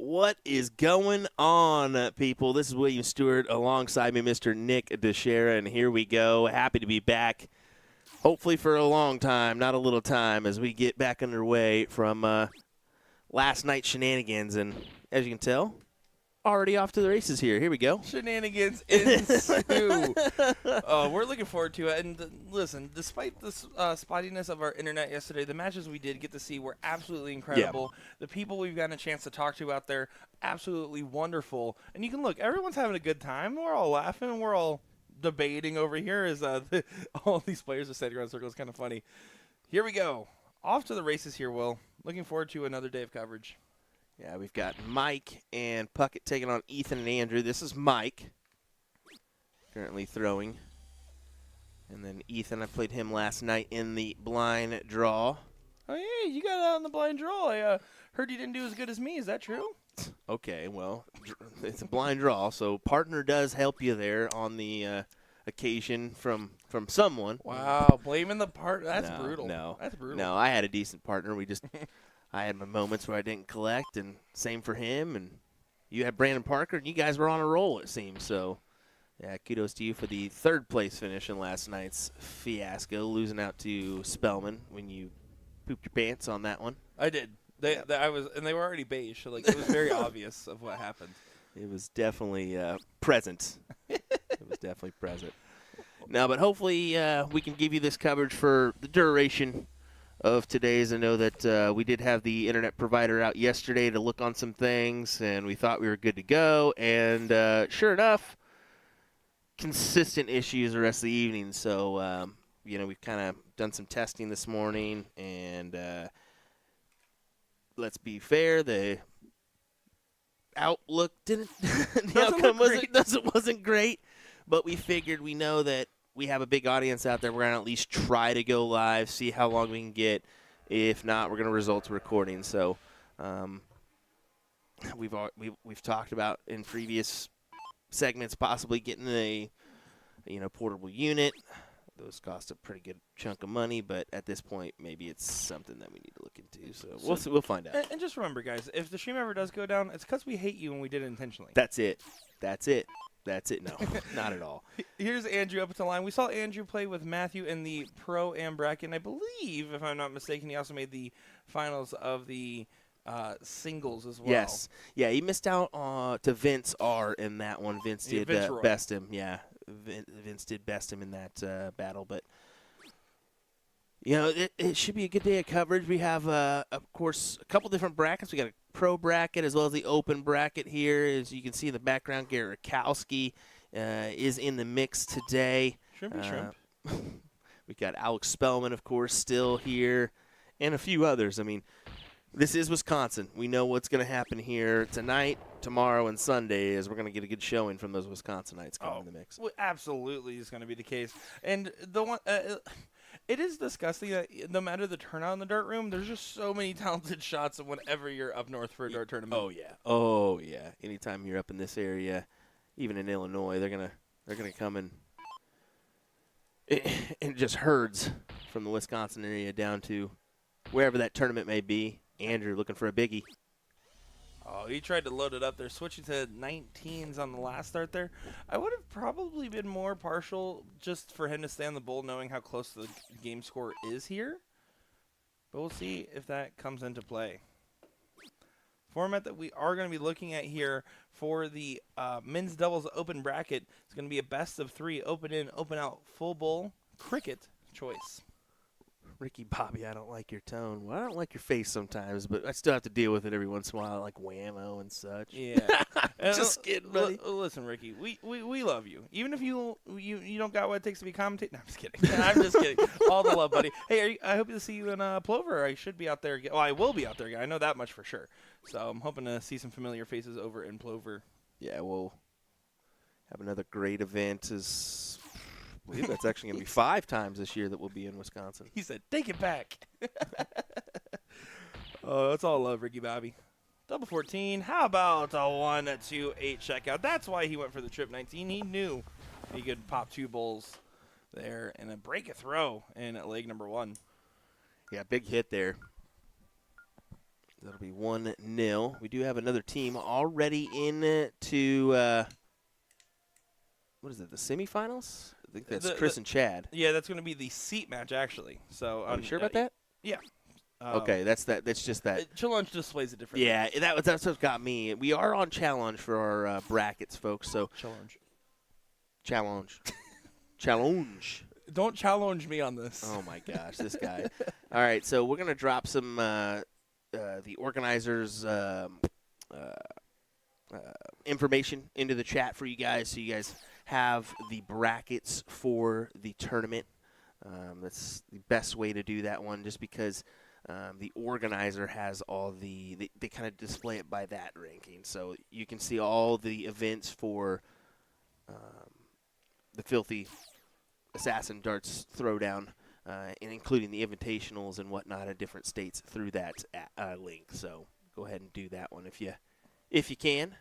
What is going on, people? This is William Stewart alongside me, Mr. Nick DeShera, and here we go. Happy to be back, hopefully for a long time, not a little time, as we get back underway from last night's shenanigans. And as you can tell, already off to the races here. Here we go. Shenanigans ensue. We're looking forward to it. And listen, despite the spottiness of our internet yesterday, the matches we did get to see were absolutely incredible. Yeah. The people we've gotten a chance to talk to out there, absolutely wonderful. And you can look, everyone's having a good time. We're all laughing. We're all debating over here as all these players are sitting around circles. Kind of funny. Here we go. Off to the races here, Will. Looking forward to another day of coverage. Yeah, we've got Mike and Puckett taking on Ethan and Andrew. This is Mike, currently throwing. And then Ethan, I played him last night in the blind draw. Oh, yeah, you got out in the blind draw. I heard you didn't do as good as me. Is that true? Okay, well, it's a blind draw, so partner does help you there on the occasion from someone. Wow, blaming the partner. That's brutal. That's brutal. No, I had a decent partner. We just... I had my moments where I didn't collect, and same for him. And you had Brandon Parker, and you guys were on a roll, it seems. So, yeah, kudos to you for the third-place finish in last night's fiasco, losing out to Spellman when you pooped your pants on that one. I did. They were already beige, so it was very obvious of what happened. It was definitely present. It was definitely present. No, but hopefully we can give you this coverage for the duration of today's. I know that we did have the internet provider out yesterday to look on some things, and we thought we were good to go. And sure enough, consistent issues the rest of the evening. So, we've kind of done some testing this morning, and let's be fair, the outlook didn't. The outcome wasn't great, but we figured we know that we have a big audience out there. We're going to at least try to go live, see how long we can get. If not, we're going to resort to recording. So we've talked about in previous segments possibly getting a portable unit. Those cost a pretty good chunk of money, but at this point, maybe it's something that we need to look into. So we'll find out. And just remember, guys, if the stream ever does go down, it's because we hate you and we did it intentionally. That's it. No, not at all. Here's Andrew up at the line. We saw Andrew play with Matthew in the Pro-Am bracket, and I believe, if I'm not mistaken, he also made the finals of the singles as well. Yes. Yeah, he missed out to Vince R in that one. Vince did best him. Yeah, Vince did best him in that battle. But, it should be a good day of coverage. We have, of course, a couple different brackets. We got a pro bracket as well as the open bracket here. As you can see in the background, Garrett Rakowski is in the mix today. Shrimp. We got Alex Spellman, of course, still here, and a few others. I mean, this is Wisconsin. We know what's going to happen here tonight, tomorrow, and Sunday, as we're going to get a good showing from those Wisconsinites coming in the mix. Well, absolutely is going to be the case. And the one it is disgusting that no matter the turnout in the dart room, there's just so many talented shots whenever you're up north for a dart tournament. Oh yeah. Anytime you're up in this area, even in Illinois, they're gonna come in just herds from the Wisconsin area down to wherever that tournament may be. Andrew looking for a biggie. Oh, he tried to load it up there, switching to 19s on the last start there. I would have probably been more partial just for him to stay on the bowl, knowing how close the game score is here. But we'll see if that comes into play. Format that we are going to be looking at here for the men's doubles open bracket is going to be a best of 3, open in, open out, full bowl, cricket choice. Ricky Bobby, I don't like your tone. Well, I don't like your face sometimes, but I still have to deal with it every once in a while, like whammo and such. Yeah. Just kidding, buddy. Listen, Ricky, we love you. Even if you don't got what it takes to be commentating. No, I'm just kidding. I'm just kidding. All the love, buddy. Hey, I hope to see you in Plover. I should be out there. Well, I will be out there. I know that much for sure. So I'm hoping to see some familiar faces over in Plover. Yeah, we'll have another great event. I believe that's actually going to be 5 times this year that we'll be in Wisconsin. He said, take it back. Oh, that's all love, Ricky Bobby. Double 14. How about a 1-2-8 checkout? That's why he went for the trip 19. He knew he could pop 2 bowls there and then break a throw in leg number 1. Yeah, big hit there. That'll be 1-0. We do have another team already into what is it? The semifinals? I think that's Chris and Chad. Yeah, that's going to be the seat match actually. So Are you sure about that? Yeah. Okay, that's that. That's just that. Challenge displays it differently. Yeah, that's what got me. We are on challenge for our brackets, folks. So challenge. Don't challenge me on this. Oh my gosh, this guy. All right, so we're gonna drop some the organizers' information into the chat for you guys, so you guys have the brackets for the tournament. That's the best way to do that one, just because the organizer has all they kind of display it by that ranking. So you can see all the events for the Filthy Assassin Darts Throwdown, and including the invitationals and whatnot in different states through that link. So go ahead and do that one if you can.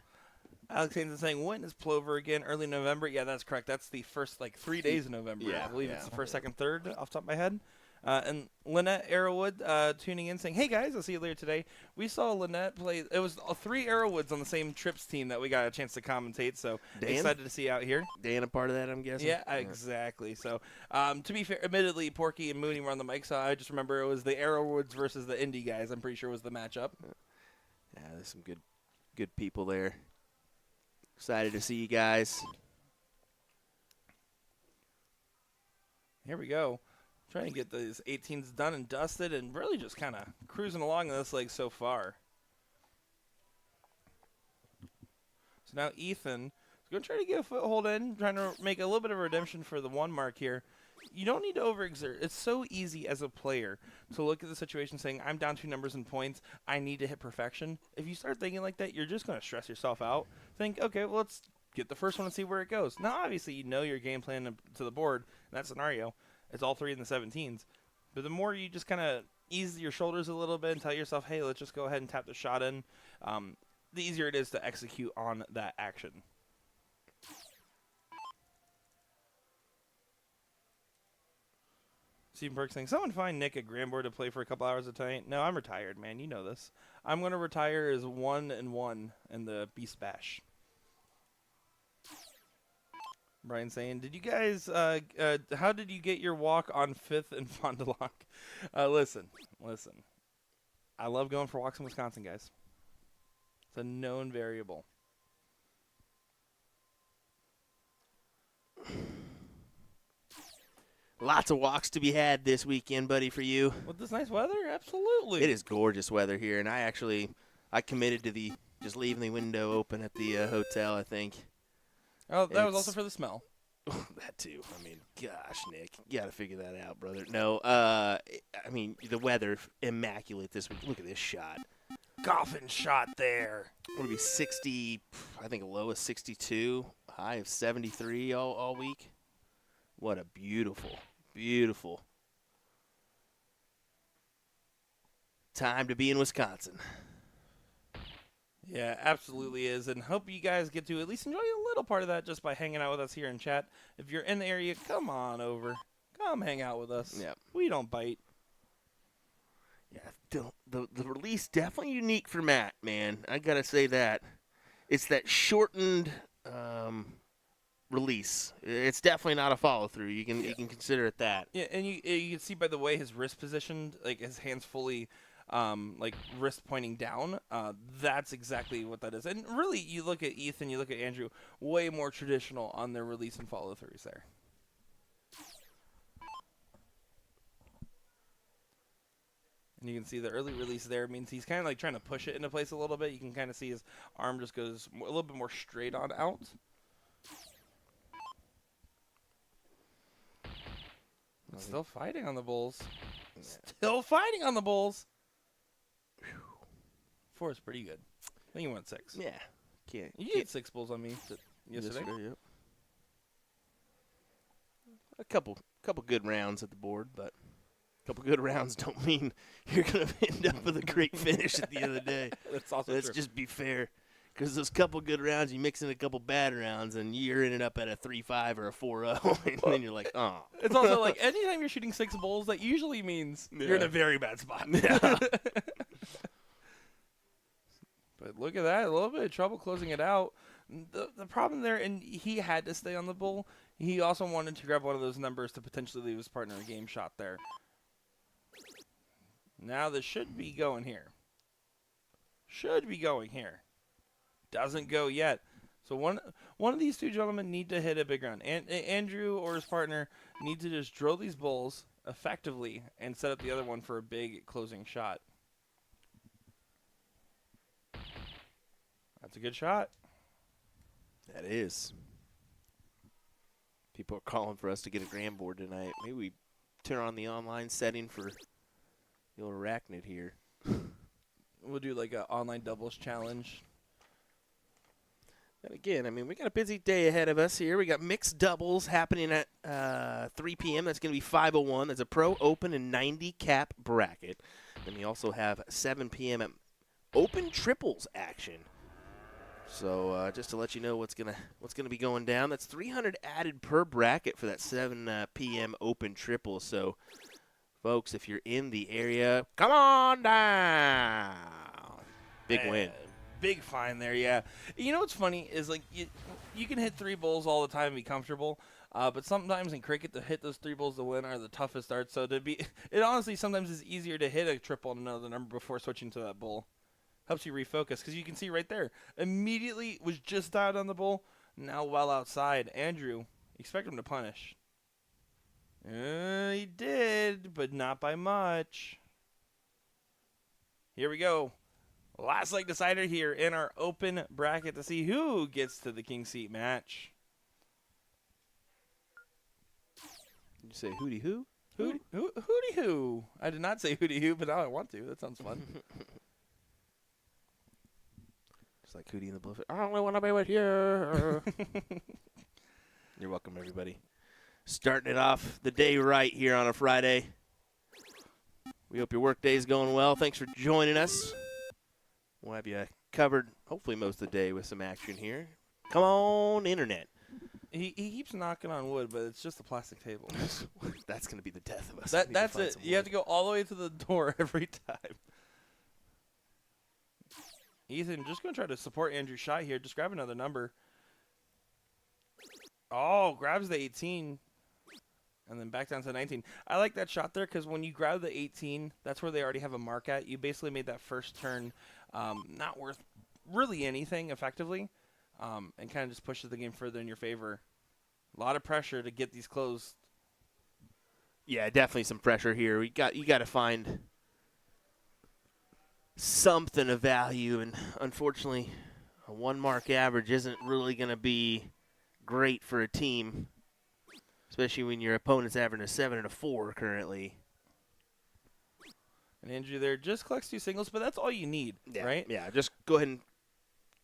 Alex Haynes is saying, when is Plover again? Early November? Yeah, that's correct. That's the first 3 days of November. Yeah, I believe it's the first, second, third off the top of my head. And Lynette Arrowwood tuning in saying, hey guys, I'll see you later today. We saw Lynette play. It was 3 Arrowwoods on the same Trips team that we got a chance to commentate. So Dan? Excited to see you out here. Dan a part of that, I'm guessing? Yeah, exactly. So to be fair, admittedly, Porky and Mooney were on the mic, so I just remember it was the Arrowwoods versus the Indie guys. I'm pretty sure was the matchup. Yeah, there's some good people there. Excited to see you guys. Here we go. Trying to get these 18s done and dusted and really just kind of cruising along this leg so far. So now Ethan is going to try to get a foothold in, trying to make a little bit of a redemption for the 1 mark here. You don't need to overexert. It's so easy as a player to look at the situation saying, I'm down 2 numbers in points. I need to hit perfection. If you start thinking like that, you're just going to stress yourself out. Think, okay, well, let's get the first one and see where it goes. Now, obviously, you know your game plan to the board in that scenario. It's all 3 in the 17s. But the more you just kind of ease your shoulders a little bit and tell yourself, hey, let's just go ahead and tap the shot in, the easier it is to execute on that action. Stephen Burke saying, someone find Nick at Grandboard to play for a couple hours tonight. No, I'm retired, man. You know this. I'm going to retire as 1-1 in the Beast Bash. Brian saying, did you guys, how did you get your walk on 5th and Fond du Lac? Listen. I love going for walks in Wisconsin, guys. It's a known variable. Lots of walks to be had this weekend, buddy, for you. With this nice weather? Absolutely. It is gorgeous weather here, and I committed to just leaving the window open at the hotel, I think. Oh, that was also for the smell. That too. I mean, gosh, Nick, you got to figure that out, brother. No, I mean, the weather, immaculate this week. Look at this shot. Coffin shot there. It'll be 60, I think a low of 62, high of 73 all week. What a beautiful time to be in Wisconsin. Yeah, absolutely is. And hope you guys get to at least enjoy a little part of that just by hanging out with us here in chat. If you're in the area, come on over. Come hang out with us. Yep. We don't bite. Yeah, the release definitely unique for Matt, man. I got to say that. It's that shortened release. It's definitely not a follow-through. You can consider it that. Yeah, and you can see by the way his wrist positioned, like his hands fully wrist pointing down, that's exactly what that is. And really, you look at Ethan, you look at Andrew, way more traditional on their release and follow-throughs there. And you can see the early release there means he's kind of like trying to push it into place a little bit. You can kind of see his arm just goes a little bit more straight on out. Still fighting on the Bulls. Still fighting on the Bulls. 4 is pretty good. I think you went 6. Yeah. You hit 6 Bulls on me yesterday. Yep. A couple good rounds at the board, but a couple good rounds don't mean you're going to end up with a great finish at the end of the day. That's also Let's true. just be fair. Because those couple good rounds, you mix in a couple bad rounds, and you're ending up at a 3-5 or a 4-0, and then you're like, oh. It's also like anytime you're shooting 6 Bulls, that usually means you're in a very bad spot. Yeah. look at that. A little bit of trouble closing it out. The problem there, and he had to stay on the bull. He also wanted to grab one of those numbers to potentially leave his partner a game shot there. Now this should be going here. Should be going here. Doesn't go yet. So one of these two gentlemen need to hit a big run. Andrew or his partner need to just drill these bulls effectively and set up the other one for a big closing shot. That's a good shot. That is. People are calling for us to get a gram board tonight. Maybe we turn on the online setting for the old arachnid here. We'll do like an online doubles challenge. And again, I mean, we got a busy day ahead of us here. We got mixed doubles happening at 3 p.m. That's going to be 5:01. That's a pro, open, and 90 cap bracket. Then we also have 7 p.m. at open triples action. So just to let you know what's gonna be going down, that's 300 added per bracket for that 7 p.m. open triple. So, folks, if you're in the area, come on down. Big win. Big fine there, yeah. You know what's funny is like you can hit 3 bulls all the time and be comfortable, but sometimes in cricket to hit those 3 bulls to win are the toughest darts. So it honestly sometimes is easier to hit a triple on another number before switching to that bull. Helps you refocus because you can see right there. Immediately was just out on the bull. Now well outside. Andrew, expect him to punish. He did, but not by much. Here we go. Last leg decider here in our open bracket to see who gets to the king seat match. Did you say hootie who? Hootie who? I did not say hootie who, but now I want to. That sounds fun. Just like Hootie and the Blowfish. I only want to be with you. You're welcome, everybody. Starting it off the day right here on a Friday. We hope your work day is going well. Thanks for joining us. We'll have you covered, hopefully, most of the day with some action here. Come on, Internet. He keeps knocking on wood, but it's just a plastic table. That's going to be the death of us. That's it. You have to go all the way to the door every time. Ethan, just going to try to support Andrew's shot here. Just grab another number. Oh, grabs the 18. And then back down to 19. I like that shot there because when you grab the 18, that's where they already have a mark at. You basically made that first turn not worth really anything effectively and kind of just pushes the game further in your favor. A lot of pressure to get these closed. Yeah, definitely some pressure here. You got to find something of value, and unfortunately, a 1 mark average isn't really going to be great for a team, especially when your opponent's averaging a 7 and a 4 currently. And Andrew there just collects 2 singles, but that's all you need, right? Yeah, just go ahead and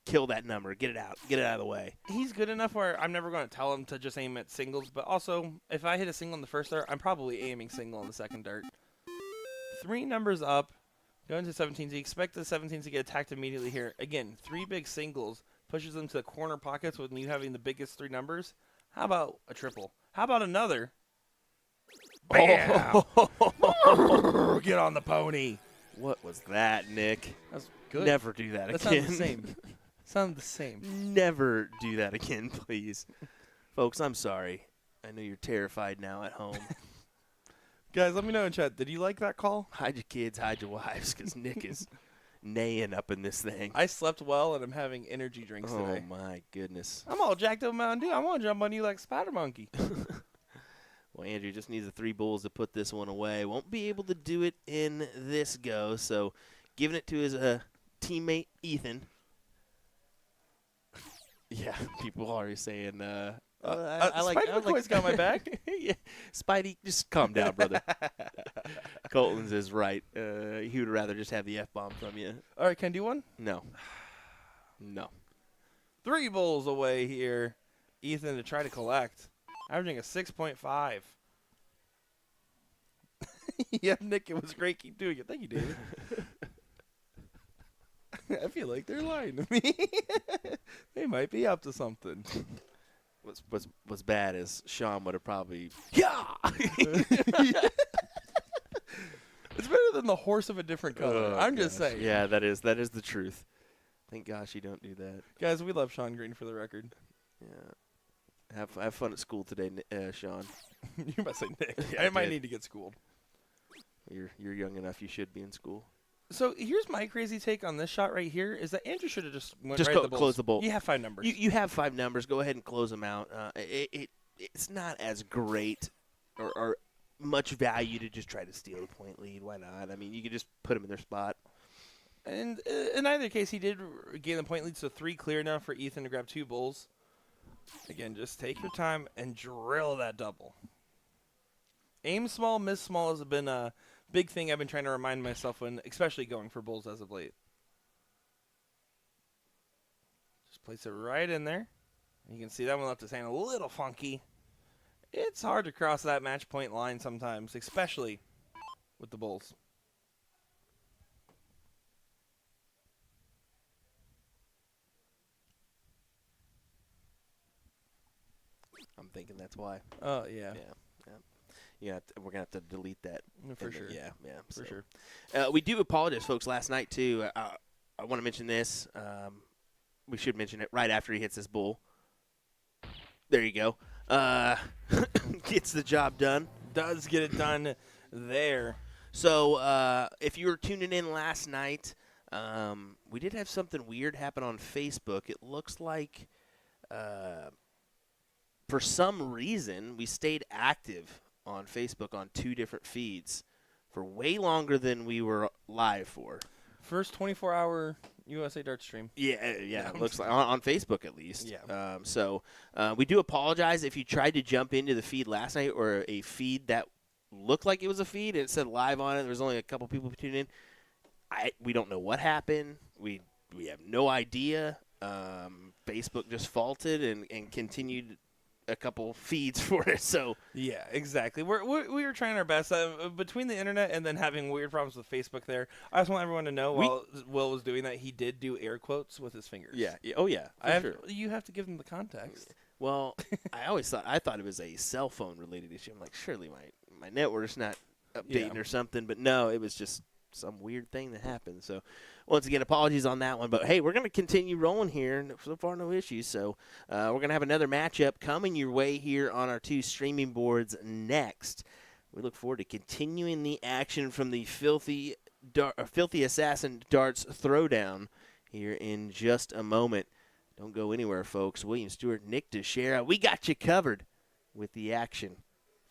kill that number. Get it out of the way. He's good enough where I'm never going to tell him to just aim at singles, but also, if I hit a single on the first dart, I'm probably aiming single on the second dart. 3 numbers up. Going to 17s, you expect the 17s to get attacked immediately here. Again, 3 big singles pushes them to the corner pockets with you having the biggest 3 numbers. How about a triple? How about another? Bam! Oh. Get on the pony. What was that, Nick? That's good. Never do that again. That sounds the same. Sounds the same. Never do that again, please. Folks, I'm sorry. I know you're terrified now at home. Guys, let me know in chat. Did you like that call? Hide your kids, hide your wives, because Nick is neighing up in this thing. I slept well, and I'm having energy drinks today. Oh, my goodness. I'm all jacked up, Mountain Dew. I want to jump on you like Spider Monkey. Well, Andrew just needs the 3 bulls to put this one away. Won't be able to do it in this go, so giving it to his teammate, Ethan. Yeah, people are already saying, I like McCoy's got my back. Yeah. Spidey, just calm down, brother. Colton's is right. He would rather just have the F-bomb from you. All right, can I do one? No. No. 3 bulls away here. Ethan to try to collect. Averaging a 6.5. Yeah, Nick, it was great. Keep doing it. Thank you, David. I feel like they're lying to me. They might be up to something. What's bad is Sean would have probably It's better than the horse of a different color. I'm just saying. Yeah, that is the truth. Thank gosh you don't do that. Guys, we love Sean Green for the record. Yeah. Have fun at school today, Sean. You must say Nick. Yeah, I might did. need to get schooled. You're young enough. You should be in school. So here's my crazy take on this shot right here: is that Andrew should have just went Just right at the close the bowl. You have 5 numbers. You have 5 numbers. Go ahead and close them out. It's not as great or much value to just try to steal the point lead. Why not? I mean, you could just put them in their spot. And in either case, he did gain the point lead, so 3 clear now for Ethan to grab 2 bulls. Again, just take your time and drill that double. Aim small, miss small has been a big thing I've been trying to remind myself when, especially going for bulls as of late. Just place it right in there. You can see that one left his hand a little funky. It's hard to cross that match point line sometimes, especially with the bulls. I'm thinking that's why. Oh, yeah. Yeah. We're gonna have to delete that For sure. Yeah. For sure. We do apologize, folks. Last night too. I want to mention this. We should mention it right after he hits this bull. There you go. Gets the job done. Does get it done there. So if you were tuning in last night, we did have something weird happen on Facebook. It looks like for some reason we stayed active on Facebook on 2 different feeds for way longer than we were live for. First 24-hour USA Dart stream. Yeah, it looks like on Facebook at least. Yeah. So we do apologize if you tried to jump into the feed last night or a feed that looked like it was a feed and it said live on it. There was only a couple people tuning in. We don't know what happened. We have no idea. Facebook just faulted and continued a couple feeds for it. So yeah, exactly. We were trying our best between the internet and then having weird problems with Facebook. There, I just want everyone to know while Will was doing that, he did do air quotes with his fingers. Yeah. Oh yeah. Sure. You have to give them the context. Well, I thought it was a cell phone related issue. I'm like, surely my network's not updating or something, but no, it was just some weird thing that happened. So once again, apologies on that one. But, hey, we're going to continue rolling here. So far, no issues. So we're going to have another matchup coming your way here on our 2 streaming boards next. We look forward to continuing the action from the Filthy Assassin Darts Throwdown here in just a moment. Don't go anywhere, folks. William Stewart, Nick Teixeira, we got you covered with the action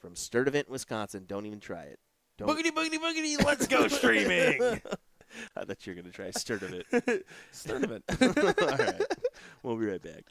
from Sturtevant, Wisconsin. Don't even try it. Boogity, boogity, boogity, let's go streaming. I thought you were going to try Sturtevant. Sturtevant. All right. We'll be right back.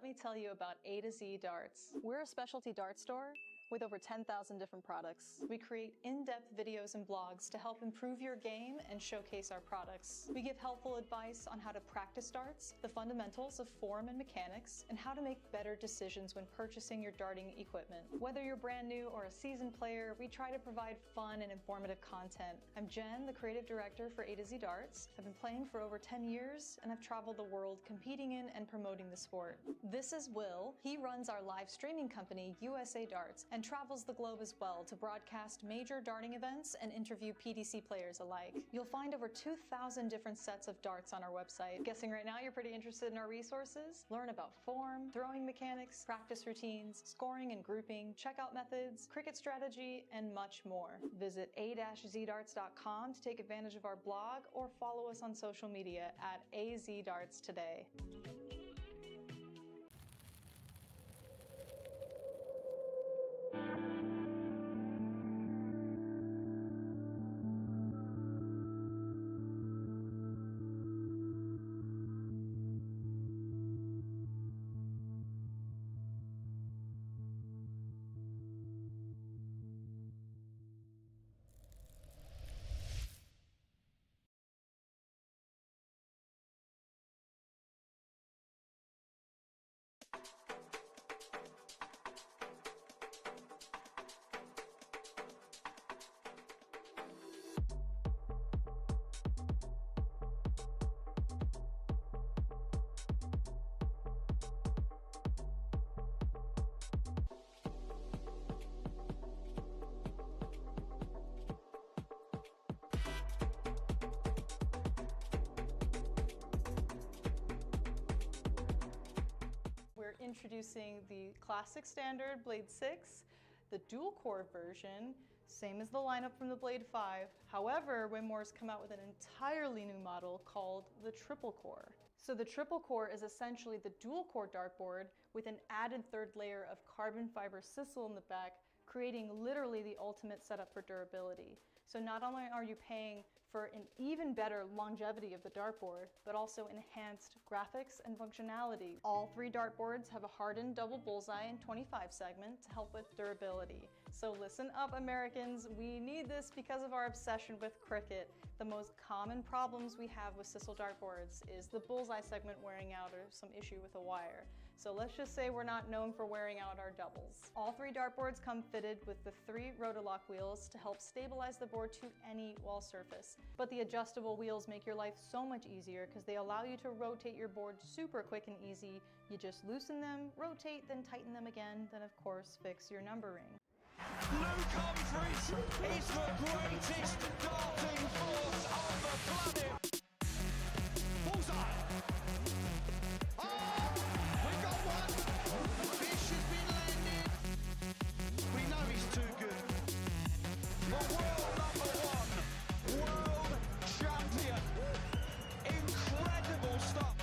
Let me tell you about A to Z Darts. We're a specialty dart store with over 10,000 different products. We create in-depth videos and blogs to help improve your game and showcase our products. We give helpful advice on how to practice darts, the fundamentals of form and mechanics, and how to make better decisions when purchasing your darting equipment. Whether you're brand new or a seasoned player, we try to provide fun and informative content. I'm Jen, the creative director for A to Z Darts. I've been playing for over 10 years, and I've traveled the world competing in and promoting the sport. This is Will. He runs our live streaming company, USA Darts, and travels the globe as well to broadcast major darting events and interview PDC players alike. You'll find over 2,000 different sets of darts on our website. Guessing right now you're pretty interested in our resources? Learn about form, throwing mechanics, practice routines, scoring and grouping, checkout methods, cricket strategy, and much more. Visit a-zdarts.com to take advantage of our blog or follow us on social media at AZDarts today. We're introducing the classic standard Blade 6, the dual core version, same as the lineup from the Blade 5. However, Winmore's come out with an entirely new model called the triple core. So the triple core is essentially the dual core dartboard with an added third layer of carbon fiber sisal in the back, creating literally the ultimate setup for durability. So not only are you paying for an even better longevity of the dartboard, but also enhanced graphics and functionality. All three dartboards have a hardened double bullseye and 25 segment to help with durability. So listen up, Americans, we need this because of our obsession with cricket. The most common problems we have with sisal dartboards is the bullseye segment wearing out or some issue with a wire. So let's just say we're not known for wearing out our doubles. All 3 dartboards come fitted with the 3 Rotolock wheels to help stabilize the board to any wall surface. But the adjustable wheels make your life so much easier because they allow you to rotate your board super quick and easy. You just loosen them, rotate, then tighten them again, then of course fix your numbering. Luke Humphries is the greatest darting force on the planet. Bullseye. Oh, we got one. Fish has been landed. We know he's too good. The world number 1, world champion. Incredible stuff.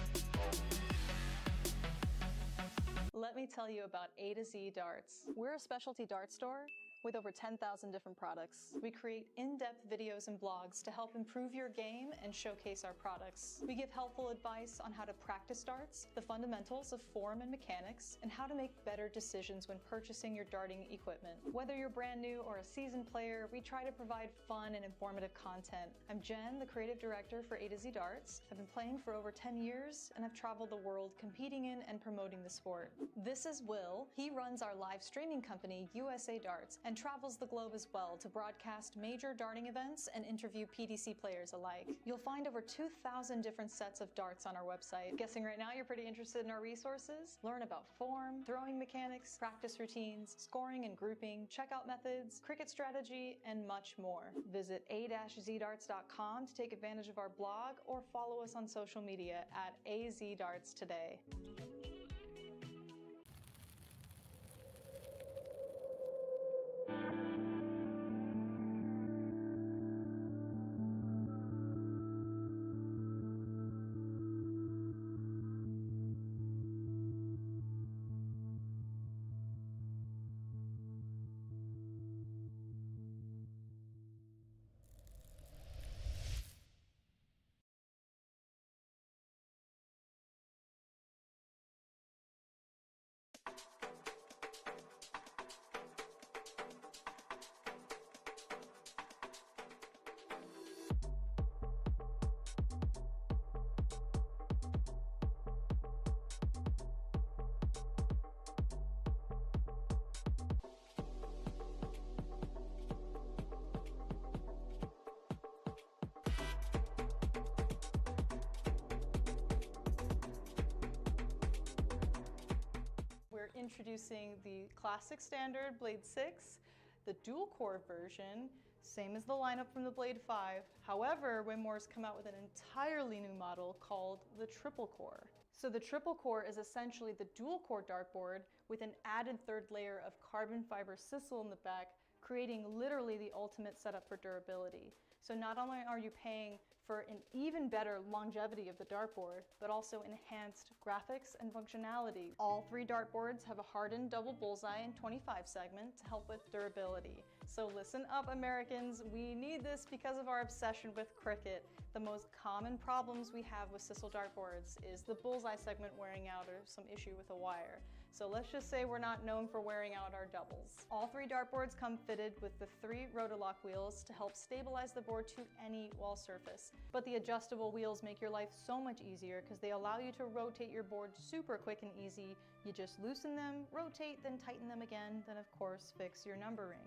Let me tell you about A to Z Darts. We're a specialty dart store with over 10,000 different products. We create in-depth videos and blogs to help improve your game and showcase our products. We give helpful advice on how to practice darts, the fundamentals of form and mechanics, and how to make better decisions when purchasing your darting equipment. Whether you're brand new or a seasoned player, we try to provide fun and informative content. I'm Jen, the creative director for A to Z Darts. I've been playing for over 10 years and I've traveled the world competing in and promoting the sport. This is Will. He runs our live streaming company, USA Darts, and travels the globe as well to broadcast major darting events and interview PDC players alike. You'll find over 2,000 different sets of darts on our website. Guessing right now you're pretty interested in our resources? Learn about form, throwing mechanics, practice routines, scoring and grouping, checkout methods, cricket strategy, and much more. Visit a-zdarts.com to take advantage of our blog or follow us on social media at AZDarts today. We're introducing the classic standard Blade 6, the dual core version, same as the lineup from the Blade 5. However, Winmore's come out with an entirely new model called the triple core. So the triple core is essentially the dual core dartboard with an added third layer of carbon fiber sisal in the back, creating literally the ultimate setup for durability. So not only are you paying for an even better longevity of the dartboard, but also enhanced graphics and functionality. All 3 dartboards have a hardened double bullseye and 25 segment to help with durability. So listen up, Americans, we need this because of our obsession with cricket. The most common problems we have with sisal dartboards is the bullseye segment wearing out or some issue with a wire. So let's just say we're not known for wearing out our doubles. All 3 dartboards come fitted with the 3 Rotolock wheels to help stabilize the board to any wall surface. But the adjustable wheels make your life so much easier because they allow you to rotate your board super quick and easy. You just loosen them, rotate, then tighten them again, then of course fix your numbering.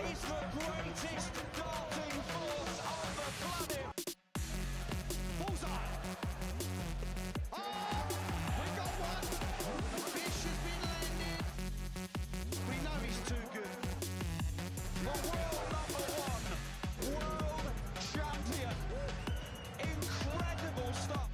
He's the greatest darting force on the planet. Bullseye. Oh, we got one. The fish has been landed. We know he's too good. The world number one. World champion. Incredible stuff.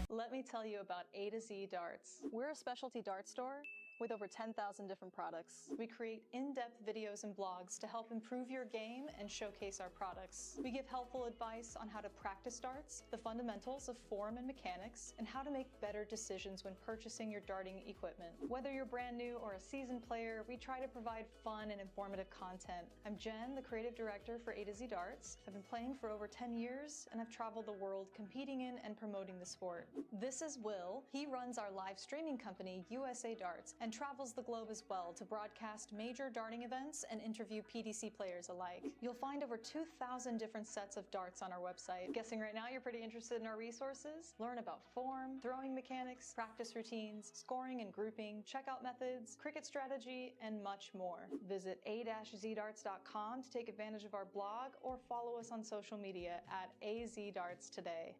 Let me tell you about A to Z Darts. We're a specialty dart store with over 10,000 different products. We create in-depth videos and blogs to help improve your game and showcase our products. We give helpful advice on how to practice darts, the fundamentals of form and mechanics, and how to make better decisions when purchasing your darting equipment. Whether you're brand new or a seasoned player, we try to provide fun and informative content. I'm Jen, the creative director for A to Z Darts. I've been playing for over 10 years, and I've traveled the world competing in and promoting the sport. This is Will. He runs our live streaming company, USA Darts, and travels the globe as well to broadcast major darting events and interview PDC players alike. You'll find over 2,000 different sets of darts on our website. Guessing right now you're pretty interested in our resources? Learn about form, throwing mechanics, practice routines, scoring and grouping, checkout methods, cricket strategy, and much more. Visit a-zdarts.com to take advantage of our blog or follow us on social media at AZDarts today.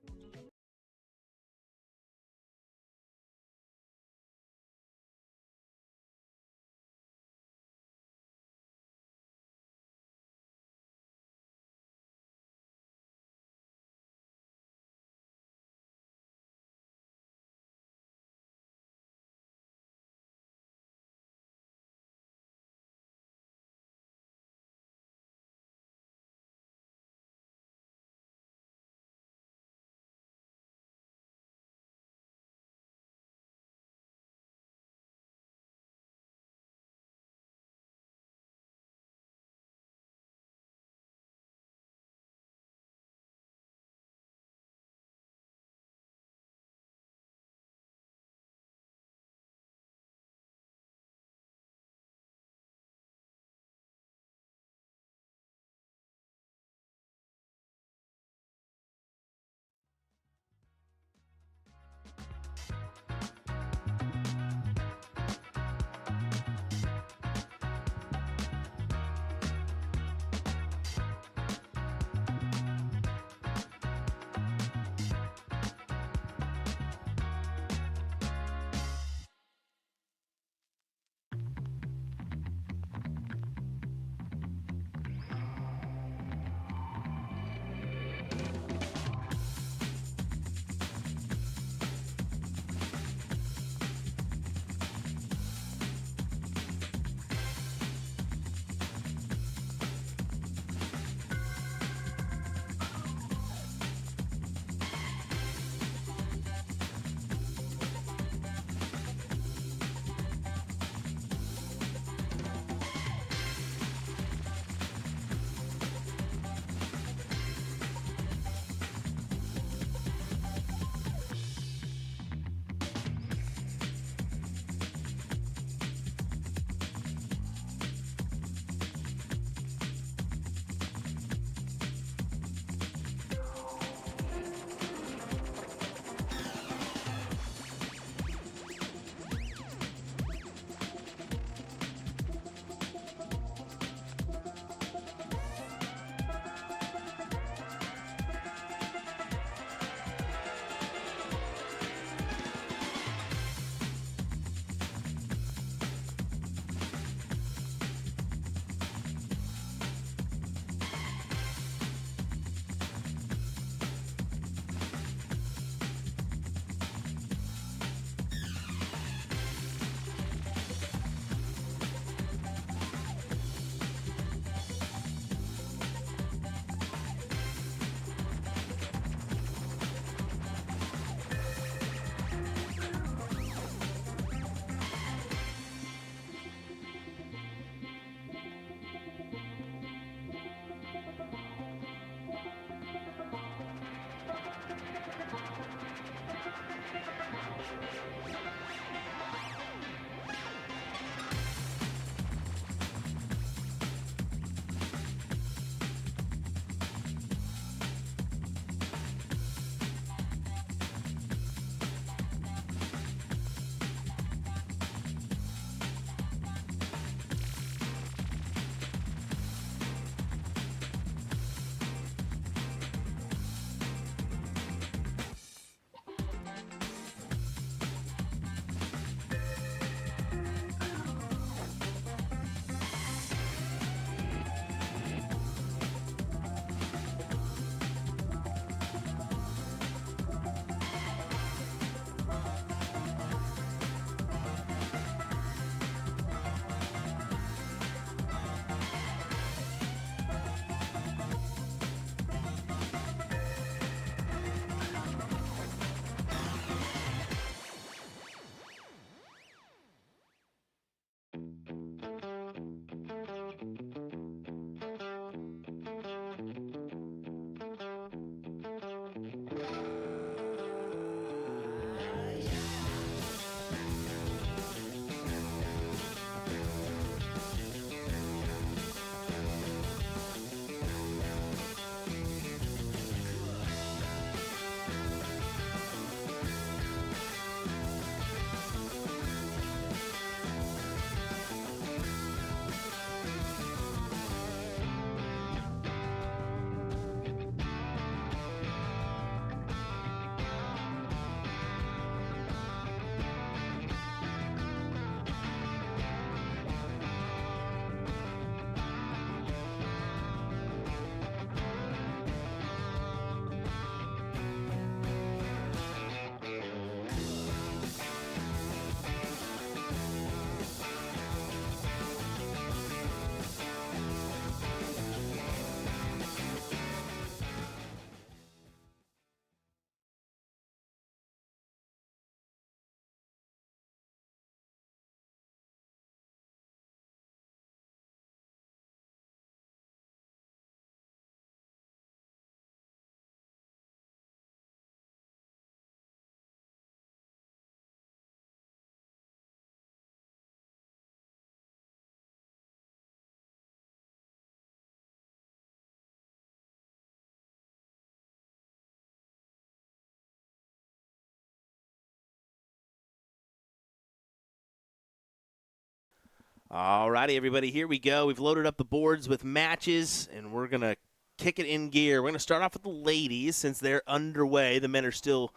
All righty, everybody, here we go. We've loaded up the boards with matches, and we're going to kick it in gear. We're going to start off with the ladies since they're underway. The men are still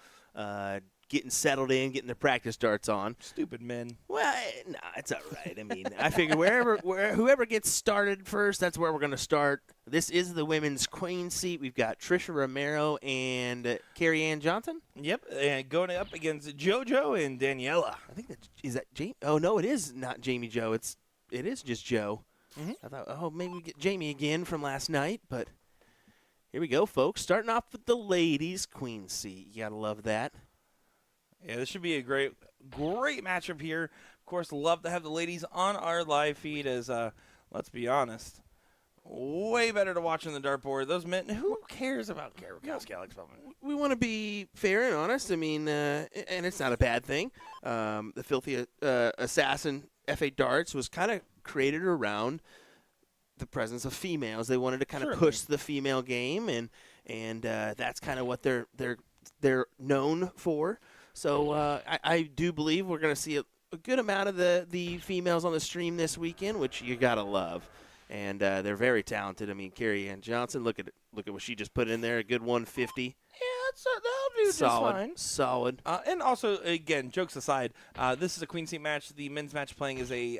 getting settled in, getting their practice darts on. Stupid men. Well, no, it's all right. I mean, I figure whoever gets started first, that's where we're going to start. This is the women's queen seat. We've got Trisha Romero and Carrie Ann Johnson. Yep, and going up against JoJo and Daniela. I think is that Jamie? Oh no, it is not Jamie Joe. It is just Joe. Mm-hmm. I thought, maybe we get Jamie again from last night, but here we go, folks. Starting off with the ladies' queen seat. You gotta love that. Yeah, this should be a great matchup here. Of course, love to have the ladies on our live feed as, let's be honest, way better to watch on the dartboard. Those men, who cares about Karolkowski, Alex Bowman? We want to be fair and honest. I mean, and it's not a bad thing. The Filthy Assassin FA Darts was kind of created around the presence of females. They wanted to kind of push the female game, and that's kind of what they're known for. So I do believe we're going to see a good amount of the females on the stream this weekend, which you got to love. And they're very talented. I mean, Carrie Ann Johnson, look at what she just put in there, a good 150. Yeah, that'll do just fine. Solid. And also, again, jokes aside, this is a queen seat match. The men's match playing is a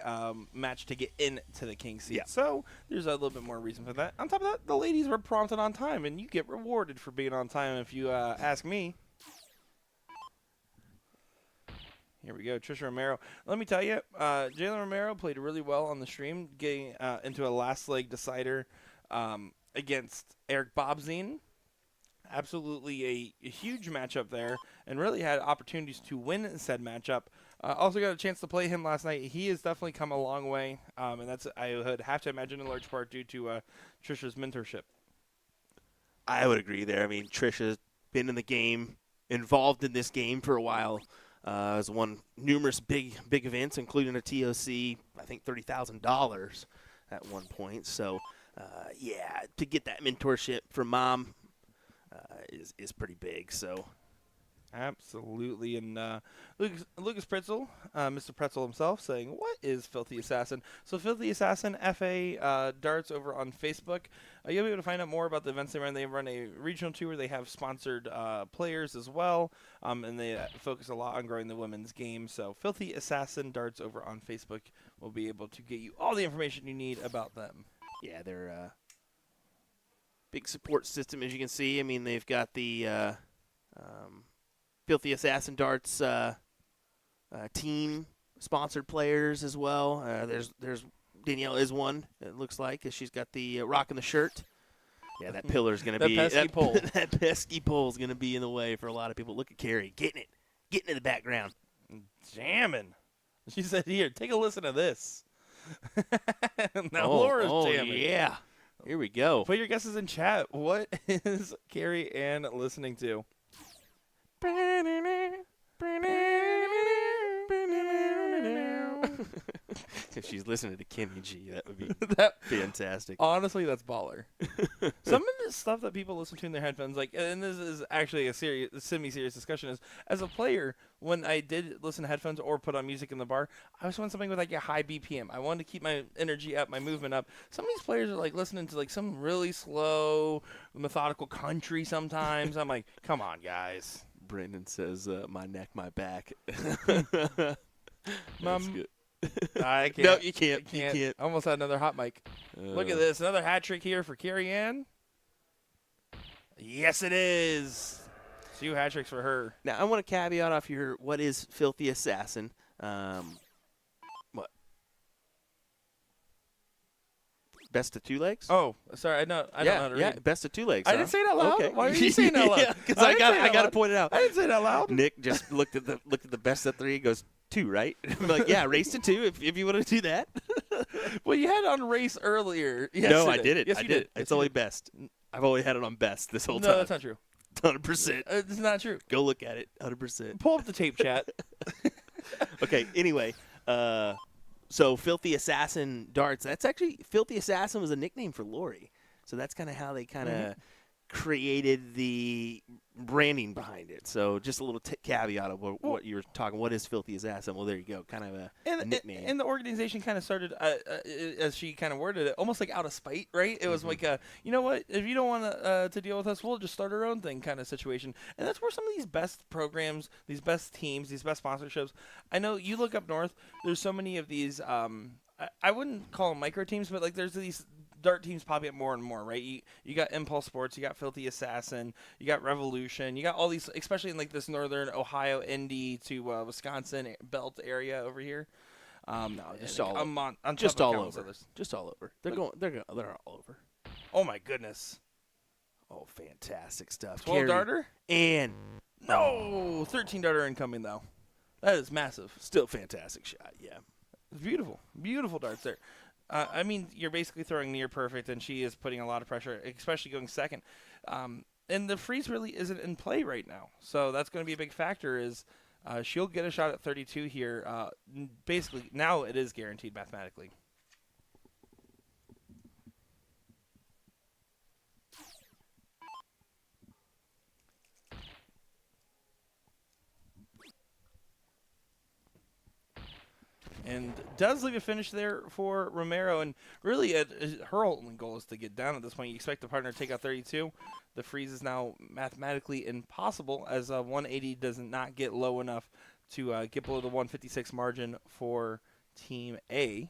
match to get into the king seat. Yeah. So there's a little bit more reason for that. On top of that, the ladies were prompted on time, and you get rewarded for being on time if you ask me. Here we go, Trisha Romero. Let me tell you, Jalen Romero played really well on the stream, getting into a last leg decider against Eric Bobzine. Absolutely a huge matchup there, and really had opportunities to win said matchup. Also got a chance to play him last night. He has definitely come a long way, and that's, I would have to imagine, in large part due to Trisha's mentorship. I would agree there. I mean, Trisha's been in the game, involved in this game for a while. Has won numerous big events, including a TOC, I think $30,000 at one point. So, yeah, to get that mentorship from Mom is pretty big. So, absolutely. And Lucas Pretzel, Mr. Pretzel himself, saying, what is Filthy Assassin? So Filthy Assassin FA Darts over on Facebook. You'll be able to find out more about the events they run. They run a regional tour. They have sponsored players as well, and they focus a lot on growing the women's game. So Filthy Assassin Darts over on Facebook will be able to get you all the information you need about them. Yeah, they're big support system, as you can see. I mean, they've got the Filthy Assassin Darts team sponsored players as well. There's Danielle is one, it looks like, as she's got the rocking the shirt. Yeah, that pillar's going to be pesky pole. That pesky pole's going to be in the way for a lot of people. Look at Carrie getting in the background, jamming. She said, "Here, take a listen to this." Now Laura's jamming. Yeah, here we go. Put your guesses in chat. What is Carrie Ann listening to? If she's listening to Kenny G, that would be fantastic. Honestly, that's baller. Some of the stuff that people listen to in their headphones, like, and this is actually a semi-serious discussion, is as a player, when I did listen to headphones or put on music in the bar, I always want something with like a high BPM. I wanted to keep my energy up, my movement up. Some of these players are like listening to like some really slow, methodical country sometimes. I'm like, come on, guys. Brandon says, my neck, my back. That's good. I can't. No, you can't. You can't. I almost had another hot mic. Look at this. Another hat trick here for Carrie Ann. Yes, it is. 2 hat tricks for her. Now, I want to caveat off here, what is Filthy Assassin? What? Best of 2 legs? Oh, sorry. I don't know how to read. Yeah, best of 2 legs. I didn't say it out loud. Okay. Why are you saying it out loud? Yeah, because I got to point it out. I didn't say it out loud. Nick just looked at the best of 3 and goes, 2, right? I'm like, yeah, race to 2 if you want to do that. Well, you had it on race earlier. No, I did it. Yes, I you did. did. It's only best. I've only had it on best this whole time. No, that's not true. 100%. It's not true. Go look at it. 100%. Pull up the tape chat. Okay, anyway, so Filthy Assassin Darts, that's actually, Filthy Assassin was a nickname for Lori. So that's kind of how they kind of created the branding behind it. So just a little caveat of what you were talking. What is Filthy as Ass? And well, there you go. Kind of a nickname. And the organization kind of started, as she kind of worded it, almost like out of spite, right? It was like, you know what? If you don't want to deal with us, we'll just start our own thing kind of situation. And that's where some of these best programs, these best teams, these best sponsorships. I know you look up north. There's so many of these. I wouldn't call them micro teams, but like there's these dart teams popping up more and more, right? You got Impulse Sports, you got Filthy Assassin, you got Revolution, you got all these, especially in like this northern Ohio, Indy to Wisconsin belt area over here. No, just all on just top of all countless over. others. Just all over. They're all over. Oh my goodness! Oh, fantastic stuff. 12 darter and no 13 darter incoming though. That is massive. Still fantastic shot. Yeah, it's beautiful, beautiful darts there. I mean, you're basically throwing near perfect, and she is putting a lot of pressure, especially going second. And the freeze really isn't in play right now, so that's going to be a big factor. Is she'll get a shot at 32 here. Basically, now it is guaranteed mathematically. And does leave a finish there for Romero. And really, her only goal is to get down at this point. You expect the partner to take out 32. The freeze is now mathematically impossible as 180 does not get low enough to get below the 156 margin for Team A. Did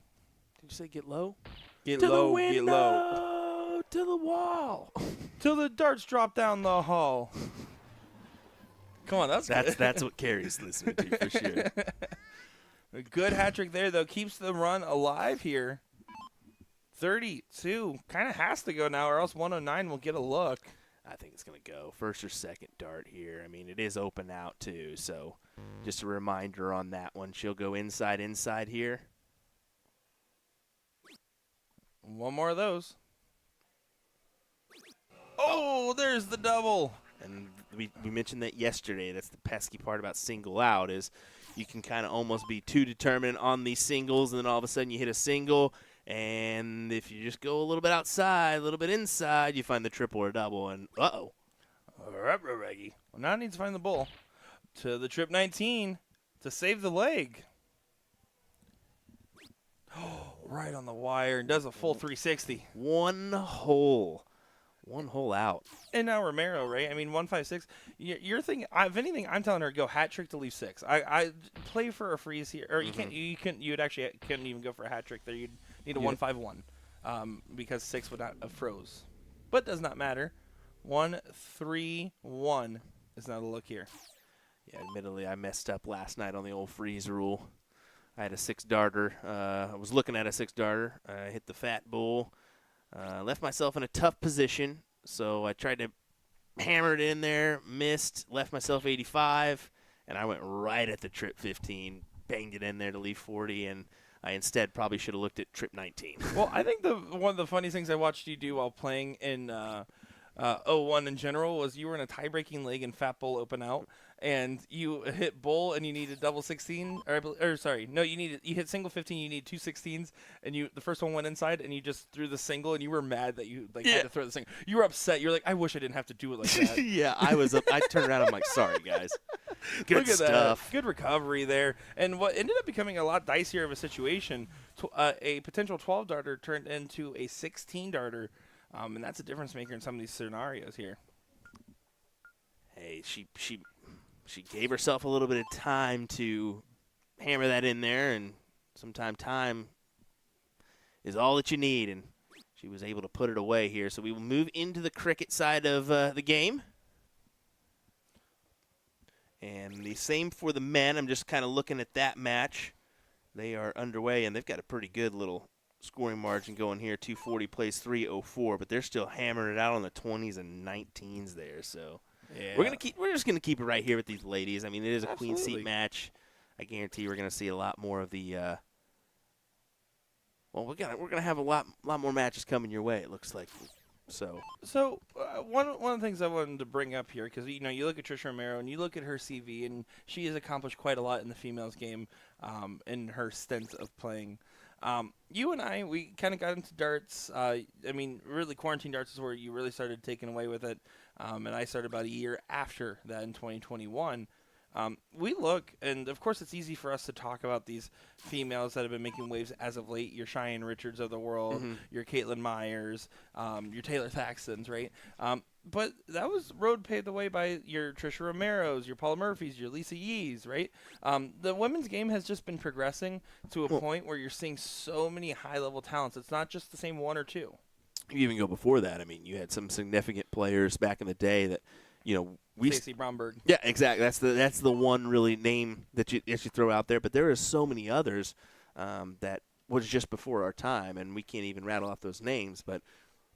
you say get low? Get to low, the window, get low. to the wall. Till the darts drop down the hall. Come on, that's what Carrie's listening to for sure. A good hat trick there, though. Keeps the run alive here. 32. Kind of has to go now, or else 109 will get a look. I think it's going to go first or second dart here. I mean, it is open out, too. So just a reminder on that one. She'll go inside here. One more of those. Oh, there's the double. And we mentioned that yesterday. That's the pesky part about single out is you can kind of almost be too determined on these singles, and then all of a sudden you hit a single, and if you just go a little bit outside, a little bit inside, you find the triple or double, and uh-oh. Well, now it needs to find the bull. To the trip 19 to save the leg. Right on the wire, and does a full 360. One hole out. And now Romero, right? I mean, 156. You're thinking, if anything, I'm telling her go hat trick to leave 6. I play for a freeze here, or you can't. You couldn't even go for a hat trick there. You'd need a 151, because 6 would not have froze. But does not matter. 1-3-1 is now the look here. Yeah, admittedly, I messed up last night on the old freeze rule. I had a 6 darter. I was looking at a 6 darter. I hit the fat bull. Left myself in a tough position, so I tried to hammer it in there, missed, left myself 85, and I went right at the trip 15, banged it in there to leave 40, and I instead probably should have looked at trip 19. Well, I think one of the funniest things I watched you do while playing in 01 in general was you were in a tie-breaking leg in Fat Bull open out, and you hit bull and you needed double 16, you hit single 15, you need 2 16s, and the first one went inside, and you just threw the single, and you were mad that you had to throw the single. You were upset. You're like, I wish I didn't have to do it like that. Yeah, I was up. I turned around. I'm like, sorry guys. Good Look at stuff. That. Good recovery there, and what ended up becoming a lot dicier of a situation, a potential 12 darter turned into a 16 darter. And that's a difference maker in some of these scenarios here. Hey, she gave herself a little bit of time to hammer that in there, and sometimes time is all that you need, and she was able to put it away here. So we will move into the cricket side of the game. And the same for the men. I'm just kind of looking at that match. They are underway, and they've got a pretty good little scoring margin going here. 240 plays 304, but they're still hammering it out on the 20s and 19s there. So yeah. we're just gonna keep it right here with these ladies. I mean, it is a Absolutely. queen seat match. I guarantee we're gonna see a lot more of the. We're gonna have a lot more matches coming your way. It looks like. So one of the things I wanted to bring up here, because you look at Tricia Romero and you look at her CV, and she has accomplished quite a lot in the females game, in her stint of playing. You and I, we kind of got into darts. I mean, really, quarantine darts is where you really started taking away with it. And I started about a year after that in 2021. We look, and of course it's easy for us to talk about these females that have been making waves as of late. Your Cheyenne Richards of the world, your Caitlin Myers, your Taylor Thaxtons, right? But that was road paved the way by your Trisha Romeros, your Paula Murphys, your Lisa Yees, right? The women's game has just been progressing to a point where you're seeing so many high-level talents. It's not just the same one or two. You even go before that. I mean, you had some significant players back in the day that, Stacey Bromberg. Yeah, exactly. That's the one really name that you throw out there. But there are so many others that was just before our time, and we can't even rattle off those names. But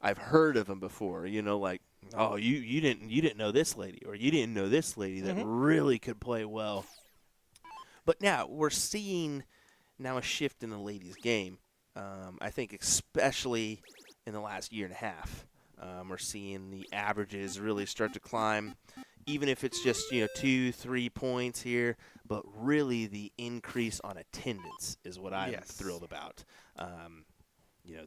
I've heard of them before. Like, oh, you didn't know this lady, or you didn't know this lady that really could play well. But now we're seeing a shift in the ladies' game. I think especially in the last year and a half. We're seeing the averages really start to climb, even if it's just 2-3 points here. But really, the increase on attendance is what I'm thrilled about.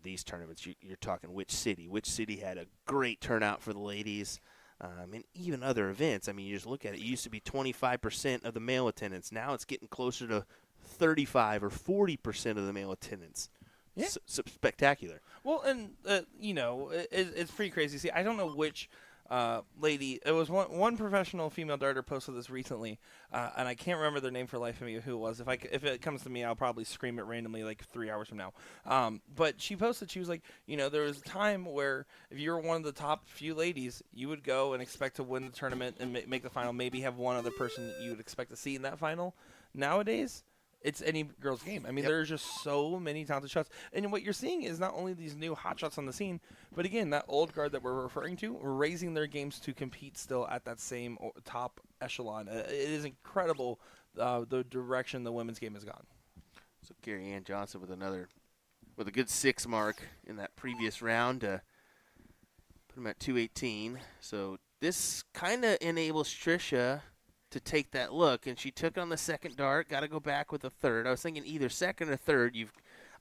These tournaments, you're talking which city had a great turnout for the ladies, and even other events. I mean, you just look at it. It used to be 25% of the male attendance. Now it's getting closer to 35 or 40% of the male attendance. Yeah. Spectacular. Well, and, it's pretty crazy. See, I don't know which lady. It was one professional female darter posted this recently, and I can't remember their name for life of me who it was. If it comes to me, I'll probably scream it randomly like 3 hours from now. But she posted, she was like, there was a time where if you were one of the top few ladies, you would go and expect to win the tournament and make the final, maybe have one other person that you would expect to see in that final. Nowadays, it's any girl's game. I mean, there's just so many talented shots. And what you're seeing is not only these new hot shots on the scene, but again, that old guard that we're referring to, raising their games to compete still at that same top echelon. It is incredible the direction the women's game has gone. So Gary Ann Johnson with a good 6 mark in that previous round. Put him at 218. So this kind of enables Trisha to take that look, and she took on the second dart. Got to go back with a third. I was thinking either second or third.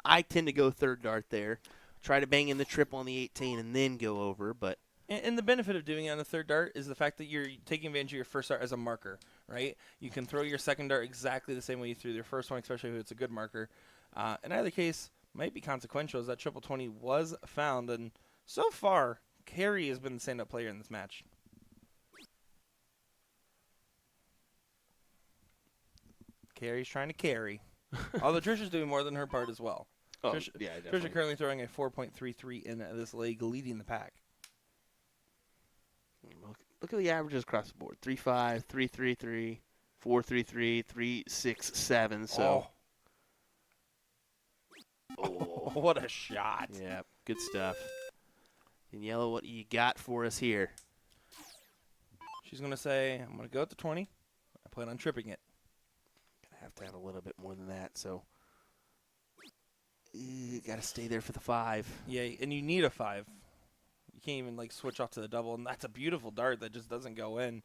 I tend to go third dart there. Try to bang in the triple on the 18 and then go over. But and the benefit of doing it on the third dart is the fact that you're taking advantage of your first dart as a marker, right? You can throw your second dart exactly the same way you threw your first one, especially if it's a good marker. In either case, might be consequential as that triple 20 was found, and so far, Carrie has been the stand-up player in this match. Carrie's trying to carry. Although Trisha's doing more than her part as well. Oh, Trisha, yeah, definitely. Trisha currently throwing a 4.33 in this leg, leading the pack. Look at the averages across the board. 3.5, 3.33, 4.33, 3.67. So, What a shot. Yeah, good stuff. Daniela, what do you got for us here? She's going to say, I'm going to go at the 20. I plan on tripping it. Have to have a little bit more than that, so you got to stay there for the 5. Yeah, and you need a 5. You can't even switch off to the double, and that's a beautiful dart that just doesn't go in.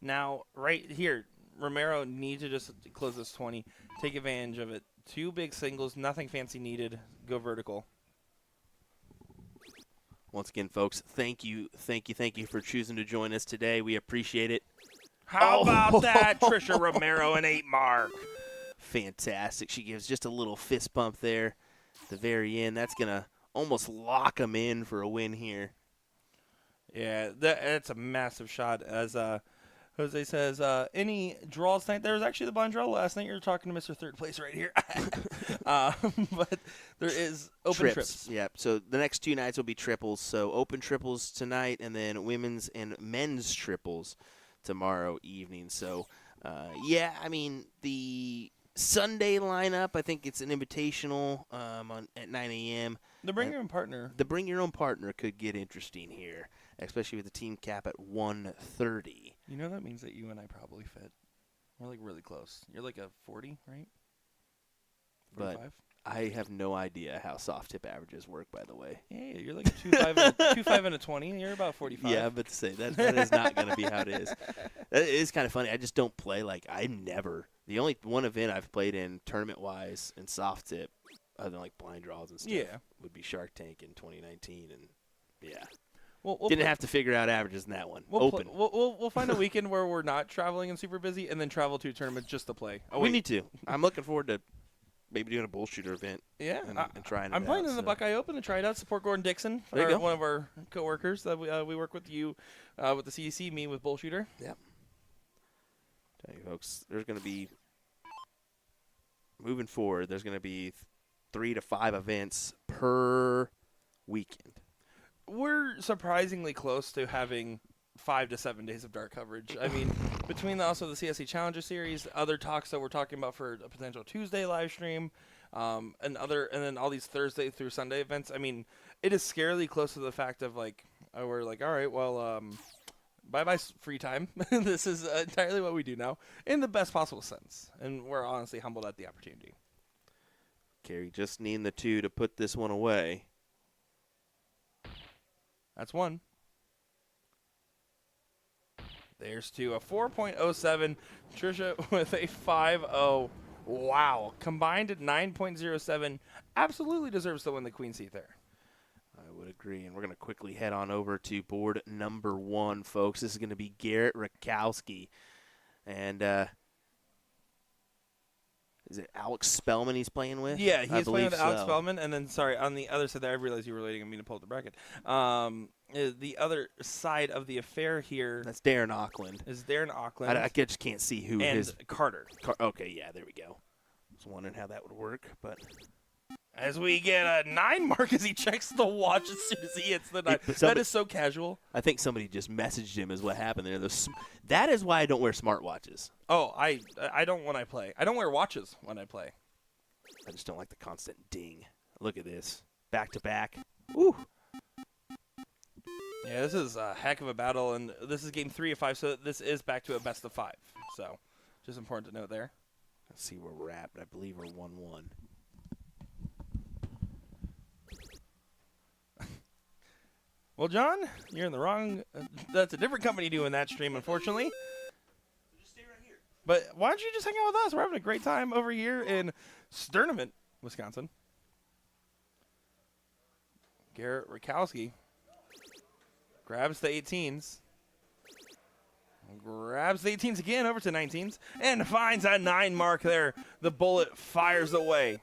Now, right here, Romero needs to just close this 20, take advantage of it. 2 big singles, nothing fancy needed. Go vertical. Once again, folks, thank you for choosing to join us today. We appreciate it. How about that, Trisha Romero, an 8 mark? Fantastic. She gives just a little fist bump there at the very end. That's going to almost lock them in for a win here. Yeah, that's a massive shot. As Jose says, any draws tonight? There was actually the blind draw last night. You're talking to Mr. Third Place right here. But there is open trips. Yep. So the next 2 nights will be triples. So open triples tonight and then women's and men's triples tomorrow evening. So, I mean, the Sunday lineup, I think it's an invitational at 9 a.m. The Bring Your Own Partner. The Bring Your Own Partner could get interesting here, especially with the team cap at 130. You know that means that you and I probably fit. We're really close. You're like a 40, right? 45? But I have no idea how soft tip averages work, by the way. Yeah, you're like a 2.5 and a 20. You're about 45. Yeah, but to say that is not going to be how it is. It is kind of funny. I just don't play the only one event I've played in tournament-wise in soft tip other than like blind draws and stuff. Yeah. Would be Shark Tank in 2019, and yeah. We'll Didn't have to figure out averages in that one. Open. We'll find a weekend where we're not traveling and super busy, and then travel to a tournament just to play. We need to. I'm looking forward to maybe doing a bullshooter event. Yeah, and trying it I'm playing out, in the so. Buckeye Open to try it out. Support Gordon Dixon, There you go. one of our coworkers that we work with. You with the CDC, me with bullshooter. Yep. Tell you folks, there's going to be moving forward. There's going to be 3 to 5 events per weekend. We're surprisingly close to having 5 to 7 days of dart coverage. I mean, between also the CSC Challenger Series, other talks that we're talking about for a potential Tuesday live stream, and then all these Thursday through Sunday events. I mean, it is scarily close to the fact of like we're like, all right, well, bye free time. This is entirely what we do now, in the best possible sense, and we're honestly humbled at the opportunity. Carrie just needing the 2 to put this one away. That's one. There's 2. A 4.07. Trisha with a 5.0. Wow. Combined at 9.07. Absolutely deserves to win the Queen seat there. I would agree. And we're going to quickly head on over to board number 1, folks. This is going to be Garrett Rakowski. And is it Alex Spellman he's playing with? Yeah, he's playing with Alex so. Spellman. And then, sorry, on the other side there, I realized you were waiting on me to pull up the bracket. The other side of the affair here That's Darren Auckland. is Darren Auckland. I just can't see who and his. Carter. Okay, yeah, there we go. I was wondering how that would work, but. As we get a 9 mark as he checks the watch as soon as he hits the 9. That is so casual. I think somebody just messaged him is what happened there. That is why I don't wear smartwatches. Oh, I don't when I play. I don't wear watches when I play. I just don't like the constant ding. Look at this. Back to back. Ooh. Yeah, this is a heck of a battle, and this is game 3 of 5, so this is back to a best of 5. So, just important to note there. Let's see where we're at, but I believe we're 1-1. Well, John, you're in the wrong. That's a different company doing that stream, unfortunately. Just stay right here. But why don't you just hang out with us? We're having a great time over here in Sturdivant, Wisconsin. Garrett Rakowski grabs the 18s. Grabs the 18s again, over to 19s, and finds that 9 mark there. The bullet fires away.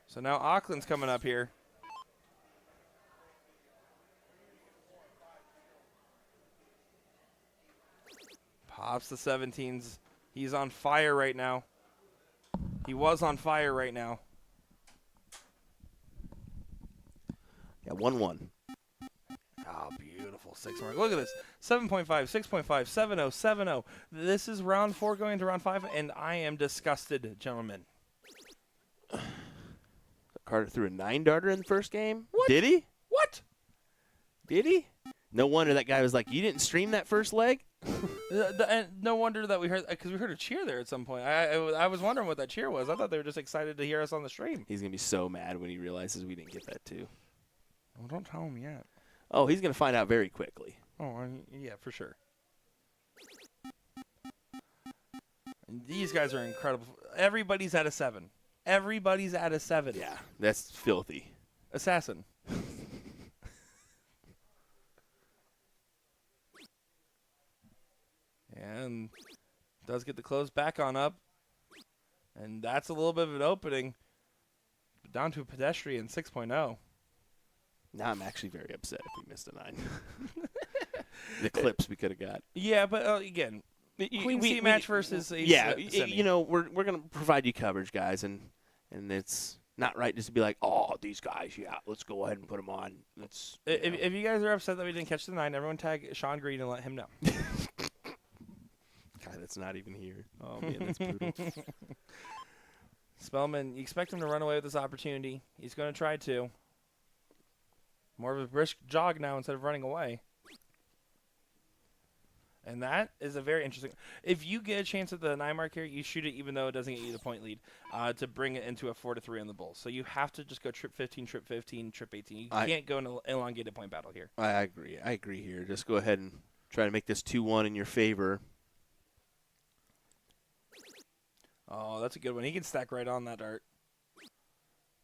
So now Auckland's coming up here. Pops the 17s. He's on fire right now. He was on fire right now. Yeah, 1-1. Oh, beautiful 6 mark. Look at this. 7.5, 6.5, 7.0, 7.0. This is round 4 going into round 5, and I am disgusted, gentlemen. Carter threw a 9-darter in the first game? What? Did he? What? Did he? No wonder that guy was like, you didn't stream that first leg? And no wonder that we heard, because we heard a cheer there at some point. I was wondering what that cheer was. I thought they were just excited to hear us on the stream. He's going to be so mad when he realizes we didn't get that too. Well, don't tell him yet. Oh, he's going to find out very quickly. Oh, yeah, for sure. And these guys are incredible. Everybody's at a 7. Everybody's at a 7. Yeah, that's filthy. Assassin. And does get the close back on up. And that's a little bit of an opening. Down to a pedestrian 6.0. Now I'm actually very upset if we missed a 9. The clips we could have got. Yeah, but again, Queen C match versus a semi. you know, we're going to provide you coverage, guys, and it's not right just to be like, oh, these guys, yeah, let's go ahead and put them on. Let's. If you guys are upset that we didn't catch the 9, everyone tag Sean Green and let him know. God, that's not even here. Oh man, that's brutal. Spellman, you expect him to run away with this opportunity. He's going to try to. More of a brisk jog now instead of running away. And that is a very interesting. If you get a chance at the 9 mark here, you shoot it even though it doesn't get you the point lead to bring it into a 4-3 on the bull. So you have to just go trip 15, trip 15, trip 18. You can't go in an elongated point battle here. I agree. I agree here. Just go ahead and try to make this 2-1 in your favor. Oh, that's a good one. He can stack right on that dart.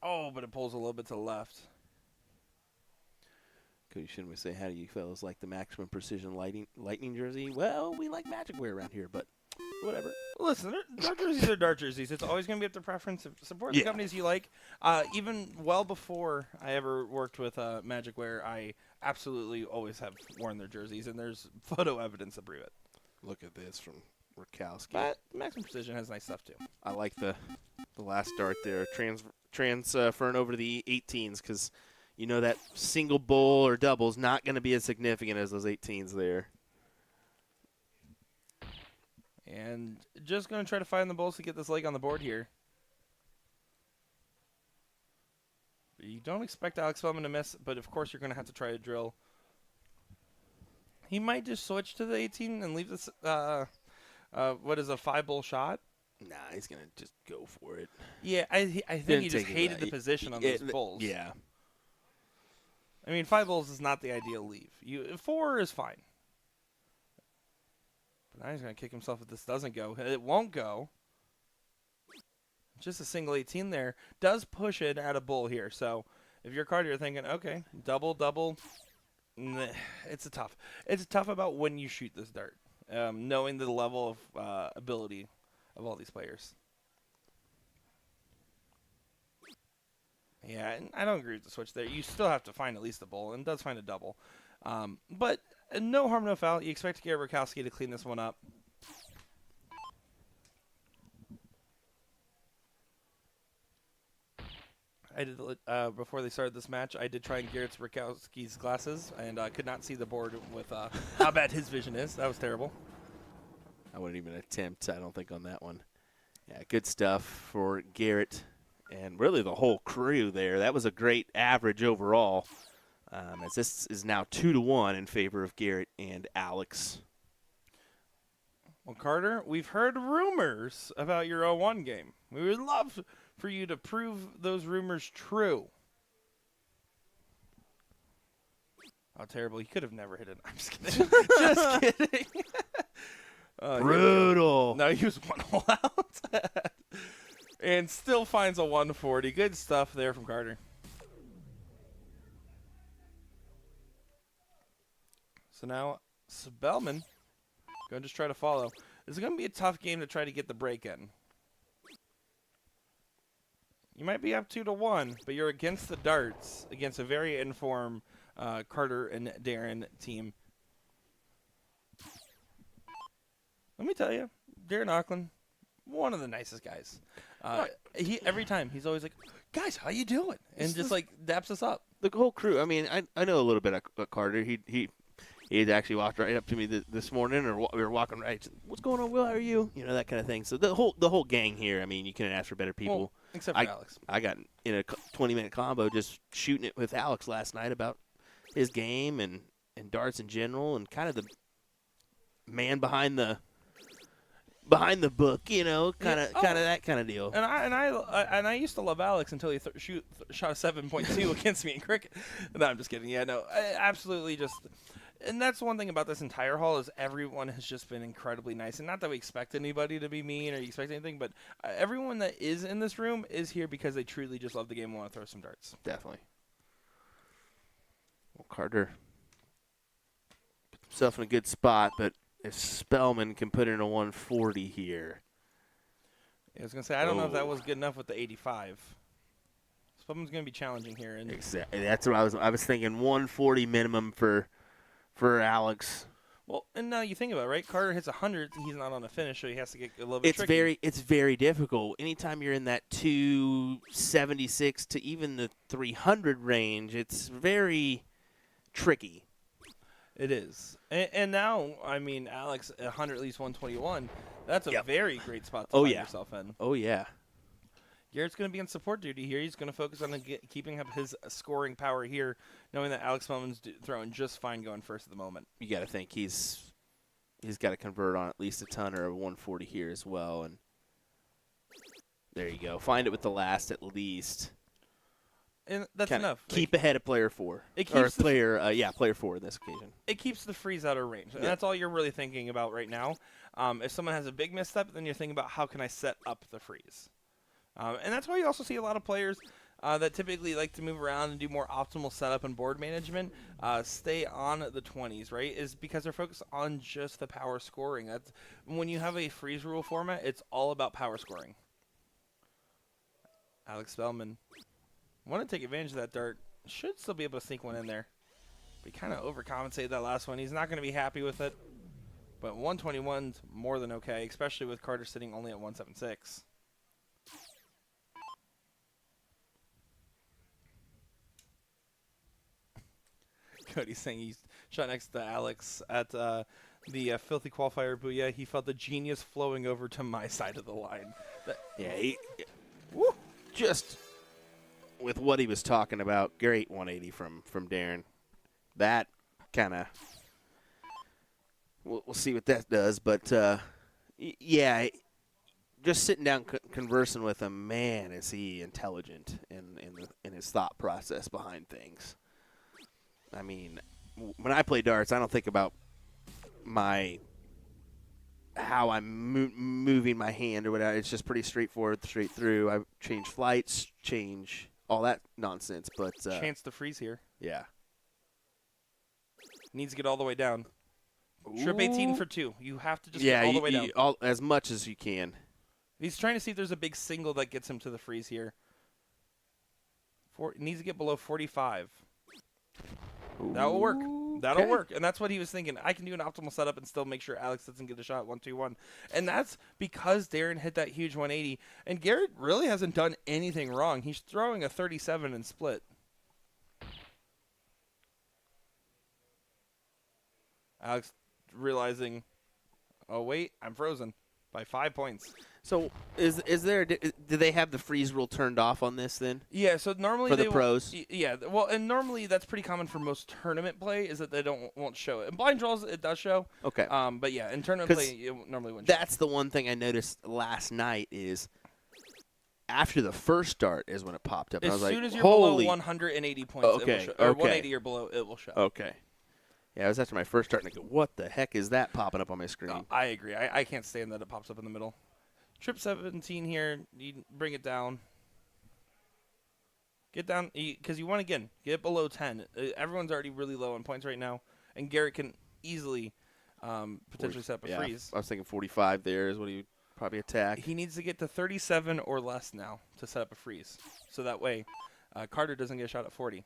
Oh, but it pulls a little bit to the left. Cody, shouldn't we say, how do you fellas like the maximum precision lightning jersey? Well, we like Magic wear around here, but whatever. Listen, dart jerseys are dart jerseys. It's always going to be up to preference. Support the companies you like. Even well before I ever worked with Magic Wear, I absolutely always have worn their jerseys, and there's photo evidence to prove it. Look at this from Rakowski. But Maximum Precision has nice stuff, too. I like the last dart there, transferring over to the 18s, because you know that single bowl or double is not going to be as significant as those 18s there. And just going to try to find the bowls to get this leg on the board here. You don't expect Alex Feldman to miss, but of course you're going to have to try to drill. He might just switch to the 18 and leave this, what is a 5-bowl shot? Nah, he's going to just go for it. Yeah, I think he just hated the position on those bowls. Yeah. I mean, 5 bowls is not the ideal leave. 4 is fine. But now he's going to kick himself if this doesn't go. It won't go. Just a single 18 there does push it at a bull here. So if you're Carter, you're thinking, okay, double. It's tough. It's tough about when you shoot this dart, knowing the level of ability of all these players. Yeah, and I don't agree with the switch there. You still have to find at least a bull, and it does find a double. But no harm, no foul. You expect Garrett Rakowski to clean this one up. I did before they started this match. I did try and Garrett Rakowski's glasses, and I could not see the board with how bad his vision is. That was terrible. I wouldn't even attempt, I don't think, on that one. Yeah, good stuff for Garrett and really the whole crew there. That was a great average overall, as this is now 2-1 in favor of Garrett and Alex. Well, Carter, we've heard rumors about your 0-1 game. We would love for you to prove those rumors true. Oh, terrible. He could have never hit it. I'm just kidding. Just kidding. Brutal. No, he was 1 hole out. And still finds a 140. Good stuff there from Carter. So now Spellman going to just try to follow. This is going to be a tough game to try to get the break in. You might be up 2-1, but you're against the darts, against a very informed Carter and Darren team. Let me tell you, Darren Auckland, one of the nicest guys. Every time he's always like, "Guys, how you doing?" And just like daps us up. The whole crew. I mean, I know a little bit of Carter. He had actually walked right up to me this morning, or we were walking right. What's going on, Will? How are you? You know, that kind of thing. So the whole gang here. I mean, you couldn't ask for better people. Well, except for Alex. I got in a 20-minute combo just shooting it with Alex last night about his game and darts in general, and kind of the man behind the book, you know, kind of that kind of deal. And I used to love Alex until he shot a 7.2 against me in cricket. No, I'm just kidding. Yeah, no, absolutely just. And that's one thing about this entire haul is everyone has just been incredibly nice. And not that we expect anybody to be mean or expect anything, but everyone that is in this room is here because they truly just love the game and want to throw some darts. Definitely. Well, Carter put himself in a good spot, but if Spellman can put in a 140 here. I was going to say, I don't know if that was good enough with the 85. Spellman's going to be challenging here. And exactly. That's what I was thinking, 140 minimum for Alex. Well, and now you think about it, right? Carter hits 100, he's not on the finish, so he has to get a little bit tricky. It's very difficult. Anytime you're in that 276 to even the 300 range, it's very tricky. It is. And now, I mean, Alex, 100 at least 121, that's a very great spot to find yourself in. Oh, yeah. Garrett's going to be on support duty here. He's going to focus on keeping up his scoring power here, knowing that Alex Feldman's throwing just fine going first at the moment. You got to think he's got to convert on at least a ton or a 140 here as well. And there you go. Find it with the last at least. And that's enough. Keep ahead of player 4. Player 4 in this occasion. It keeps the freeze out of range. And that's all you're really thinking about right now. If someone has a big misstep, then you're thinking about how can I set up the freeze. And that's why you also see a lot of players that typically like to move around and do more optimal setup and board management stay on the 20s, right? Is because they're focused on just the power scoring. That's when you have a freeze rule format, it's all about power scoring. Alex Spellman want to take advantage of that dart. Should still be able to sneak one in there. But he kind of overcompensated that last one. He's not going to be happy with it. But 121's more than okay, especially with Carter sitting only at 176. Cody's saying he's shot next to Alex at the Filthy Qualifier Booyah. He felt the genius flowing over to my side of the line. Woo, just with what he was talking about, great 180 from Darren. That kind of, we'll see what that does. But, yeah, just sitting down conversing with him, man, is he intelligent in his thought process behind things. I mean, when I play darts, I don't think about how I'm moving my hand or whatever. It's just pretty straightforward, straight through. I change flights, change all that nonsense. But chance to freeze here. Yeah. Needs to get all the way down. Trip 18 for 2. You have to just yeah, get all the way down. As much as you can. He's trying to see if there's a big single that gets him to the freeze here. Needs to get below 45. That will work. That'll work. And that's what he was thinking. I can do an optimal setup and still make sure Alex doesn't get a shot 1-2-1. And that's because Darren hit that huge 180. And Garrett really hasn't done anything wrong. He's throwing a 37 and split. Alex realizing, oh, wait, I'm frozen by 5 points. So is there? Do they have the freeze rule turned off on this then? Yeah. So normally for the pros. Yeah. Well, and normally that's pretty common for most tournament play is that they won't show it. In blind draws it does show. Okay. But yeah, in tournament play it normally wouldn't. That's the one thing I noticed last night is after the first start is when it popped up. As I was soon like, as you're holy. below 180 points, it will show, or 180 or below, it will show. Okay. Yeah, it was after my first start, and I go, what the heck is that popping up on my screen? No, I agree. I can't stand that it pops up in the middle. Trip 17 here. You bring it down. Get down, because you want to, again, get below 10. Everyone's already really low on points right now, and Garrett can easily potentially set up a freeze. I was thinking 45 there is what he would probably attack. He needs to get to 37 or less now to set up a freeze. So that way, Carter doesn't get a shot at 40.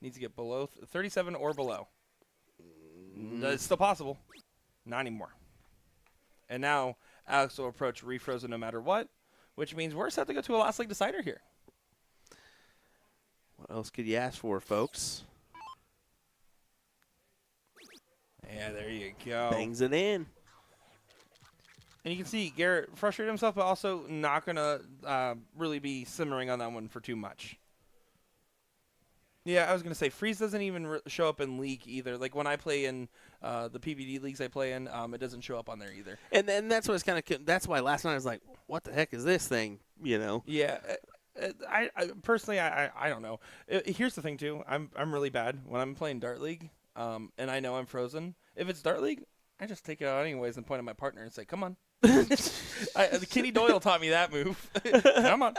Needs to get below 37 or below. It's still possible. Not anymore. And now Alex will approach refrozen no matter what, which means we're set to go to a last leg decider here. What else could you ask for, folks? Yeah, there you go. Bangs it in. And you can see Garrett frustrated himself, but also not going to really be simmering on that one for too much. Yeah, I was going to say, freeze doesn't even show up in league either. Like when I play in the PVD leagues I play in, it doesn't show up on there either. And then that's what it's kind of. That's why last night I was like, "What the heck is this thing?" You know. Yeah, I personally I don't know. Here's the thing too. I'm really bad when I'm playing Dart League, and I know I'm frozen. If it's Dart League, I just take it out anyways and point at my partner and say, "Come on." Kenny Doyle taught me that move. Come on.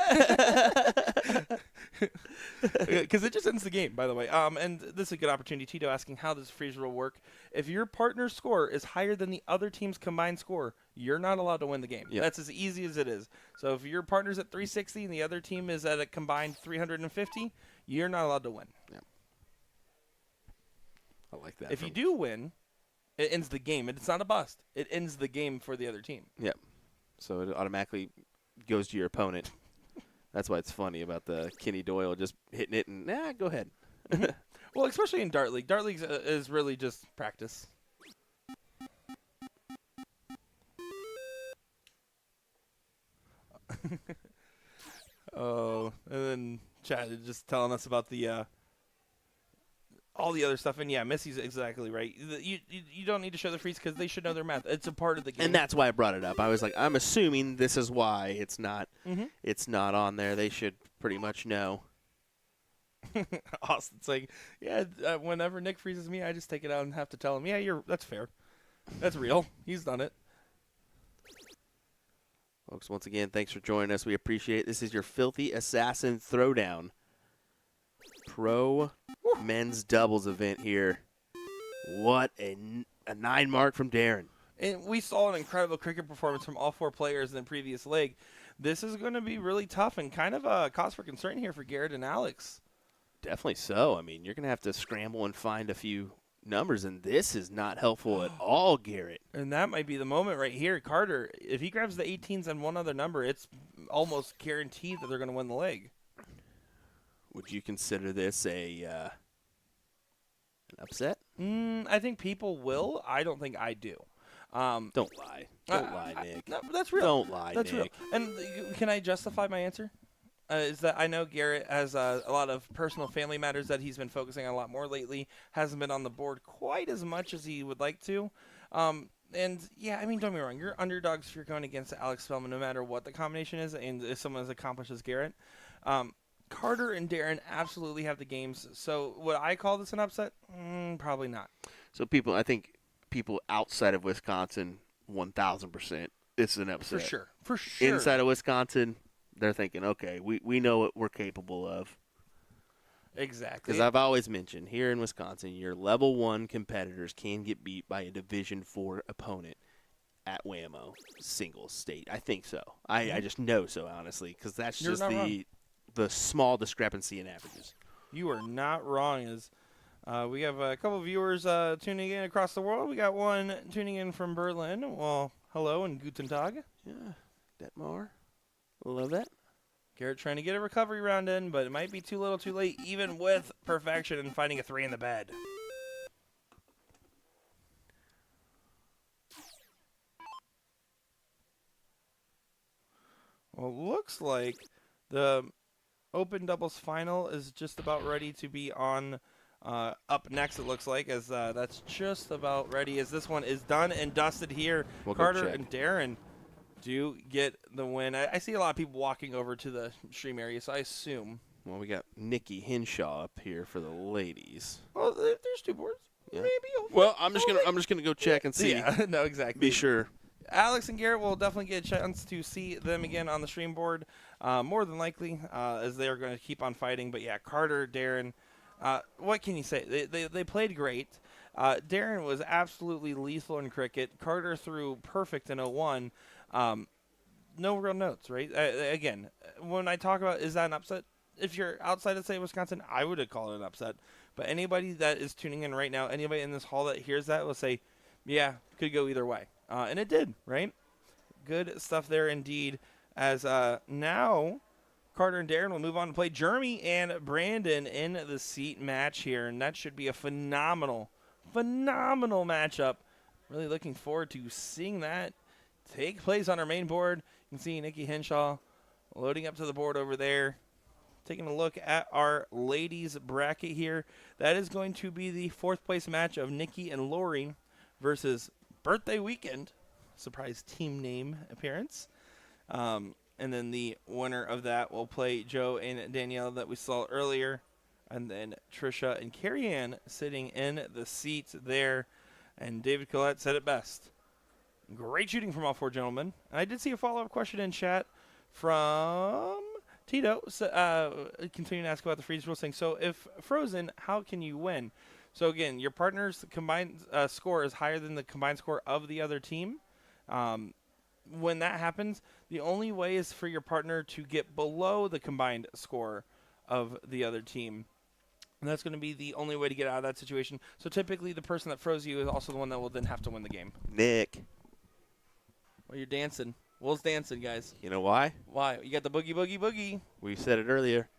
Because it just ends the game, by the way. And this is a good opportunity. Tito asking, how does freeze rule work? If your partner's score is higher than the other team's combined score, you're not allowed to win the game. Yep. That's as easy as it is. So if your partner's at 360 and the other team is at a combined 350, you're not allowed to win. Yep. I like that. If you do win, it ends the game. It's not a bust. It ends the game for the other team. Yep. So it automatically goes to your opponent. That's why it's funny about the Kenny Doyle just hitting it and, go ahead. Well, especially in Dart League. Dart League is really just practice. Oh, and then Chad is just telling us about the all the other stuff. And yeah, Missy's exactly right. You don't need to show the freeze because they should know their math. It's a part of the game. And that's why I brought it up. I was like, I'm assuming this is why it's not on there. They should pretty much know. Austin's like, yeah, whenever Nick freezes me, I just take it out and have to tell him, yeah, that's fair. That's real. He's done it. Folks, once again, thanks for joining us. We appreciate it. This is your Filthy Assassin Throwdown Pro Men's Doubles event here. What a 9 mark from Darren. And we saw an incredible cricket performance from all 4 players in the previous leg. This is going to be really tough and kind of a cause for concern here for Garrett and Alex. Definitely so. I mean, you're going to have to scramble and find a few numbers, and this is not helpful at all, Garrett. And that might be the moment right here. Carter, if he grabs the 18s and one other number, it's almost guaranteed that they're going to win the leg. Would you consider this an upset? I think people will. I don't think I do. Don't lie. Don't lie, Nick. No, that's real. Don't lie, that's Nick. real. And can I justify my answer? Is that I know Garrett has a lot of personal family matters that he's been focusing on a lot more lately. Hasn't been on the board quite as much as he would like to. And, yeah, I mean, don't get me wrong. You're underdogs if you're going against Alex Spellman no matter what the combination is and if someone as accomplished as Garrett. Carter and Darren absolutely have the games. So would I call this an upset? Probably not. So I think people outside of Wisconsin, 1,000%, it's an upset. For sure. Inside of Wisconsin, they're thinking, okay, we know what we're capable of. Exactly. Because I've always mentioned, here in Wisconsin, your level 1 competitors can get beat by a Division 4 opponent at Whammo singles state. I think so. I just know so, honestly, because that's You're just not wrong. the small discrepancy in averages. You are not wrong. As we have a couple of viewers tuning in across the world. We got one tuning in from Berlin. Well, hello and guten Tag. Yeah, Detmar. Love that. Garrett trying to get a recovery round in, but it might be too little too late, even with perfection and finding a 3 in the bed. Well, it looks like the Open Doubles Final is just about ready to be on up next, it looks like, as that's just about ready, as this one is done and dusted here. We'll Carter and Darren do get the win. I see a lot of people walking over to the stream area, so I assume. Well, we got Nikki Henshaw up here for the ladies. Well, there's 2 boards. Yeah. Maybe. Well, I'm just gonna go check and see. Yeah, no, exactly. Be sure. Alex and Garrett will definitely get a chance to see them again on the stream board, more than likely, as they are going to keep on fighting. But yeah, Carter, Darren, what can you say? They played great. Darren was absolutely lethal in cricket. Carter threw perfect in 01. No real notes, right? Again, when I talk about is that an upset, if you're outside of, say, Wisconsin, I would call it an upset. But anybody that is tuning in right now, anybody in this hall that hears that will say, yeah, could go either way. And it did, right? Good stuff there indeed. As now Carter and Darren will move on to play Jeremy and Brandon in the seat match here. And that should be a phenomenal matchup. Really looking forward to seeing that take place on our main board. You can see Nikki Henshaw loading up to the board over there. Taking a look at our ladies bracket here. That is going to be the 4th place match of Nikki and Lori versus Birthday Weekend. Surprise team name appearance. And then the winner of that will play Joe and Danielle that we saw earlier. And then Trisha and Carrie Ann sitting in the seats there. And David Collette said it best. Great shooting from all 4 gentlemen. And I did see a follow-up question in chat from Tito. Continuing to ask about the freeze rule, saying, so if frozen, how can you win? So again, your partner's combined score is higher than the combined score of the other team. When that happens, the only way is for your partner to get below the combined score of the other team. And that's going to be the only way to get out of that situation. So typically the person that froze you is also the one that will then have to win the game. Nick. Well, you're dancing. Will's dancing, guys. You know why? Why? You got the boogie, boogie, boogie. We said it earlier.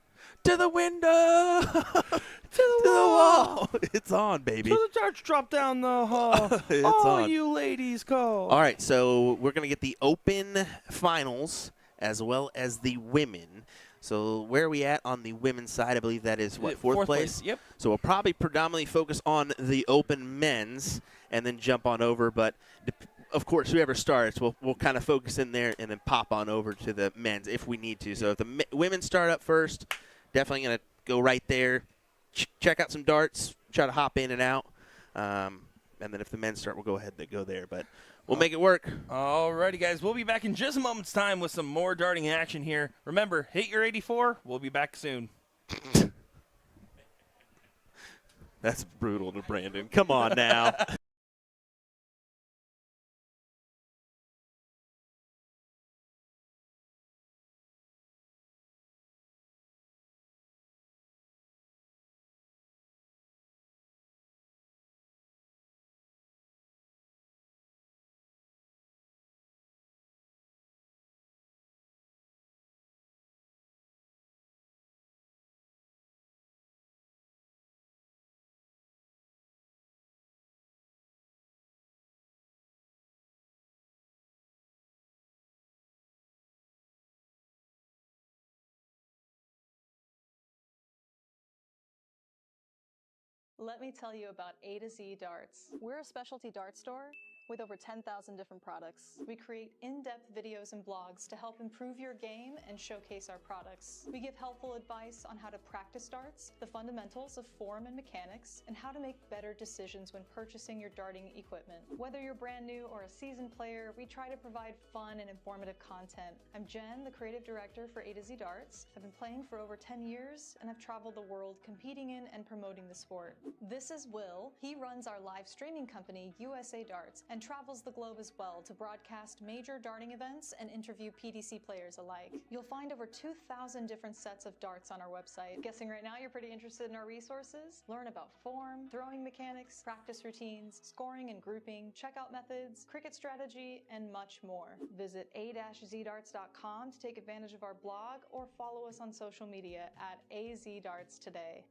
To the window! to the wall! It's on, baby. So the church drop down the hall. It's all on. you ladies call. All right, so we're going to get the open finals as well as the women. So where are we at on the women's side? I believe that is, what, fourth place? Yep. So we'll probably predominantly focus on the open men's and then jump on over. But, of course, whoever starts, we'll kind of focus in there and then pop on over to the men's if we need to. So if the women start up first, definitely going to go right there, check out some darts, try to hop in and out. And then if the men start, we'll go ahead and go there. But We'll make it work. Alrighty, guys. We'll be back in just a moment's time with some more darting action here. Remember, hit your 84. We'll be back soon. That's brutal to Brandon. Come on now. Let me tell you about A to Z Darts. We're a specialty dart store with over 10,000 different products. We create in-depth videos and blogs to help improve your game and showcase our products. We give helpful advice on how to practice darts, the fundamentals of form and mechanics, and how to make better decisions when purchasing your darting equipment. Whether you're brand new or a seasoned player, we try to provide fun and informative content. I'm Jen, the creative director for A to Z Darts. I've been playing for over 10 years and I've traveled the world competing in and promoting the sport. This is Will. He runs our live streaming company, USA Darts, and travels the globe as well to broadcast major darting events and interview PDC players alike. You'll find over 2,000 different sets of darts on our website. Guessing right now you're pretty interested in our resources? Learn about form, throwing mechanics, practice routines, scoring and grouping, checkout methods, cricket strategy, and much more. Visit a-zdarts.com to take advantage of our blog or follow us on social media at azdarts today.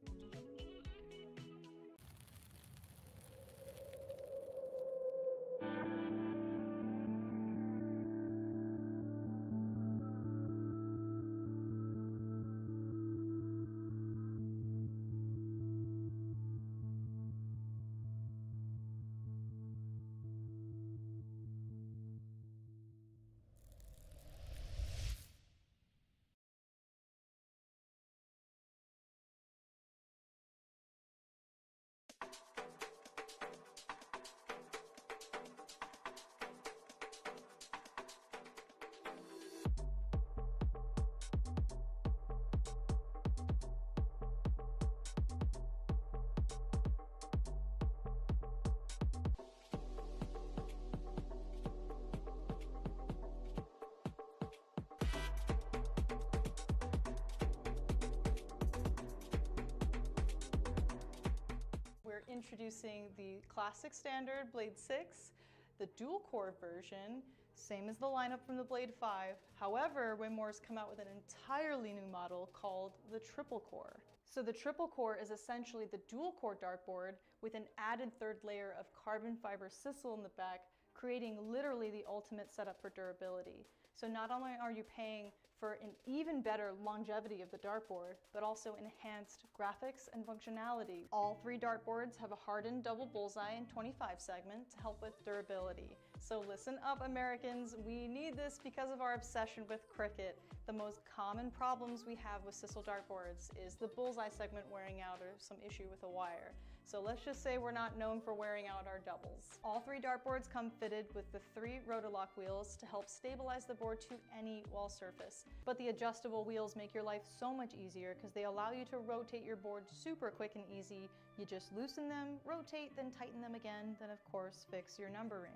We're introducing the classic standard Blade 6, the dual core version, same as the lineup from the Blade 5. However, Winmore's come out with an entirely new model called the triple core. So the triple core is essentially the dual core dartboard with an added third layer of carbon fiber sisal in the back, creating literally the ultimate setup for durability. So not only are you paying for an even better longevity of the dartboard, but also enhanced graphics and functionality. All three dartboards have a hardened double bullseye and 25 segment to help with durability. So listen up, Americans, we need this because of our obsession with cricket. The most common problems we have with sisal dartboards is the bullseye segment wearing out or some issue with a wire. So let's just say we're not known for wearing out our doubles. All three dartboards come fitted with the 3 Rotolock wheels to help stabilize the board to any wall surface. But the adjustable wheels make your life so much easier because they allow you to rotate your board super quick and easy. You just loosen them, rotate, then tighten them again, then of course fix your numbering.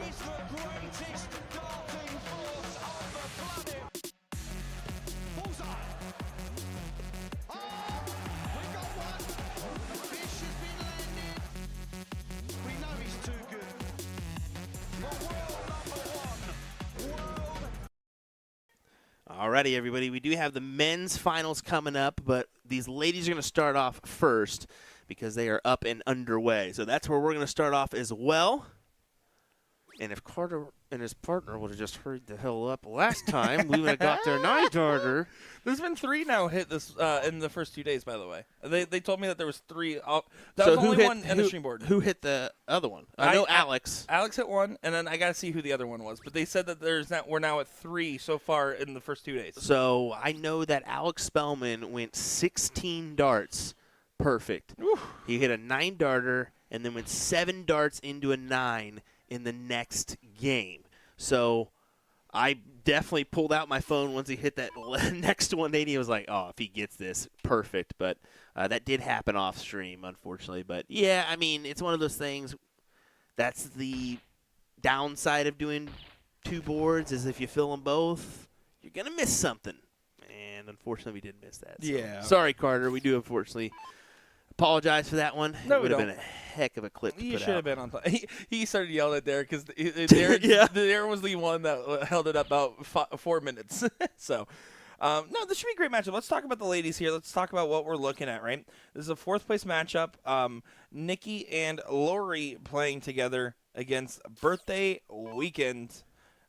He's the greatest darting force on the planet. Bullseye. Oh, we got one. The fish has been landed. We know he's too good. The world number one. World. Alrighty, everybody. We do have the men's finals coming up, but these ladies are going to start off first because they are up and underway. So that's where we're going to start off as well. And if Carter and his partner would have just hurried the hell up last time, we would have got their 9-darter. There's been 3 now hit this in the first 2 days, by the way. They told me that there was 3. That was only one in the stream board. Who hit the other one? I know Alex. Alex hit 1, and then I got to see who the other one was. But they said that we're now at 3 so far in the first 2 days. So I know that Alex Spellman went 16 darts. Perfect. Whew. He hit a 9-darter and then went 7 darts into a 9 in the next game. So I definitely pulled out my phone once he hit that next 180. I was like, oh, if he gets this, perfect. But that did happen off stream, unfortunately. But, yeah, I mean, it's one of those things. That's the downside of doing 2 boards is if you fill them both, you're going to miss something. And, unfortunately, we did miss that. So. Yeah. Sorry, Carter. We do, unfortunately, apologize for that one. No, it would have been a heck of a clip to You put should out. have been on top. He started yelling at Derek because Derek was the one that held it up about 4 minutes. So, no, this should be a great matchup. Let's talk about the ladies here. Let's talk about what we're looking at, right? This is a 4th place matchup. Nikki and Lori playing together against Birthday Weekend.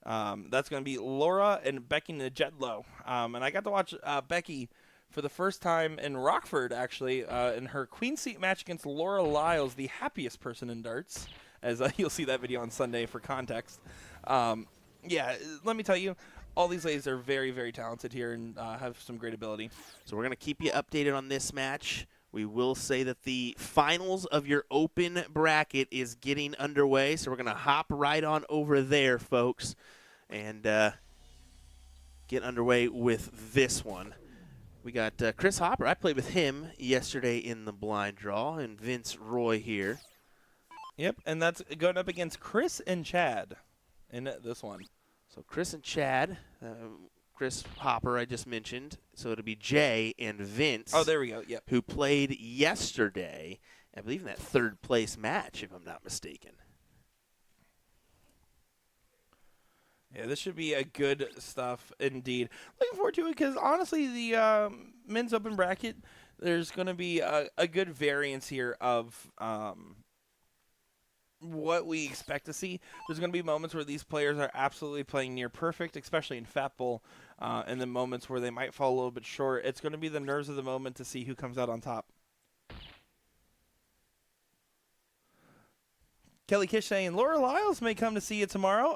That's going to be Laura and Becky Najedlow. And I got to watch Becky for the first time in Rockford, actually, in her Queen Seat match against Laura Lyles, the happiest person in darts, as you'll see that video on Sunday for context. Yeah, let me tell you, all these ladies are very, very talented here and have some great ability. So we're going to keep you updated on this match. We will say that the finals of your open bracket is getting underway, so we're going to hop right on over there, folks, and get underway with this one. We got Chris Hopper. I played with him yesterday in the blind draw, and Vince Roy here. Yep, and that's going up against Chris and Chad in this one. So Chris and Chad, Chris Hopper I just mentioned. So it'll be Jay and Vince. Oh, there we go. Yep. Who played yesterday, I believe in that 3rd place match, if I'm not mistaken. Yeah, this should be a good stuff indeed. Looking forward to it because, honestly, the men's open bracket, there's going to be a good variance here of what we expect to see. There's going to be moments where these players are absolutely playing near perfect, especially in Fat Bowl, and then moments where they might fall a little bit short. It's going to be the nerves of the moment to see who comes out on top. Kelly Kish saying, Laura Lyles may come to see you tomorrow.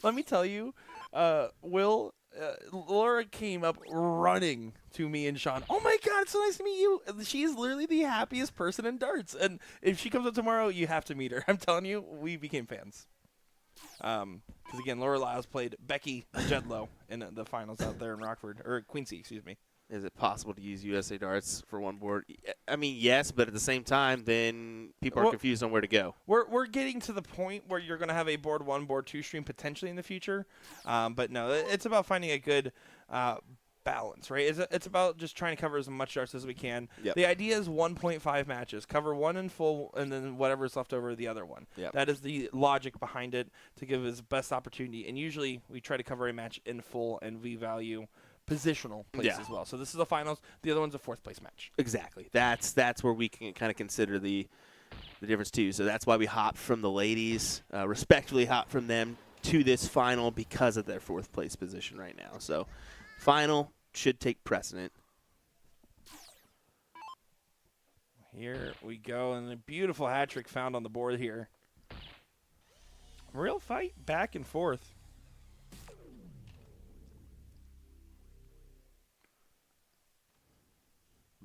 Let me tell you, Laura came up running to me and Sean. Oh, my God, it's so nice to meet you. She's literally the happiest person in darts. And if she comes up tomorrow, you have to meet her. I'm telling you, we became fans. Because, again, Laura Lyles played Becky Jedlow in the finals out there in Rockford. Or Quincy, excuse me. Is it possible to use USA darts for one board? I mean, yes, but at the same time, then people are confused on where to go. We're getting to the point where you're going to have a board 1, board 2 stream potentially in the future. But no, it's about finding a good balance, right? It's about just trying to cover as much darts as we can. Yep. The idea is 1.5 matches. Cover 1 in full, and then whatever's left over, the other one. Yep. That is the logic behind it to give us best opportunity. And usually we try to cover a match in full, and we value positional place as well. So this is the finals. The other one's a 4th place match. Exactly. That's where we can kind of consider the difference too. So that's why we hopped from the ladies, respectfully hopped from them to this final because of their 4th place position right now. So final should take precedent. Here we go, and a beautiful hat trick found on the board here. Real fight back and forth.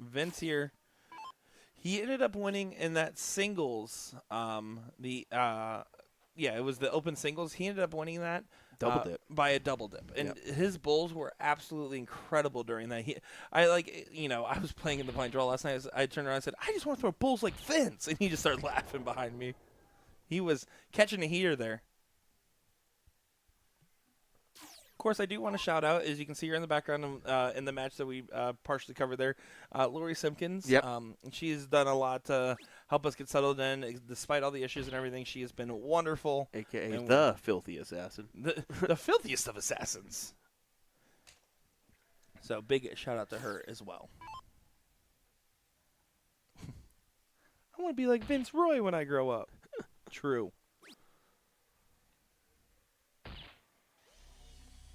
Vince here. He ended up winning in that singles. It was the open singles. He ended up winning that Double dip. by a double dip, and his bowls were absolutely incredible during that. I was playing in the blind draw last night. I turned around and said, "I just want to throw bowls like Vince," and he just started laughing behind me. He was catching a heater there. course, I do want to shout out, as you can see here in the background in the match that we partially covered there, Lori Simpkins. Yep. She's done a lot to help us get settled in. Despite all the issues and everything, she has been wonderful. AKA the filthy assassin. The filthiest of assassins. So big shout out to her as well. I want to be like Vince Roy when I grow up. True.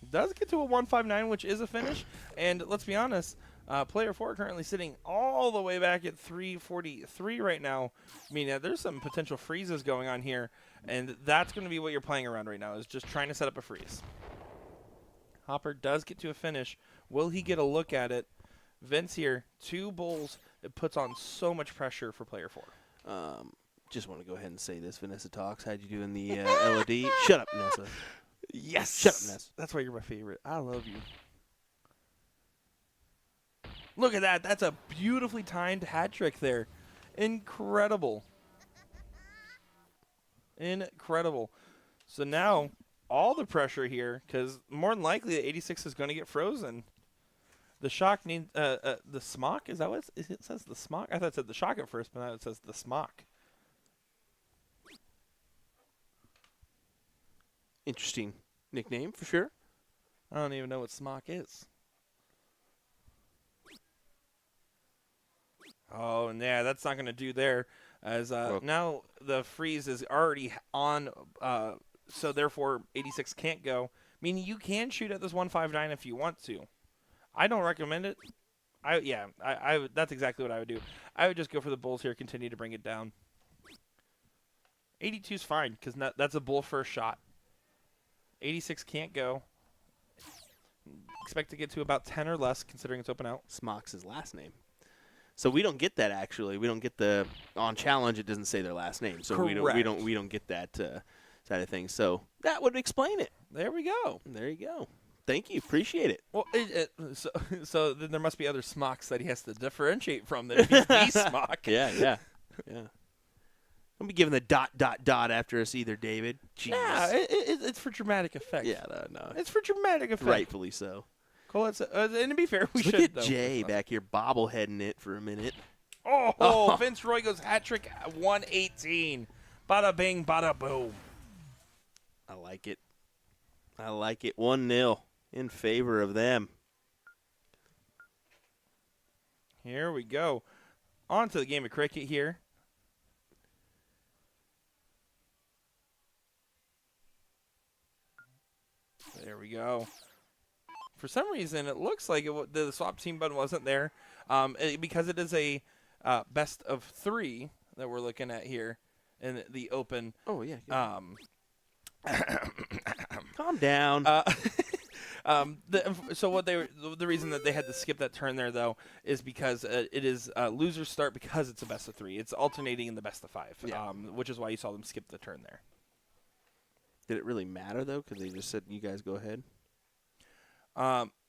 Does get to a 159, which is a finish. And let's be honest, player 4 currently sitting all the way back at 343 right now. I mean, there's some potential freezes going on here. And that's going to be what you're playing around right now, is just trying to set up a freeze. Hopper does get to a finish. Will he get a look at it? Vince here, 2 bulls. It puts on so much pressure for player 4. Just want to go ahead and say this. Vanessa Talks, how'd you do in the LOD? Shut up, Nessa. Yes. Shut up, Ness. That's why you're my favorite. I love you. Look at that. That's a beautifully timed hat trick there. Incredible. Incredible. So now all the pressure here, because more than likely the 86 is going to get frozen. The shock needs the smock. Is that what it says? The smock. I thought it said the shock at first, but now it says the smock. Interesting nickname for sure. I don't even know what smock is. Oh, and yeah, that's not going to do there. As now the freeze is already on, so therefore 86 can't go. Meaning you can shoot at this 159 if you want to. I don't recommend it. I that's exactly what I would do. I would just go for the bulls here, continue to bring it down. 82 is fine because that's a bull first shot. 86 can't go. Expect to get to about 10 or less, considering it's open out. Smock's his last name. So we don't get that actually. We don't get the on challenge. It doesn't say their last name, so we don't get that side of things. So that would explain it. There we go. There you go. Thank you. Appreciate it. Well, so then there must be other smocks that he has to differentiate from. That he's the smock. Yeah. Don't be giving the ... after us either, David. Jeez. Nah, it's for dramatic effect. Yeah, no. It's for dramatic effect. Rightfully so. Cool. And to be fair, we Look should. Look at Jay back here bobbleheading it for a minute. Oh, Vince Roy goes hat trick at 118. Bada bing, bada boom. I like it. 1-0 in favor of them. Here we go. On to the game of cricket here. There we go. For some reason, it looks like the swap team button wasn't there. Because it is a best of 3 that we're looking at here in the open. Oh, yeah. Calm down. So the reason that they had to skip that turn there, though, is because it is losers start because it's a best of 3. It's alternating in the best of 5, which is why you saw them skip the turn there. Did it really matter, though? Because they just said, you guys go ahead?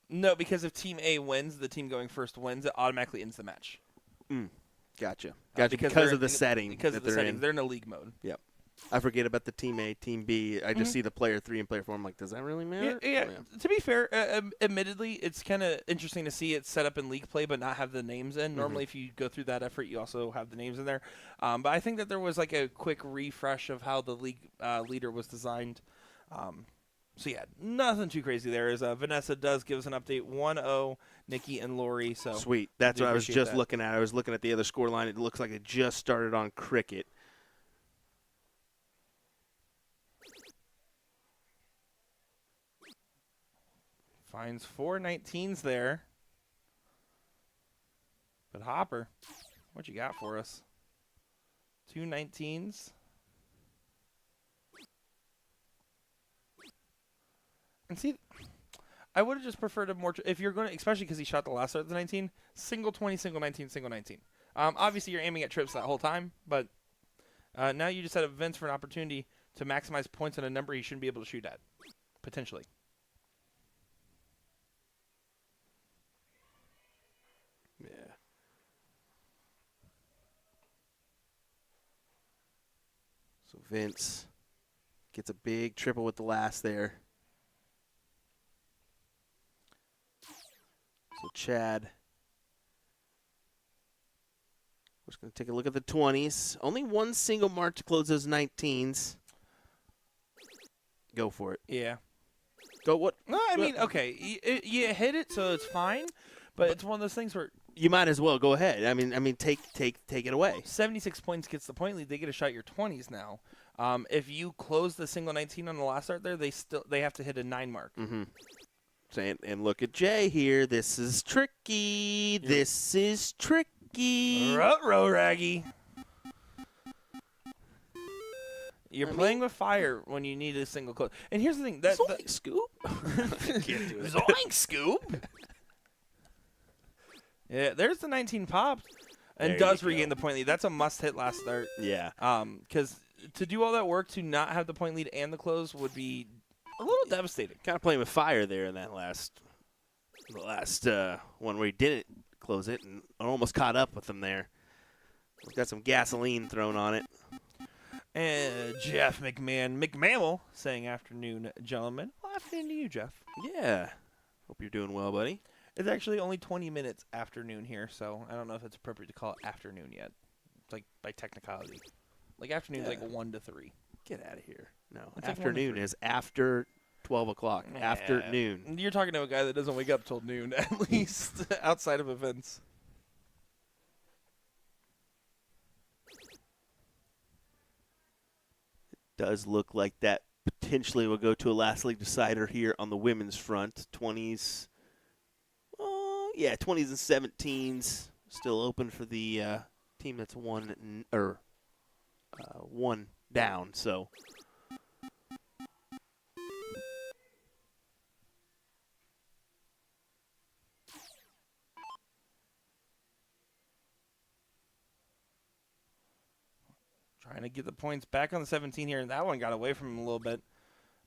No, because if Team A wins, the team going first wins, it automatically ends the match. Gotcha. Because of the setting. Because of the setting. They're in a league mode. Yep. I forget about the Team A, Team B. I just see the player 3 and player 4. I'm like, does that really matter? Yeah. To be fair, admittedly, it's kind of interesting to see it set up in league play but not have the names in. Normally, if you go through that effort, you also have the names in there. But I think that there was like a quick refresh of how the league leader was designed. So, yeah, nothing too crazy there. As Vanessa does give us an update, 1-0, Nikki and Lori. So sweet. That's what I was just looking at. I was looking at the other score line. It looks like it just started on cricket. Finds 4 19s there. But Hopper, what you got for us? 2 19s. And see, I would have just preferred a more, if you're going to, especially because he shot the last start of the 19, single 20, single 19, single 19. Obviously, you're aiming at trips that whole time, but now you just had a Vince for an opportunity to maximize points on a number he shouldn't be able to shoot at, potentially. Yeah. So Vince gets a big triple with the last there. So Chad, we're just going to take a look at the 20s. Only one single mark to close those 19s. Go for it. Yeah. Go what? No, I mean, okay, you hit it, so it's fine. But it's one of those things where You might as well go ahead. I mean, take it away. 76 points gets the point lead. They get a shot at your 20s now. If you close the single 19 on the last start there, they have to hit a 9 mark. Mm-hmm. And look at Jay here. This is tricky. This is tricky. Ruh-roh, Raggy. You're playing with fire when you need a single close. And here's the thing. Zoink, Scoop. Can't do it. Zoink, Scoop. Yeah, there's the 19 popped and does regain the point lead. That's a must-hit last start. Yeah. Because to do all that work to not have the point lead and the close would be a little devastating. Kind of playing with fire there in that last one where he didn't close it and almost caught up with him there. Got some gasoline thrown on it. And Jeff McMammal saying afternoon, gentlemen. Well, afternoon to you, Jeff. Yeah. Hope you're doing well, buddy. It's actually only 20 minutes afternoon here, so I don't know if it's appropriate to call it afternoon yet. It's like by technicality. Like afternoon's like 1 to 3. Get out of here. No, It's like 1 to afternoon 3. is after 12 o'clock. Yeah. Afternoon. You're talking to a guy that doesn't wake up till noon, at least outside of events. Does look like that potentially will go to a last league decider here on the women's front. 20s. 20s and 17s still open for the team that's one down. So Trying to get the points back on the 17 here, and that one got away from him a little bit.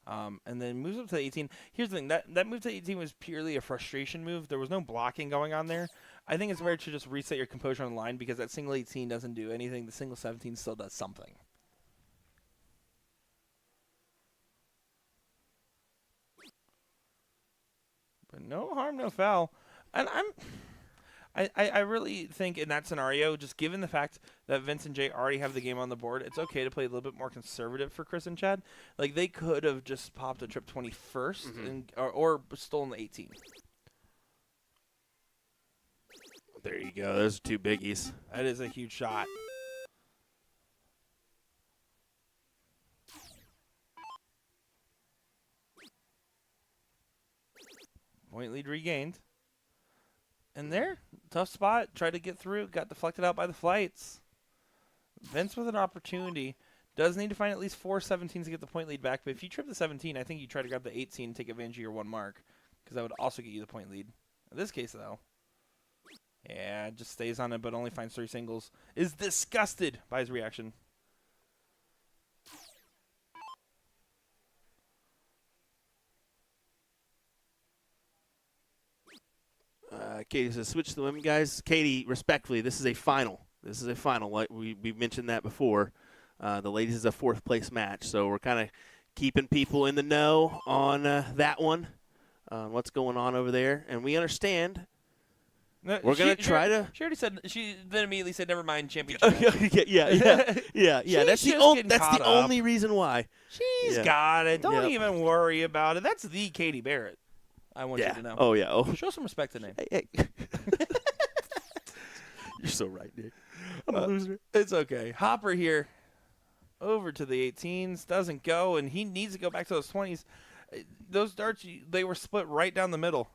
And then moves up to 18. Here's the thing. That move to 18 was purely a frustration move. There was no blocking going on there. I think it's better to just reset your composure on the line because that single 18 doesn't do anything. The single 17 still does something. But no harm, no foul. And I really think in that scenario, just given the fact that Vince and Jay already have the game on the board, it's okay to play a little bit more conservative for Chris and Chad. Like, they could have just popped a trip 21st and, or stolen the 18. there you go. Those are two biggies. That is a huge shot. Point lead regained. And there, tough spot. Tried to get through. Got deflected out by the flights. Vince with an opportunity. Does need to find at least 4 17s to get the point lead back. But if you trip the 17, I think you try to grab the 18 and take advantage of your 1 mark. Because that would also get you the point lead. In this case, though, yeah, just stays on it but only finds 3 singles. Is disgusted by his reaction. Katie says, switch to the women, guys. Katie, respectfully, this is a final. This is a final. Like we mentioned that before. The ladies is a 4th place match, so we're kind of keeping people in the know on that one, what's going on over there, and we understand. No, We're gonna try to. She already said. She then immediately said, "Never mind, championship." yeah. That's She's the only reason why. She's got it. Don't even worry about it. That's the Katie Barrett. I want you to know. Oh yeah. Oh. Show some respect to the name. Hey. You're so right, Nick. I'm a loser. It's okay. Hopper here, over to the 18s, doesn't go, and he needs to go back to those 20s. Those darts, they were split right down the middle.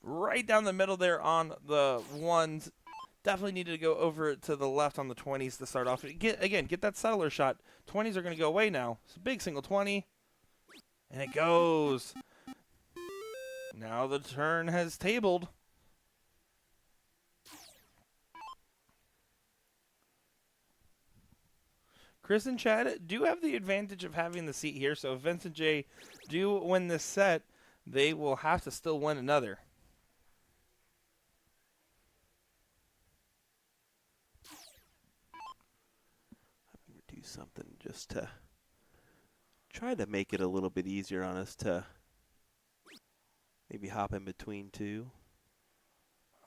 Right down the middle there on the 1s. Definitely needed to go over to the left on the 20s to start off. Get that settler shot. 20s are going to go away now. It's a big single 20. And it goes. Now the turn has tabled. Chris and Chad do have the advantage of having the seat here, so if Vince and Jay do win this set, they will have to still win another. I'm going to do something just to try to make it a little bit easier on us to maybe hop in between 2.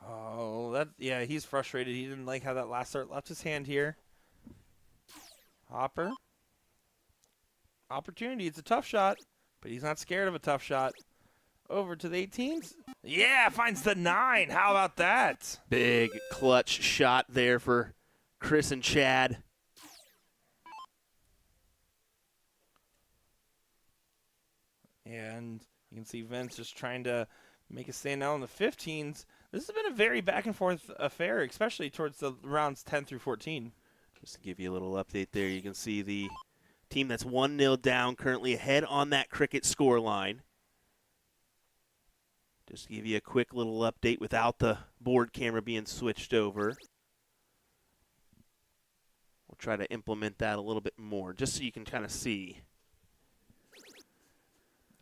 Oh, yeah, he's frustrated. He didn't like how that last start left his hand here. Hopper. Opportunity. It's a tough shot, but he's not scared of a tough shot. Over to the 18s. Yeah, finds the 9. How about that? Big clutch shot there for Chris and Chad. And you can see Vince just trying to make a stand now on the 15s. This has been a very back-and-forth affair, especially towards the rounds 10 through 14. Just to give you a little update there, you can see the team that's 1-0 down, currently ahead on that cricket score line. Just to give you a quick little update without the board camera being switched over. We'll try to implement that a little bit more, just so you can kind of see.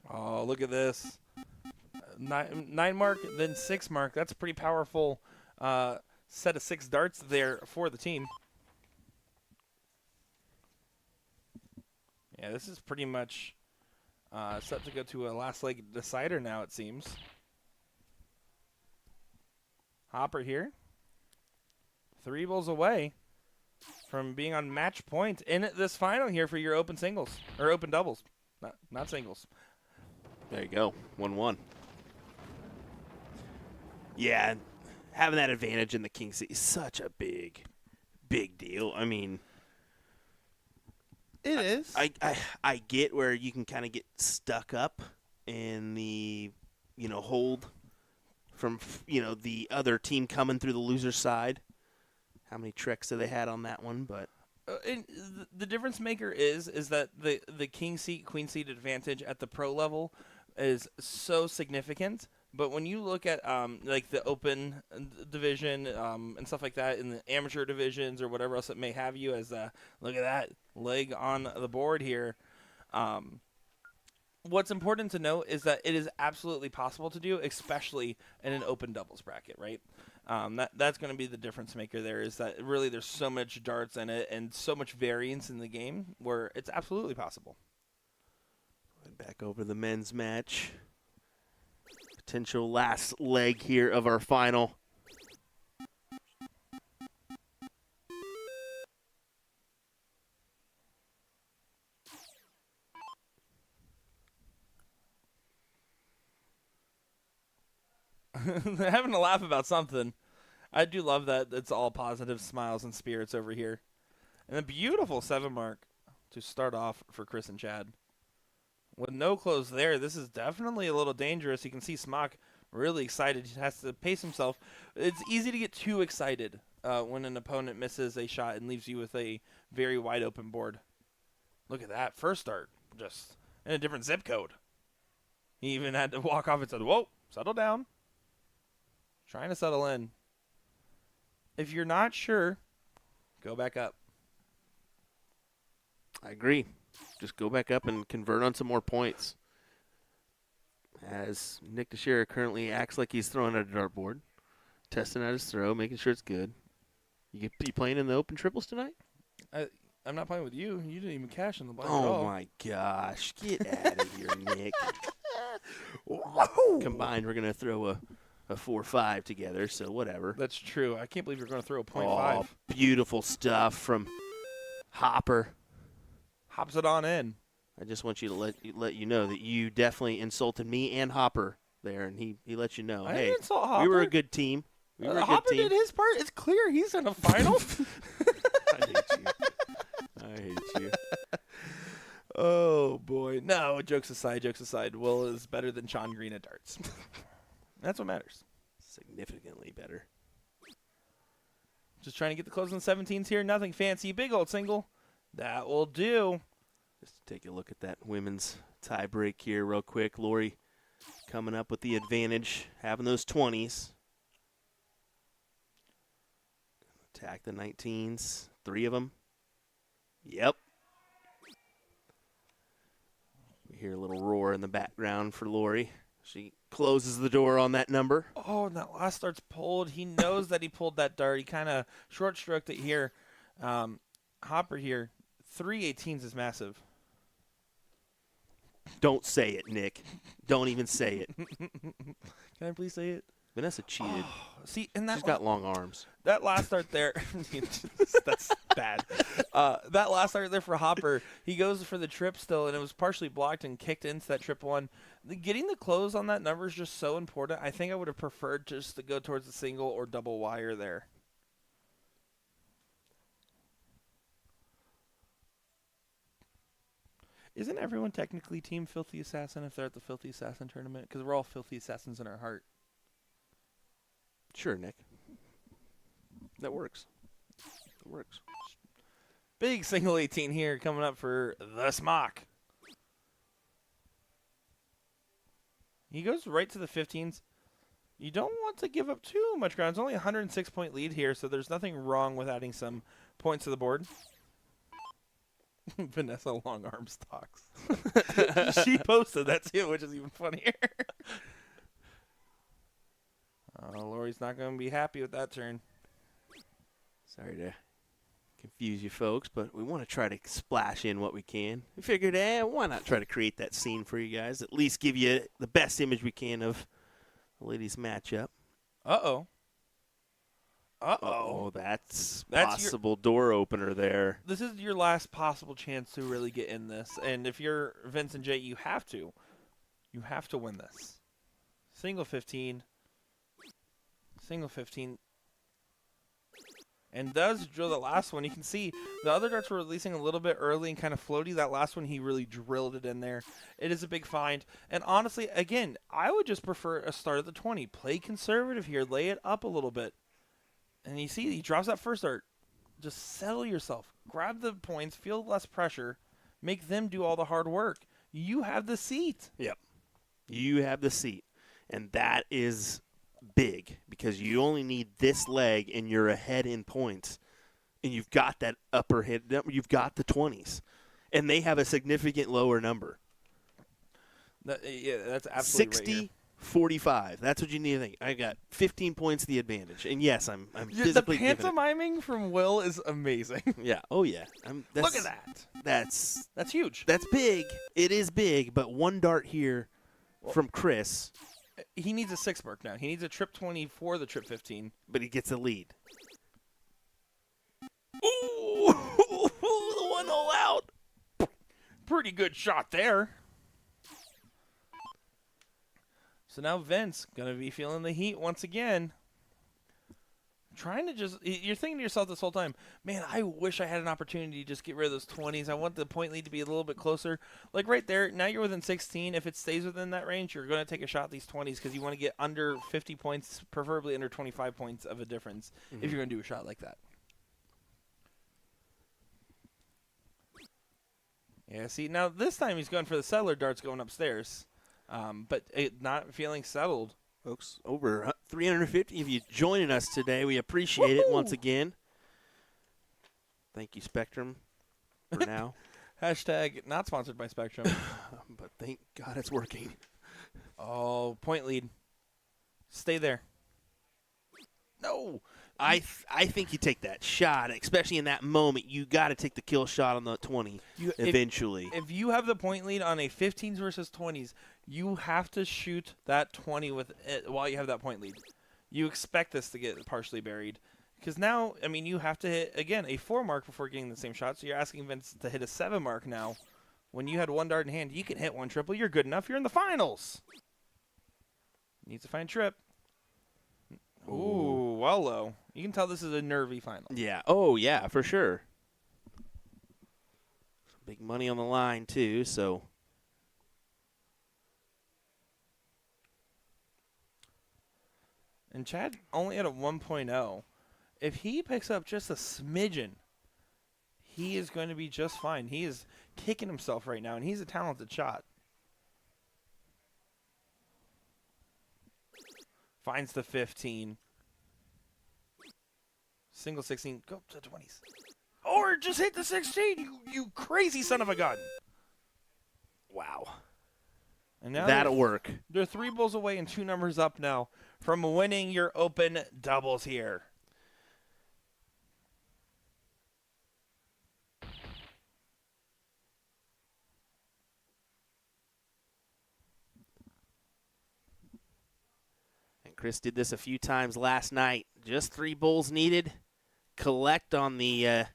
Oh, look at this. 9 mark, then 6 mark. That's a pretty powerful set of 6 darts there for the team. Yeah, this is pretty much set to go to a last leg decider now, it seems. Hopper here. 3 balls away from being on match point in this final here for your open singles, or open doubles, not singles. There you go, 1-1. Yeah, having that advantage in the king seat is such a big deal. I mean, it is. I get where you can kind of get stuck up in the, hold from, the other team coming through the loser side. How many tricks have they had on that one? But and the difference maker is that the king seat, queen seat advantage at the pro level is so significant. But when you look at like the open division and stuff like that in the amateur divisions or whatever else it may have you as look at that leg on the board here. What's important to note is that it is absolutely possible to do, especially in an open doubles bracket, right? That's going to be the difference maker there, is that really there's so much darts in it and so much variance in the game where it's absolutely possible. Back over the men's match. Potential last leg here of our final. They're having a laugh about something. I do love that it's all positive smiles and spirits over here. And a beautiful 7 mark to start off for Chris and Chad. With no close there, this is definitely a little dangerous. You can see Smock really excited. He has to pace himself. It's easy to get too excited when an opponent misses a shot and leaves you with a very wide open board. Look at that. First start, just in a different zip code. He even had to walk off and said, whoa, settle down. Trying to settle in. If you're not sure, go back up. I agree. Just go back up and convert on some more points. As Nick Teixeira currently acts like he's throwing at a dartboard, testing out his throw, making sure it's good. You playing in the open triples tonight? I'm not playing with you. You didn't even cash in the blind at all. Oh, my gosh. Get out of here, Nick. Combined, we're going to throw a 4-5 together, so whatever. That's true. I can't believe you're going to throw a .5. Oh, beautiful stuff from Hopper. Hops it on in. I just want you to let you know that you definitely insulted me and Hopper there, and he let you know. I Hey, didn't insult Hopper. we were a good team. We were a Hopper good team. did his part. It's clear he's in a final. I hate you. I hate you. Oh, boy. No, jokes aside. Will is better than Sean Green at darts. That's what matters. Significantly better. Just trying to get the close on the 17s here. Nothing fancy. Big old single. That will do. Just to take a look at that women's tie break here real quick. Lori coming up with the advantage, having those 20s. Attack the 19s. 3 of them. Yep. We hear a little roar in the background for Lori. She closes the door on that number. Oh, and that last start's pulled. He knows that he pulled that dart. He kind of short-stroked it here. Hopper here. 3 18s is massive. Don't say it, Nick. Don't even say it. Can I please say it? Vanessa cheated. See, and She's got long arms. that last start there, that's bad. That last start there for Hopper, he goes for the trip still, and it was partially blocked and kicked into that trip one. Getting the close on that number is just so important. I think I would have preferred just to go towards the single or double wire there. Isn't everyone technically Team Filthy Assassin if they're at the Filthy Assassin tournament? Because we're all Filthy Assassins in our heart. Sure, Nick. That works. It works. Big single 18 here coming up for the Smock. He goes right to the 15s. You don't want to give up too much ground. It's only a 106-point lead here, so there's nothing wrong with adding some points to the board. Vanessa long arm stocks. She posted that too, which is even funnier. Lori's not going to be happy with that turn. Sorry to confuse you folks, but we want to try to splash in what we can. We figured, why not try to create that scene for you guys? At least give you the best image we can of the ladies' matchup. Uh-oh. Oh, that's possible door opener there. This is your last possible chance to really get in this. And if you're Vince and Jay, you have to. You have to win this. Single 15. Single 15. And does drill the last one. You can see the other darts were releasing a little bit early and kind of floaty. That last one, he really drilled it in there. It is a big find. And honestly, again, I would just prefer a start at the 20. Play conservative here. Lay it up a little bit. And you see, he drops that first dart. Just settle yourself. Grab the points. Feel less pressure. Make them do all the hard work. You have the seat. Yep. You have the seat. And that is big because you only need this leg and you're ahead in points. And you've got that upper hit. You've got the 20s. And they have a significant lower number. Yeah, that's absolutely 60, right here. 45. That's what you need to think. I got 15 points the advantage. And yes, I'm The physically giving it. pantomiming from Will is amazing. Yeah. Oh, yeah. Look at that. That's huge. That's big. It is big, but one dart here from Chris. He needs a 6 mark now. He needs a trip 20 for the trip 15. But he gets a lead. Ooh! The 1-0 out. Pretty good shot there. So now Vince going to be feeling the heat once again. Trying to just, you're thinking to yourself this whole time, man, I wish I had an opportunity to just get rid of those 20s. I want the point lead to be a little bit closer. Like right there, now you're within 16. If it stays within that range, you're going to take a shot at these 20s because you want to get under 50 points, preferably under 25 points of a difference if you're going to do a shot like that. Yeah, see, now this time he's going for the settler darts going upstairs. But not feeling settled. Folks, over 350 of you joining us today. We appreciate it once again. Thank you, Spectrum, for now. Hashtag not sponsored by Spectrum. But thank God it's working. Oh, point lead. Stay there. No. I think you take that shot, especially in that moment. You got to take the kill shot on the 20 eventually. If you have the point lead on a 15s versus 20s, you have to shoot that 20 with it while you have that point lead. You expect this to get partially buried. Because now, I mean, you have to hit, again, a 4 mark before getting the same shot. So you're asking Vince to hit a 7 mark now. When you had one dart in hand, you can hit one triple. You're good enough. You're in the finals. Needs to find trip. Ooh, well low. You can tell this is a nervy final. Yeah. Oh, yeah, for sure. Big money on the line, too, so. And Chad only at a 1.0. If he picks up just a smidgen, he is going to be just fine. He is kicking himself right now, and he's a talented shot. Finds the 15. Single 16. Go to the 20s. Or just hit the 16, you crazy son of a gun. Wow. And now that'll work. They're 3 balls away and 2 numbers up now from winning your open doubles here. And Chris did this a few times last night. Just 3 bulls needed. Collect on the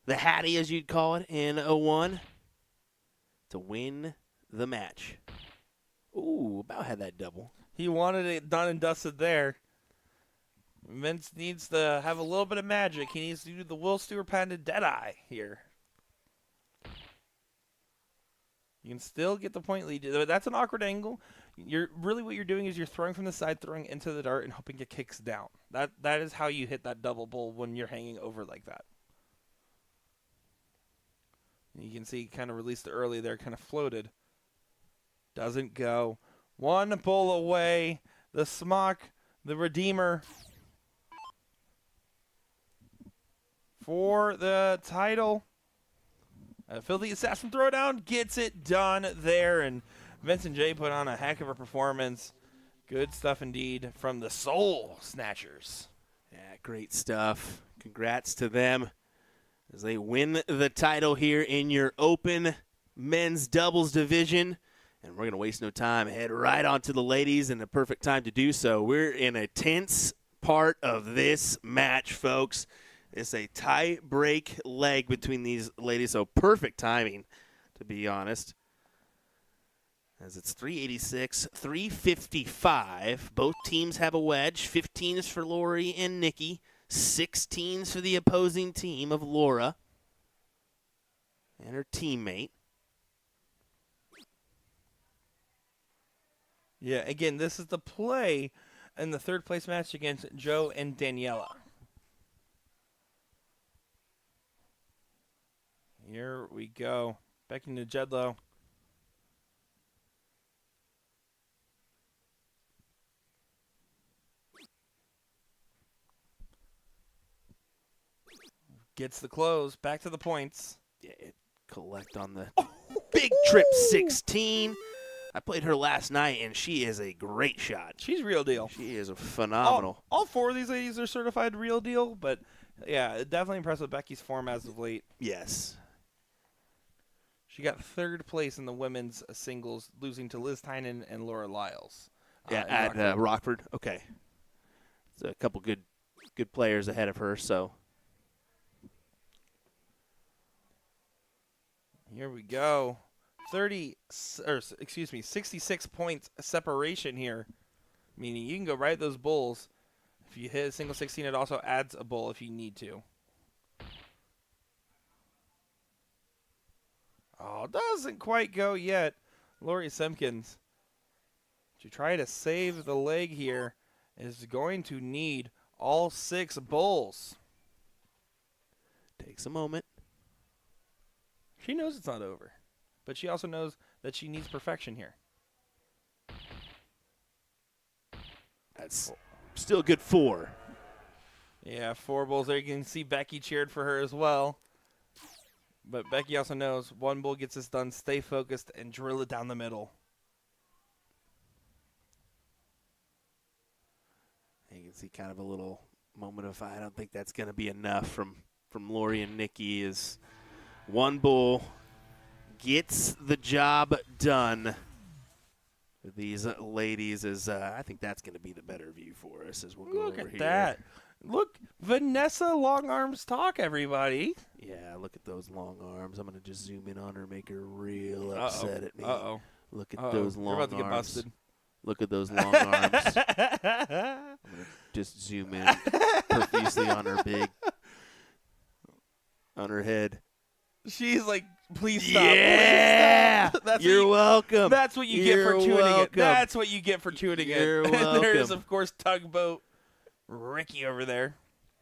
Hattie, as you'd call it, in 01 to win the match. Ooh, about had that double. He wanted it done and dusted there. Vince needs to have a little bit of magic. He needs to do the Will Stewart patented Deadeye here. You can still get the point lead. That's an awkward angle. What you're doing is you're throwing from the side, throwing into the dart, and hoping it kicks down. That is how you hit that double bull when you're hanging over like that. You can see kind of released early there, kind of floated. Doesn't go. 1 bull away. The Smock, the Redeemer, for the title. Filthy Assassin Throwdown gets it done there, and Vincent J put on a heck of a performance. Good stuff indeed from the Soul Snatchers. Yeah, great stuff. Congrats to them as they win the title here in your open men's doubles division. And we're going to waste no time. Head right on to the ladies, and the perfect time to do so. We're in a tense part of this match, folks. It's a tie-break leg between these ladies, so perfect timing, to be honest. As it's 386, 355. Both teams have a wedge. 15 is for Lori and Nikki. 16 is for the opposing team of Laura and her teammate. Yeah, again, this is the play in the third place match against Joe and Daniela. Here we go. Back into Jedlow. Gets the close. Back to the points. Yeah, collect on the big trip 16. I played her last night, and she is a great shot. She's real deal. She is a phenomenal. All 4 of these ladies are certified real deal, but yeah, definitely impressed with Becky's form as of late. Yes. She got 3rd place in the women's singles, losing to Liz Tynan and Laura Lyles. Yeah, at Rockford. Okay. There's a couple good players ahead of her, so. Here we go. 66 points separation here, meaning you can go right at those bulls. If you hit a single 16, it also adds a bull if you need to. Oh, doesn't quite go yet. Lori Simpkins, to try to save the leg here, is going to need all 6 bulls. Takes a moment. She knows it's not over, but she also knows that she needs perfection here. That's still a good 4. Yeah, 4 bulls there. You can see Becky cheered for her as well. But Becky also knows 1 bull gets this done. Stay focused and drill it down the middle. You can see kind of a little moment of, I don't think that's going to be enough from Lori and Nikki. Is 1 bull gets the job done with these ladies. I think that's going to be the better view for us as we'll go Look over at here. that. Look, Vanessa Long Arms talk, everybody. Yeah, look at those long arms. I'm going to just zoom in on her, make her real upset at me. Uh-oh. Look at those long You're about to get arms. busted. Look at those long arms. I'm going to just zoom in profusely on her on her head. She's like, please stop. Yeah! Please stop. That's You're welcome. That's what you get for tuning welcome. in. That's what you get for tuning in. You're And there's, welcome. of course, Tugboat Ricky over there.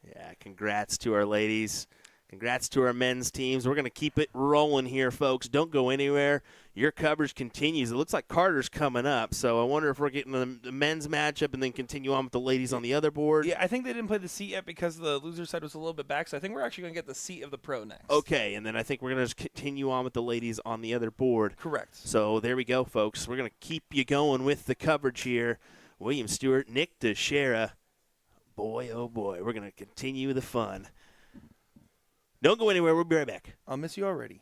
Yeah, congrats to our ladies. Congrats to our men's teams. We're going to keep it rolling here, folks. Don't go anywhere. Your coverage continues. It looks like Carter's coming up, so I wonder if we're getting the men's matchup and then continue on with the ladies on the other board. Yeah, I think they didn't play the seat yet because the loser side was a little bit back, so I think we're actually going to get the seat of the pro next. Okay, and then I think we're going to just continue on with the ladies on the other board. Correct. So there we go, folks. We're going to keep you going with the coverage here. William Stewart, Nick Teixeira. Boy, oh boy, we're going to continue the fun. Don't go anywhere. We'll be right back. I'll miss you already.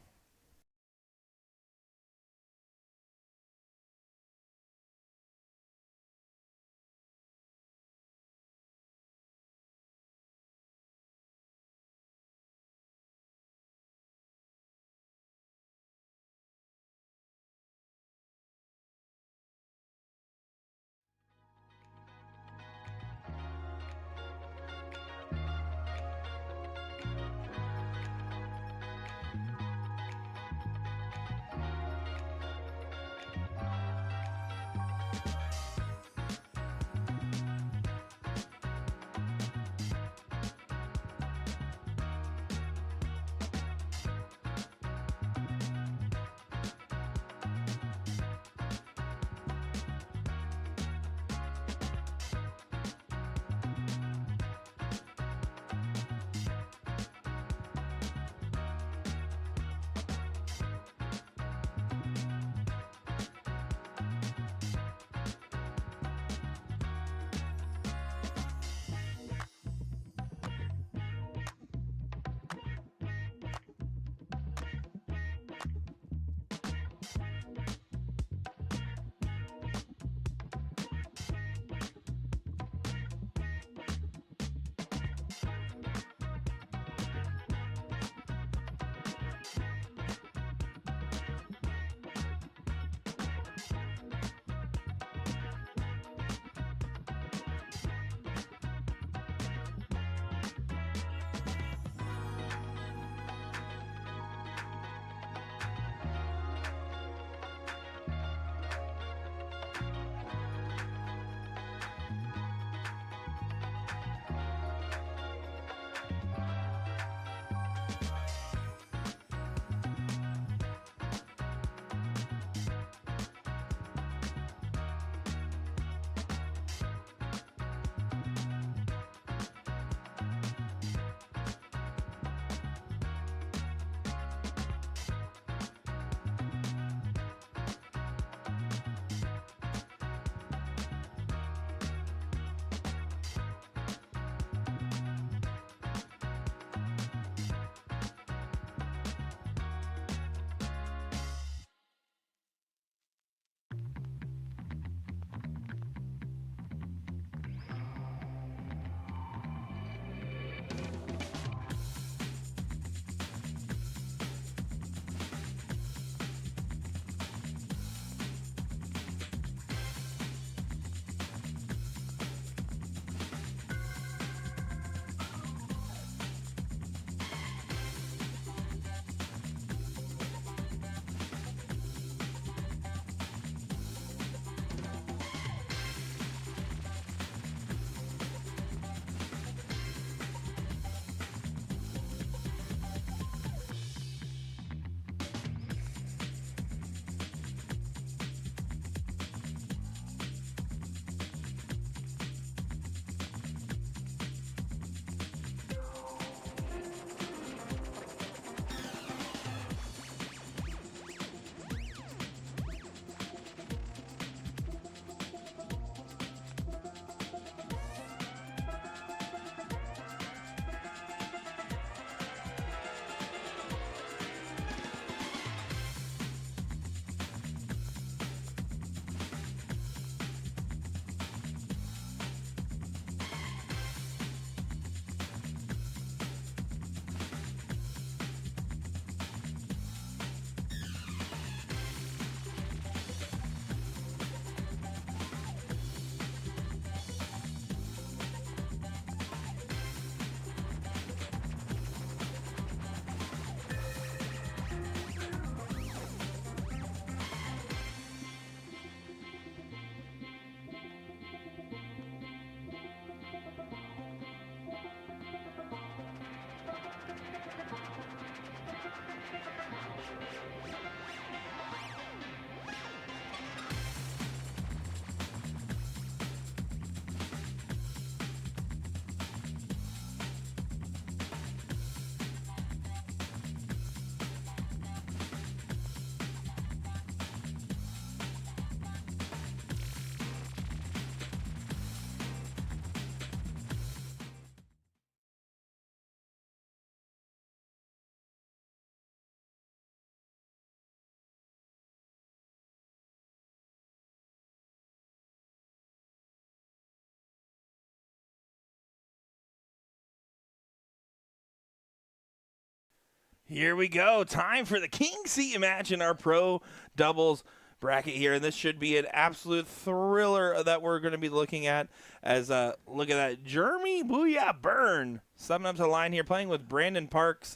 Here we go. Time for the King Seat match in our pro doubles bracket here. And this should be an absolute thriller that we're going to be looking at. As look at that. Jeremy Booyah Byrne summing up to the line here, playing with Brandon Parker,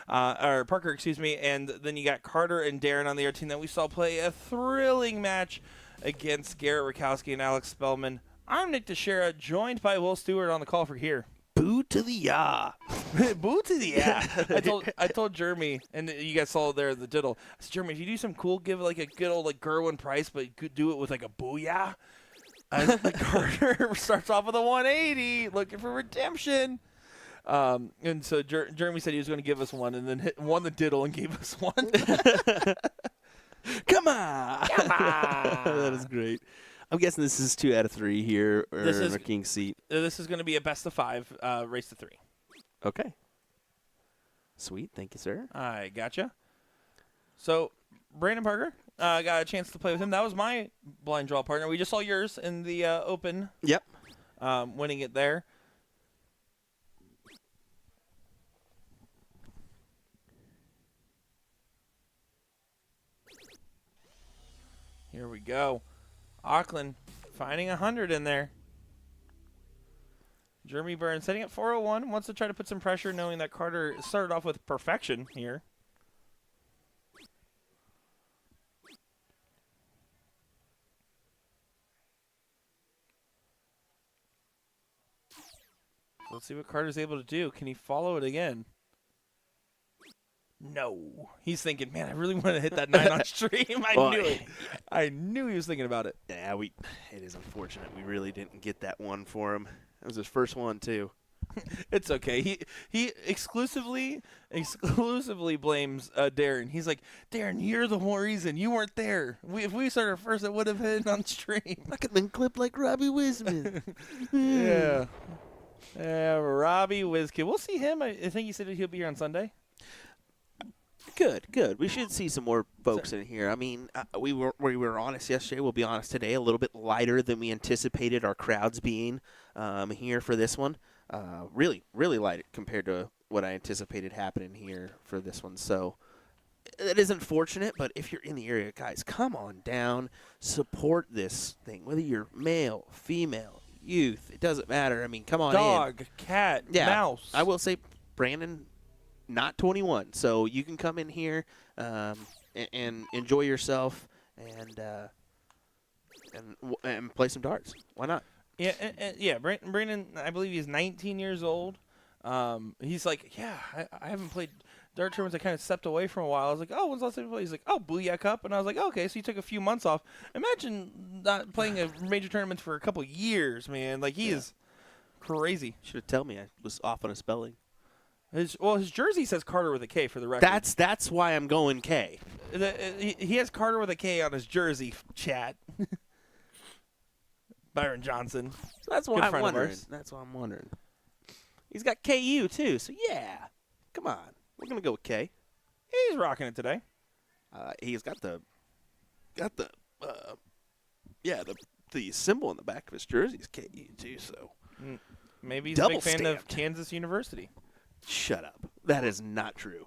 and then you got Carter and Darren on the other team that we saw play a thrilling match against Garrett Rakowski and Alex Spellman. I'm Nick Teixeira, joined by Will Stewart on the call for here. Boo to the ya. Boo to the yeah. I told Jeremy, and you guys saw there the diddle. I said, Jeremy, if you do something cool, give it like a good old like Gerwin Price, but you could do it with like a booyah. Carter starts off with a 180, looking for redemption. And so Jeremy said he was going to give us one, and then won the diddle and gave us one. Come on. That is great. I'm guessing this is 2 out of 3 here, or This is- a king seat. This is going to be a best of 5, race to 3. Okay. Sweet. Thank you, sir. I gotcha. So, Brandon Parker, got a chance to play with him. That was my blind draw partner. We just saw yours in the Open, Yep. winning it there. Here we go. Auckland finding 100 in there. Jeremy Burns setting at 401. Wants to try to put some pressure, knowing that Carter started off with perfection here. Let's see what Carter's able to do. Can he follow it again? No. He's thinking, man, I really want to hit that 9 on stream. I knew it. I knew he was thinking about it. Yeah, it is unfortunate. We really didn't get that one for him. That was his first one, too. It's okay. He exclusively blames Darren. He's like, Darren, you're the whole reason. You weren't there. If we started first, it would have been on stream. I could have been clipped like Robbie Wisman. Yeah. Robbie Wizkid. We'll see him. I think he said he'll be here on Sunday. Good. We should see some more folks in here. I mean, we were honest yesterday. We'll be honest today. A little bit lighter than we anticipated our crowds being here for this one. Really light compared to what I anticipated happening here for this one. So it is unfortunate, but if you're in the area, guys, come on down. Support this thing, whether you're male, female, youth. It doesn't matter. I mean, come on in. Dog, cat, mouse. I will say, Brandon, not 21, so you can come in here and enjoy yourself and play some darts. Why not? Yeah, Brandon, I believe he's 19 years old. He's like, yeah, I haven't played dart tournaments. I kind of stepped away from a while. I was like, oh, when's the last time you played? He's like, oh, Booyah Cup. And I was like, okay, so you took a few months off. Imagine not playing a major tournament for a couple years, man. Like, he is crazy. Should have told me I was off on a spelling. His jersey says Carter with a K for the record. That's why I'm going K. He has Carter with a K on his jersey, chat. Byron Johnson. So that's why I'm wondering. That's why I'm wondering. He's got KU too, so yeah. Come on, we're gonna go with K. He's rocking it today. He's got the symbol on the back of his jersey is KU too. So maybe he's double a big fan of stamped. Kansas University. Shut up. That is not true.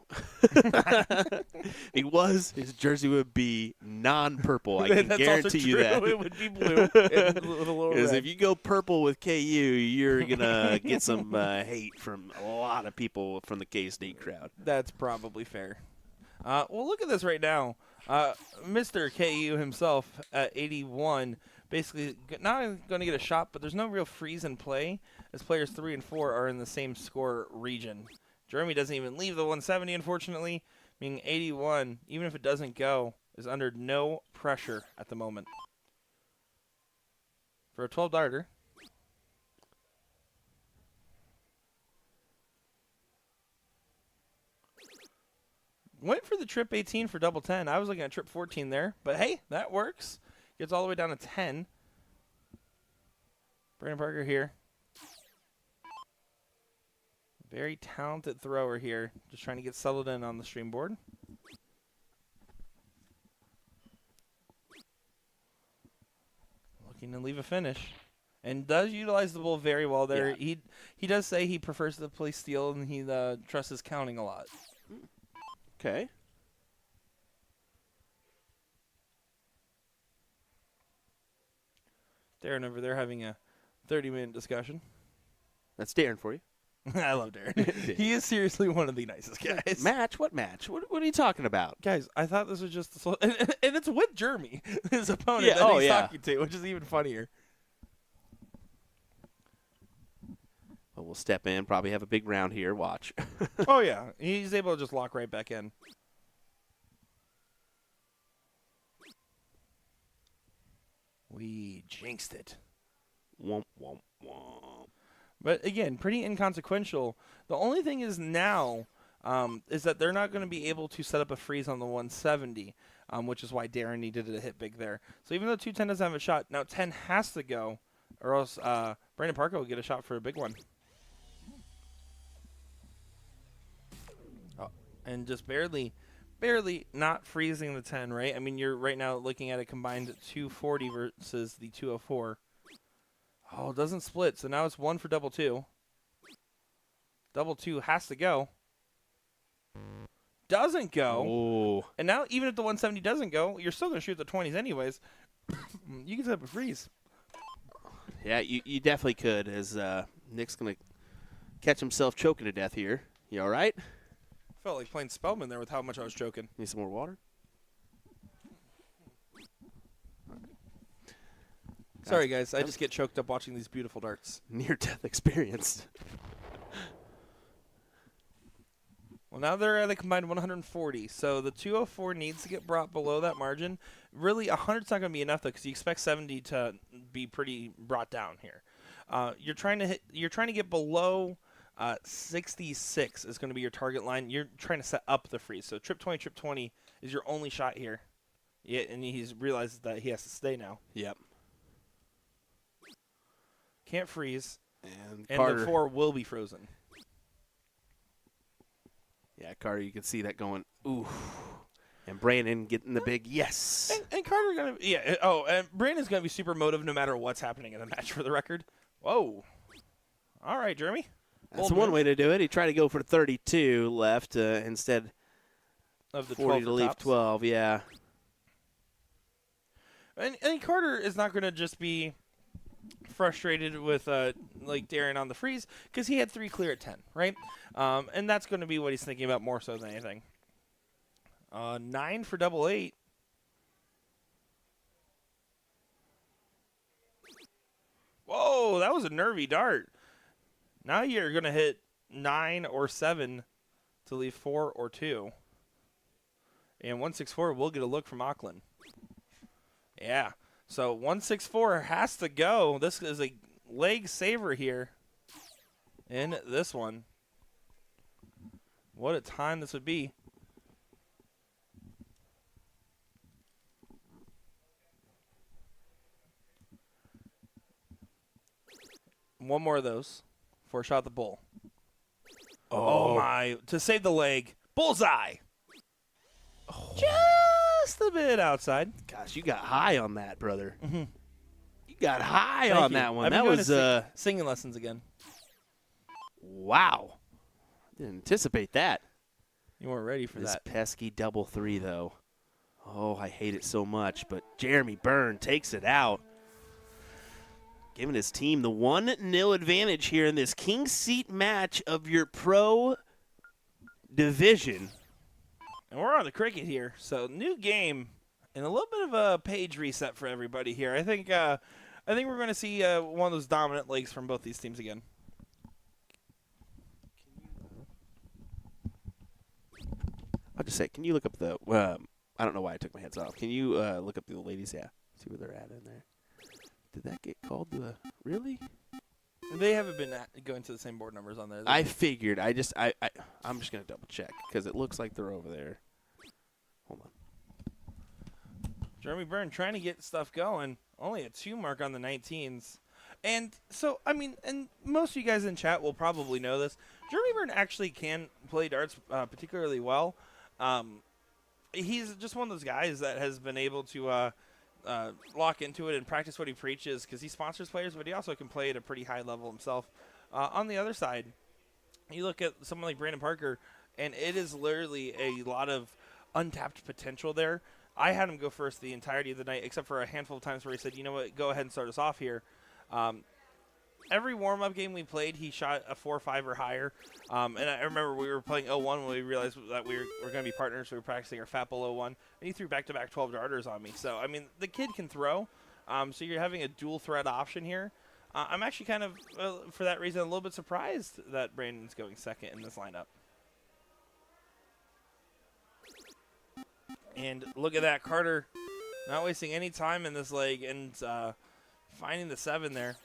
He was. His jersey would be non-purple. I can That's guarantee also you true. that. It would be blue and a little Because red. if you go purple with KU, you're gonna get some hate from a lot of people from the K-State crowd. That's probably fair. Well, look at this right now. Mr. KU himself at 81, basically not going to get a shot, but there's no real freeze in play as players 3 and 4 are in the same score region. Jeremy doesn't even leave the 170, unfortunately, meaning 81, even if it doesn't go, is under no pressure at the moment. For a 12-darter. Went for the trip 18 for double 10. I was looking at trip 14 there, but hey, that works. Gets all the way down to 10. Brandon Parker here. Very talented thrower here. Just trying to get settled in on the stream board. Looking to leave a finish. And does utilize the bull very well there. Yeah. He does say he prefers to play steel and he trusts his counting a lot. Okay. Darren over there having a 30-minute discussion. That's Darren for you. I love Darren. He is seriously one of the nicest guys. Match? What match? What are you talking about? Guys, I thought this was just and it's with Jeremy, his opponent that he's talking to, which is even funnier. Well, we'll step in, probably have a big round here. Watch. Oh, yeah. He's able to just lock right back in. We jinxed it. Womp, womp, womp. But, again, pretty inconsequential. The only thing is now is that they're not going to be able to set up a freeze on the 170, which is why Darren needed to hit big there. So even though 210 doesn't have a shot, now 10 has to go, or else Brandon Parker will get a shot for a big one. Oh, and just barely not freezing the 10, right? I mean, you're right now looking at a combined 240 versus the 204. Oh, it doesn't split, so now it's 1 for double 2. Double 2 has to go. Doesn't go. Oh. And now, even if the 170 doesn't go, you're still going to shoot the 20s anyways. You can set up a freeze. Yeah, you definitely could, as Nick's going to catch himself choking to death here. You all right? Felt like playing Spellman there with how much I was choking. Need some more water? Sorry, guys. I just get choked up watching these beautiful darts. Near-death experience. Well, now they're at a combined 140, so the 204 needs to get brought below that margin. Really, 100's not going to be enough, though, because you expect 70 to be pretty brought down here. You're trying to get below 66 is going to be your target line. You're trying to set up the freeze. So trip 20 is your only shot here. Yeah, and he's realizes that he has to stay now. Yep. Can't freeze, and the 4 will be frozen. Yeah, Carter, you can see that going, ooh. And Brandon getting the big yes. And Carter going to, yeah. Oh, and Brandon's going to be super motive no matter what's happening in the match for the record. Whoa. All right, Jeremy. That's one way to do it. He tried to go for 32 left instead of the 40 to leave tops. 12, yeah. And Carter is not going to just be frustrated with like Darren on the freeze because he had 3 clear at 10, right? And that's going to be what he's thinking about more so than anything. 9 for double 8. Whoa, that was a nervy dart. Now you're going to hit 9 or 7 to leave 4 or 2. And 164 will get a look from Auckland. Yeah. So 164 has to go. This is a leg saver here in this one. What a time this would be. One more of those for a shot at the bull. Oh my. To save the leg. Bullseye. Oh. Just a bit outside. Gosh, you got high on that, brother. Mm-hmm. You got high on that one. That was singing lessons again. Wow. Didn't anticipate that. You weren't ready for this that. Pesky double 3, though. Oh, I hate it so much. But Jeremy Byrne takes it out, giving his team the 1-0 advantage here in this King Seat match of your pro division. And we're on the cricket here, so new game and a little bit of a page reset for everybody here. I think we're going to see one of those dominant legs from both these teams again. I'll just say, can you look up the I don't know why I took my heads off. Can you look up the ladies? Yeah, see where they're at in there. Did that get called? Really? They haven't been going to the same board numbers on there. I figured. I'm just gonna double check because it looks like they're over there. Hold on. Jeremy Byrne trying to get stuff going. Only a 2 mark on the 19s. And so, I mean, and most of you guys in chat will probably know this. Jeremy Byrne actually can play darts particularly well. He's just one of those guys that has been able to lock into it and practice what he preaches because he sponsors players, but he also can play at a pretty high level himself. On the other side, you look at someone like Brandon Parker, and it is literally a lot of untapped potential there. I had him go first the entirety of the night, except for a handful of times where he said, you know what, go ahead and start us off here. every warm-up game we played, he shot a 4.5 or higher. And I remember we were playing 0-1 when we realized that we were going to be partners. We were practicing our fat ball 0-1, and he threw back-to-back 12-darters on me. So, I mean, the kid can throw. So you're having a dual-threat option here. I'm actually kind of, for that reason, a little bit surprised that Brandon's going second in this lineup. And look at that, Carter not wasting any time in this leg and finding the 7 there.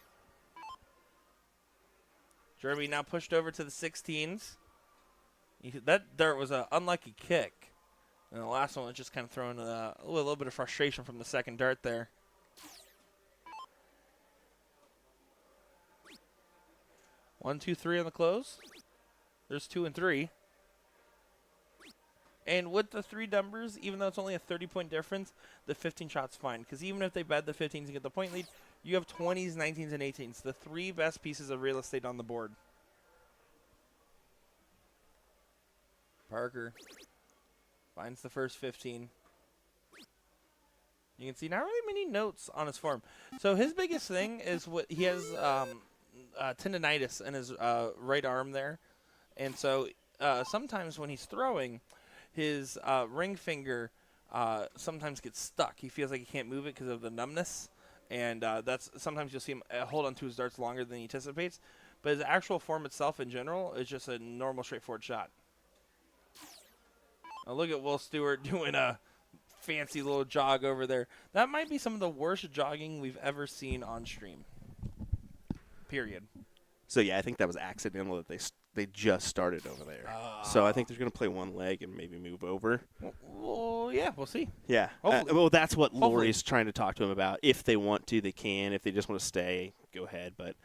Jeremy now pushed over to the 16s. That dart was an unlucky kick. And the last one was just kind of throwing a little bit of frustration from the second dart there. One, two, three on the close. There's 2 and 3. And with the 3 numbers, even though it's only a 30-point difference, the 15 shot's fine. Because even if they bet the 15s and get the point lead, you have 20s, 19s, and 18s. The 3 best pieces of real estate on the board. Parker finds the first 15. You can see not really many notes on his form. So his biggest thing is what he has tendonitis in his right arm there. And so sometimes when he's throwing, his ring finger sometimes gets stuck. He feels like he can't move it because of the numbness. And that's sometimes you'll see him hold on to his darts longer than he anticipates. But his actual form itself in general is just a normal, straightforward shot. Now look at Will Stewart doing a fancy little jog over there. That might be some of the worst jogging we've ever seen on stream. Period. So, yeah, I think that was accidental that they just started over there. So I think they're going to play one leg and maybe move over. Well, yeah, we'll see. Yeah. Well, that's what Lori's trying to talk to him about. If they want to, they can. If they just want to stay, go ahead. But,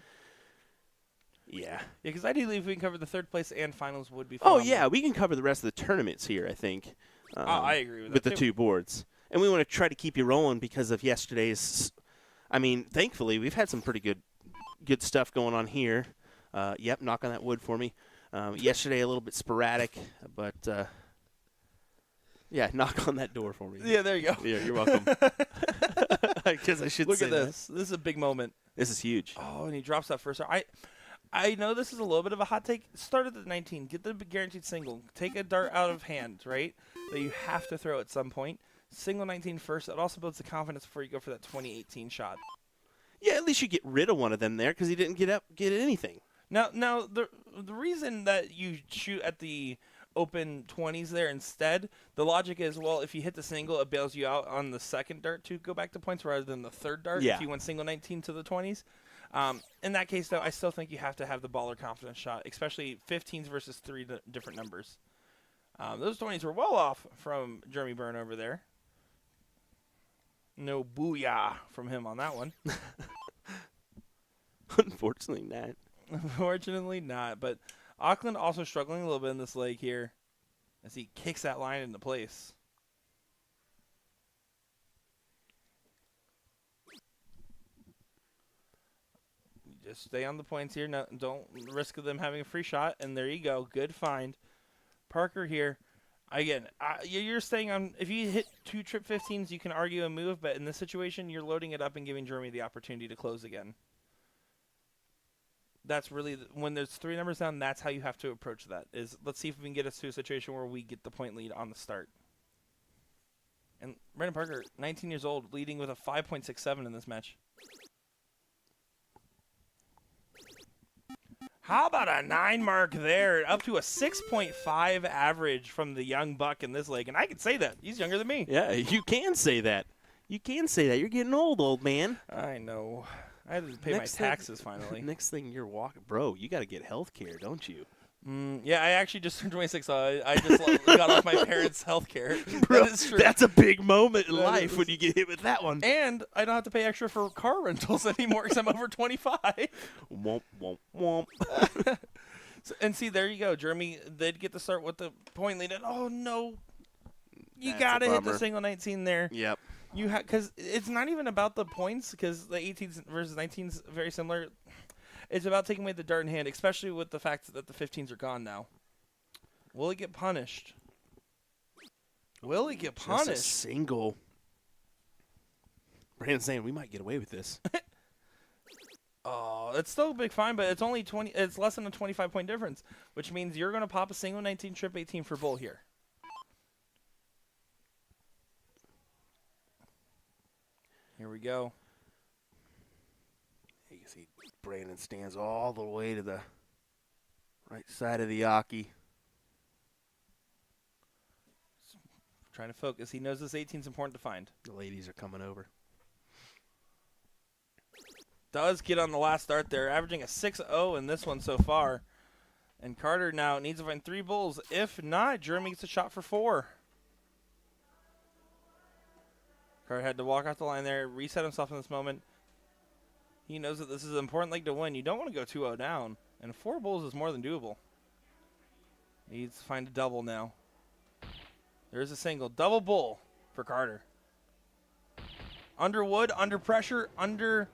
yeah. Yeah, because ideally if we can cover the third place and finals would be Oh, phenomenal. yeah, we can cover the rest of the tournaments here, I think. I agree with that, With the too. 2 boards. And we want to try to keep you rolling because of yesterday's – I mean, thankfully, we've had some pretty good stuff going on here. Yep, knock on that wood for me. Yesterday a little bit sporadic, but yeah, knock on that door for me. Yeah, there you go. Yeah, you're welcome. Because I should Look say at this. This is a big moment. This is huge. Oh, and he drops that first. I know this is a little bit of a hot take. Start at the 19. Get the guaranteed single. Take a dart out of hand, right? That you have to throw at some point. Single 19 first. It also builds the confidence before you go for that 2018 shot. Yeah, at least you get rid of one of them there because he didn't get anything. Now the reason that you shoot at the open 20s there instead, the logic is, well, if you hit the single, it bails you out on the second dart to go back to points rather than the third dart Yeah. if you went single 19 to the 20s. In that case, though, I still think you have to have the baller confidence shot, especially 15s versus 3 different numbers. Those 20s were well off from Jeremy Byrne over there. No booyah from him on that one. Unfortunately not. Unfortunately not, but Auckland also struggling a little bit in this leg here as he kicks that line into place. Just stay on the points here. No, don't risk them having a free shot, and there you go. Good find. Parker here. Again, you're staying on. If you hit 2 trip 15s, you can argue a move, but in this situation, you're loading it up and giving Jeremy the opportunity to close again. That's really, when there's 3 numbers down, that's how you have to approach that. Is let's see if we can get us to a situation where we get the point lead on the start. And Brandon Parker, 19 years old, leading with a 5.67 in this match. How about a 9 mark there, up to a 6.5 average from the young buck in this leg? And I can say that. He's younger than me. Yeah, you can say that. You can say that. You're getting old man. I know. I had to pay my taxes finally. Next thing you're walking, bro, you got to get health care, don't you? Yeah, I actually just turned 26, so I just got off my parents' health care. Bro, That is true. that's a big moment in That life is. when you get hit with that one. And I don't have to pay extra for car rentals anymore because I'm over 25. Womp, womp, womp. And see, there you go. Jeremy did get to start with the point lead. And oh, no. You That's got to a hit the bummer. single 19 there. Yep. Because it's not even about the points because the 18s versus 19s very similar. It's about taking away the dart in hand, especially with the fact that the 15s are gone now. Will he get punished? Will he get Just punished? a single. Brandon's saying we might get away with this. Oh, it's still a big fine, but it's only 20. It's less than a 25-point difference, which means you're going to pop a single 19 trip 18 for bull here. Here we go. You can see Brandon stands all the way to the right side of the Aki. Trying to focus. He knows this 18 is important to find. The ladies are coming over. Does get on the last start there, averaging a 6-0 in this one so far. And Carter now needs to find 3 bulls. If not, Jeremy gets a shot for 4. Carter had to walk off the line there, reset himself in this moment. He knows that this is an important leg to win. You don't want to go 2-0 down, and 4 bulls is more than doable. He needs to find a double now. There's a single. Double bull for Carter. Under wood, under pressure, under...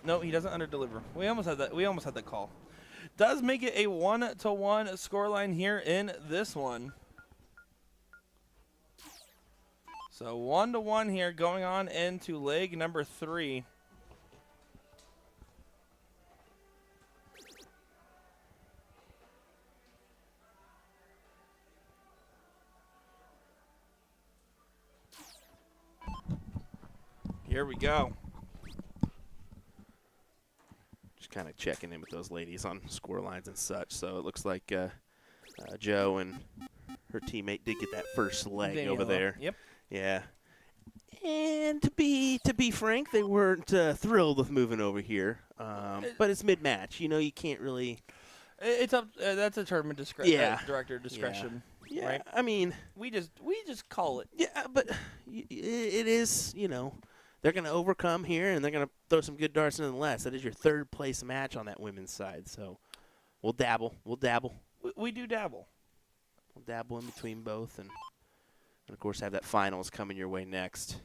No, he doesn't under-deliver. We almost had that call. Does make it a 1-1 scoreline here in this one. So 1-1 here going on into leg number 3. Here we go. Just kind of checking in with those ladies on score lines and such. So it looks like Joe and her teammate did get that first leg Daniela. over there. Yep. Yeah. And to be frank, they weren't thrilled with moving over here. But it's mid-match. You know, you can't really. It's up. That's a tournament discretion. Yeah. Director discretion. Yeah. Right? I mean. We just call it. Yeah, but it is, you know, they're going to overcome here, and they're going to throw some good darts nonetheless. That is your third-place match on that women's side. So we'll dabble. We do dabble. We'll dabble in between both, and of course have that finals coming your way next.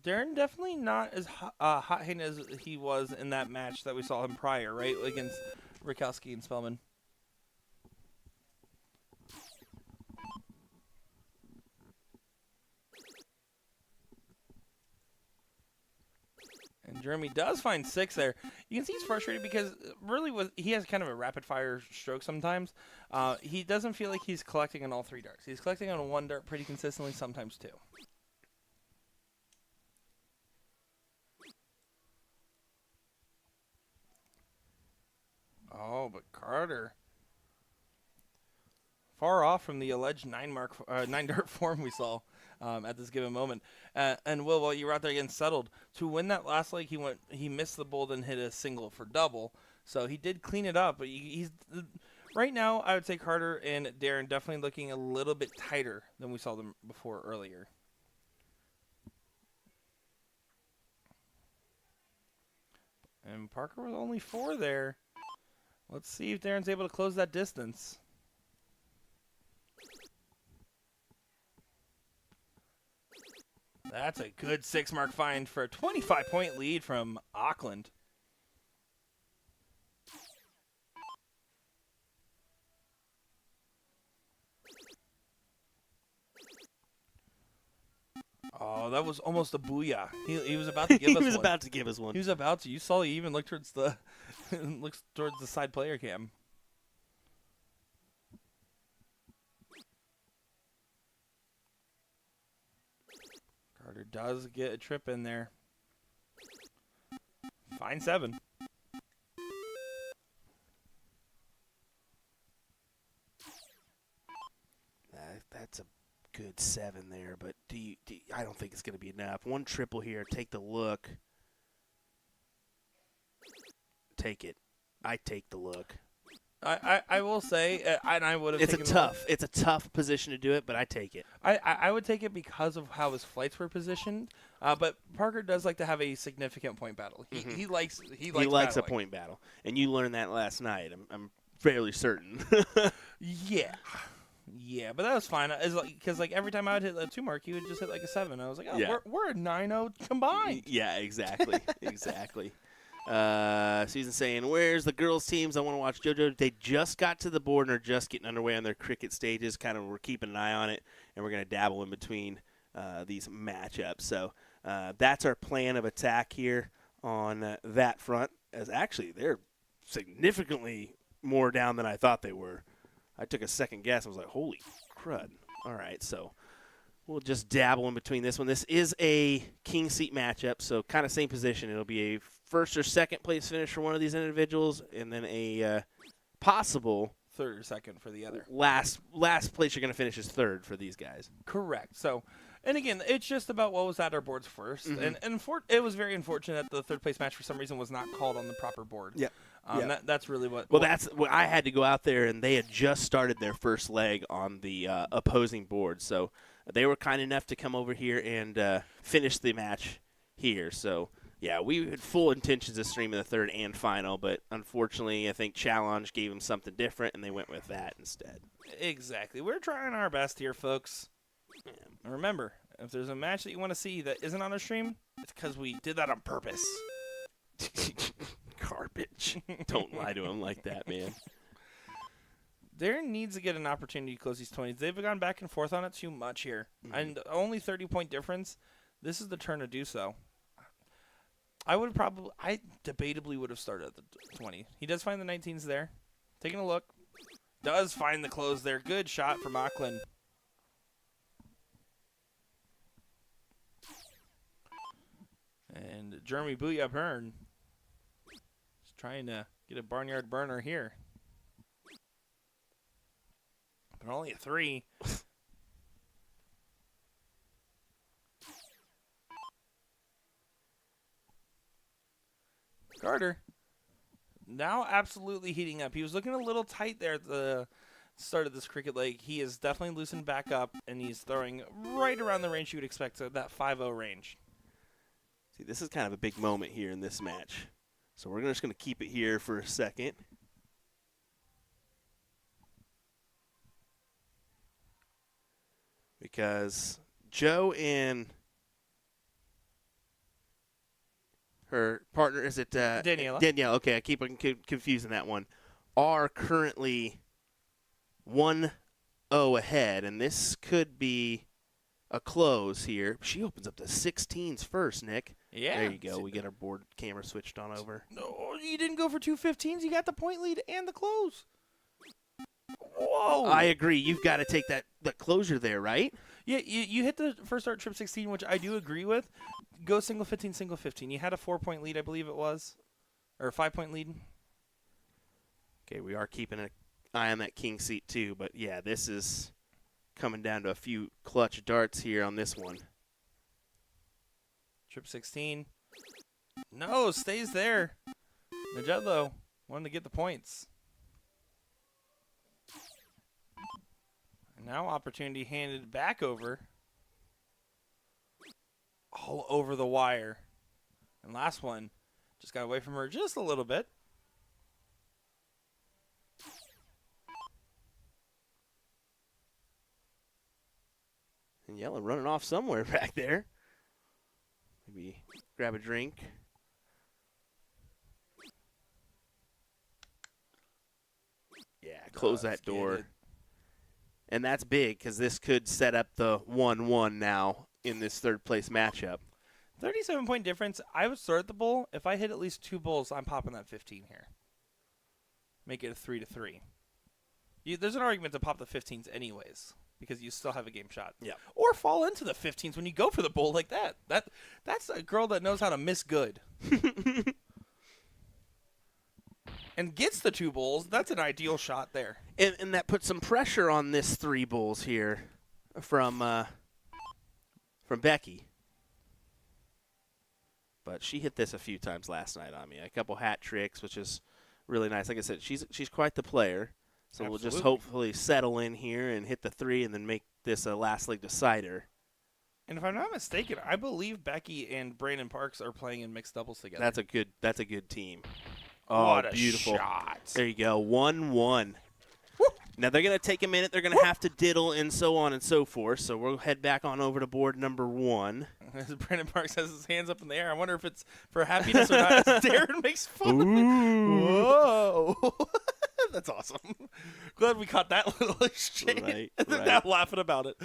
Darren definitely not as hot-handed as he was in that match that we saw him prior, right, against Rakowski and Spellman. And Jeremy does find 6 there. You can see he's frustrated because really he has kind of a rapid-fire stroke sometimes. He doesn't feel like he's collecting on all 3 darts. He's collecting on 1 dart pretty consistently, sometimes 2. Oh, but Carter, far off from the alleged 9 dart form we saw at this given moment. And Will, while you were out there getting settled, to win that last leg, he missed the bull and hit a single for double. So he did clean it up, but he's right now. I would say Carter and Darren definitely looking a little bit tighter than we saw them before earlier. And Parker was only 4 there. Let's see if Darren's able to close that distance. That's a good 6-mark find for a 25-point lead from Auckland. Oh, that was almost a booyah. He was about to give us one. He was about to give us one. He was about to. You saw he even looked towards the side player cam. Carter does get a trip in there. Fine 7. That's a good 7 there, but I don't think it's going to be enough. 1 triple here. Take the look. Take it. I take the look. I will say, and I would have. It's a tough position to do it, but I take it. I would take it because of how his flights were positioned. But Parker does like to have a significant point battle. He likes a point battle, and you learned that last night. I'm fairly certain. Yeah, but that was fine. Because every time I would hit a 2 mark, he would just hit like a 7. I was like, oh, yeah. we're a 9-0 combined. Yeah, exactly, exactly. Susan saying, where's the girls' teams? I want to watch JoJo. They just got to the board and are just getting underway on their cricket stages. We're keeping an eye on it, and we're going to dabble in between these matchups. So That's our plan of attack here on that front, as actually they're significantly more down than I thought they were. I took a second guess. I was like, holy crud. All right, so we'll just dabble in between this one. This is a king seat matchup, so kind of same position. It'll be a first or second place finish for one of these individuals, and then a possible third or second for the other. Last place you're going to finish is third for these guys. Correct. So, and again, it's just about what was at our boards first. And it was very unfortunate that the third place match for some reason was not called on the proper board. Yep. That's really what. Well, that's what I had to go out there, and they had just started their first leg on the opposing board. So they were kind enough to come over here and finish the match here. So, yeah, we had full intentions of streaming the third and final, but unfortunately I think Challenge gave them something different, and they went with that instead. Exactly. We're trying our best here, folks. And remember, if there's a match that you want to see that isn't on a stream, it's because we did that on purpose. Garbage. Don't lie to him like that, man. There needs to get an opportunity to close these 20s. They've gone back and forth on it too much here. And only 30-point difference. This is the turn to do so. I debatably would have started at the 20. He does find the 19s there. Taking a look. Does find the close there. Good shot from Auckland. And Jeremy Booyah Byrne is trying to get a barnyard burner here. But only a 3. Carter now absolutely heating up. He was looking a little tight there at the start of this cricket leg. He is definitely loosened back up, and he's throwing right around the range you would expect, so that 5-0 range. See, this is kind of a big moment here in this match. So we're just going to keep it here for a second. Because Joe and her partner, is it Daniela? Danielle, okay, I keep on confusing that one, are currently 1-0 ahead, and this could be a close here. She opens up the 16s first, Nick. Yeah. There you go. We get our board camera switched on over. No, you didn't go for 2 15s. You got the point lead and the close. Whoa. I agree. You've got to take that closure there, right? Yeah, you hit the first start trip 16, which I do agree with. Go single 15, single 15. You had a 4-point lead, I believe it was, or a 5-point lead. Okay, we are keeping an eye on that king seat too, but yeah, this is coming down to a few clutch darts here on this one. Trip 16. No, stays there. Najedlo wanted to get the points. And now opportunity handed back over. All over the wire. And last one just got away from her just a little bit. And Yellen running off somewhere back there. Maybe grab a drink. Yeah, close that door. And that's big because this could set up the 1-1 now in this third place matchup. 37-point difference. I would start the bowl. If I hit at least 2 bowls, I'm popping that 15 here. Make it a 3-3. There's an argument to pop the 15s anyways because you still have a game shot. Yeah. Or fall into the 15s when you go for the bowl like that. That's a girl that knows how to miss good. And gets the 2 bowls. That's an ideal shot there. And that puts some pressure on this 3 bowls here from Becky. But she hit this a few times last night on me. A couple hat tricks, which is really nice. Like I said, she's quite the player. So Absolutely. We'll just hopefully settle in here and hit the 3 and then make this a last leg decider. And if I'm not mistaken, I believe Becky and Brandon Parks are playing in mixed doubles together. That's a good team. Oh, what a beautiful shot. There you go. 1-1. Now they're going to take a minute. They're going to have to diddle and so on and so forth. So we'll head back on over to board number 1. As Brandon Parks has his hands up in the air, I wonder if it's for happiness or not. As Darren makes fun. Ooh. Whoa. That's awesome. Glad we caught that little exchange. Right, and then right. now laughing about it.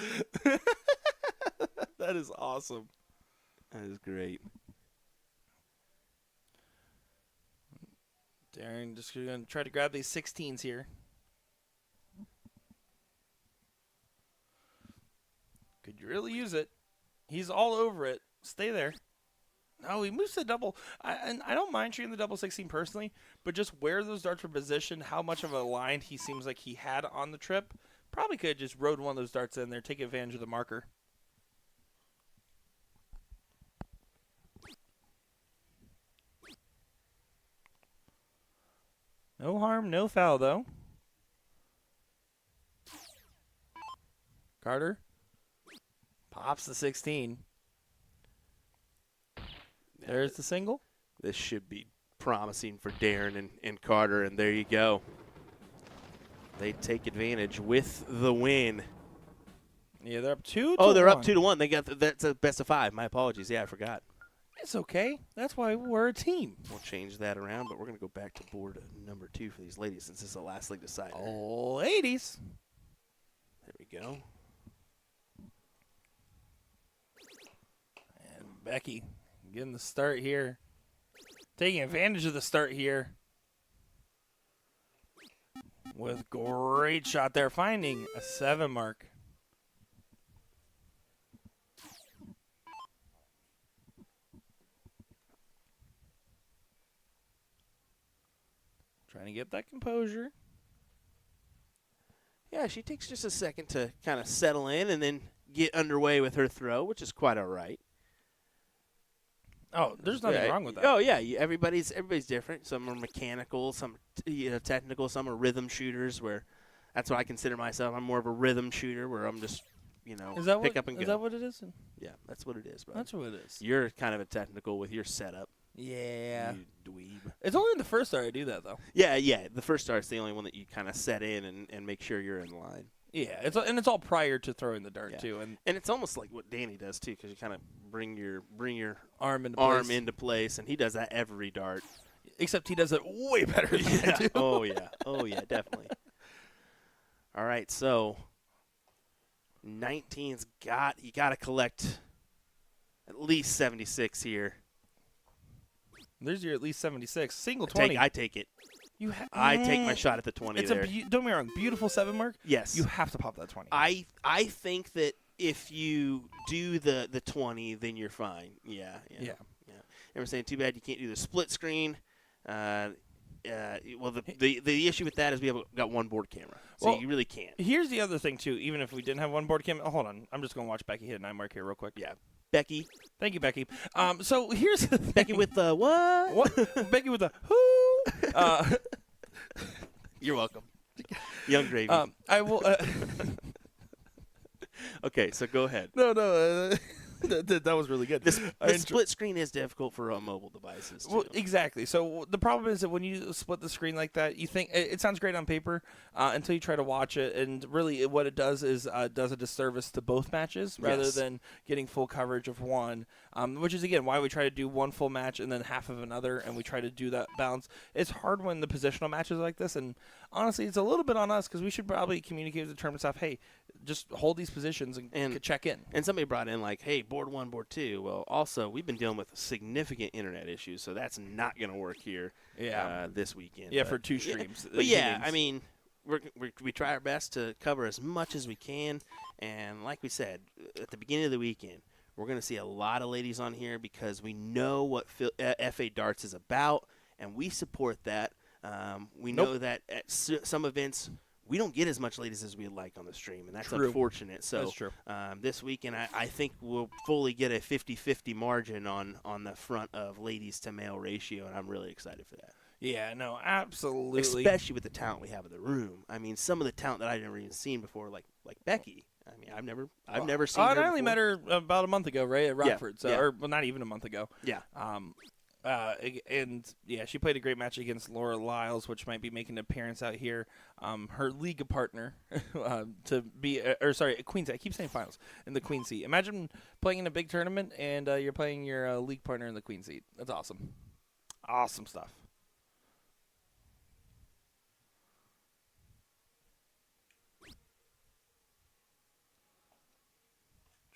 That is awesome. That is great. Darren just going to try to grab these 16s here. Could you really use it? He's all over it. Stay there. No, he moves to double. And I don't mind treating the double 16 personally, but just where those darts were positioned, how much of a line he seems like he had on the trip, probably could have just rode one of those darts in there, take advantage of the marker. No harm, no foul, though. Carter pops the 16. There's the single. This should be promising for Darren and Carter, and there you go. They take advantage with the win. Yeah, they're up 2-1. Oh, they're up 2-1. They got that's a best of 5. My apologies. Yeah, I forgot. It's okay. That's why we're a team. We'll change that around, but we're going to go back to board number 2 for these ladies since this is the last league decider. Ladies. There we go. And Becky getting the start here. Taking advantage of the start here. With great shot there. Finding a 7 mark. Trying to get that composure. Yeah, she takes just a second to kind of settle in and then get underway with her throw, which is quite all right. Oh, there's nothing wrong with that. Oh yeah, everybody's different. Some are mechanical, some technical, some are rhythm shooters. Where that's what I consider myself. I'm more of a rhythm shooter, where I'm just pick up and go. Is that what it is? Yeah, that's what it is, bro. That's what it is. You're kind of a technical with your setup. Yeah. You dweeb. It's only in the first start I do that, though. Yeah. The first start's the only one that you kind of set in and make sure you're in line. Yeah, it's all prior to throwing the dart, too. And it's almost like what Danny does, too, because you kind of bring your arm into place, and he does that every dart. Except he does it way better than I do. Oh, yeah, definitely. All right, so 19's you got to collect at least 76 here. There's your at least 76. Single 20. I take it. I take my shot at the 20 it's there. Don't get me wrong, beautiful 7 mark. Yes. You have to pop that 20. I think that if you do the 20, then you're fine. Yeah. Ever saying, too bad you can't do the split screen. Well, the issue with that is we have got one board camera, so you really can't. Here's the other thing, too. Even if we didn't have one board camera. Hold on. I'm just going to watch Becky hit a 9 mark here real quick. Yeah. Becky. Thank you, Becky. So here's the thing. Becky with the what? Becky with the who? You're welcome. Young gravy. I will. Okay, so go ahead. No. That was really good. The split screen is difficult for mobile devices, too. Well, exactly. So the problem is that when you split the screen like that, you think it sounds great on paper until you try to watch it, and really what it does is does a disservice to both matches rather than getting full coverage of one, which is, again, why we try to do one full match and then half of another, and we try to do that balance. It's hard when the positional matches are like this, and honestly, it's a little bit on us because we should probably communicate with the tournament staff, hey, just hold these positions and check in. And somebody brought in like, hey, board 1, board 2. Well, also, we've been dealing with significant internet issues, so that's not going to work here this weekend. Yeah, for 2 streams. But I mean, we try our best to cover as much as we can. And like we said, at the beginning of the weekend, we're going to see a lot of ladies on here because we know what FA Darts is about, and we support that. We know that at some events – we don't get as much ladies as we'd like on the stream, and that's unfortunate. So that's true. This weekend, I think we'll fully get a 50-50 margin on the front of ladies to male ratio, and I'm really excited for that. Yeah, no, absolutely. Especially with the talent we have in the room. I mean, some of the talent that I've never even seen before, like Becky. I mean, I've never seen her. I only met her about a month ago, right, at Rockford. Or not even a month ago. Yeah. And she played a great match against Laura Lyles, which might be making an appearance out here. Her league partner to be, Queen Seat. I keep saying finals in the Queen Seat. Imagine playing in a big tournament and you're playing your league partner in the Queen Seat. That's awesome. Awesome stuff.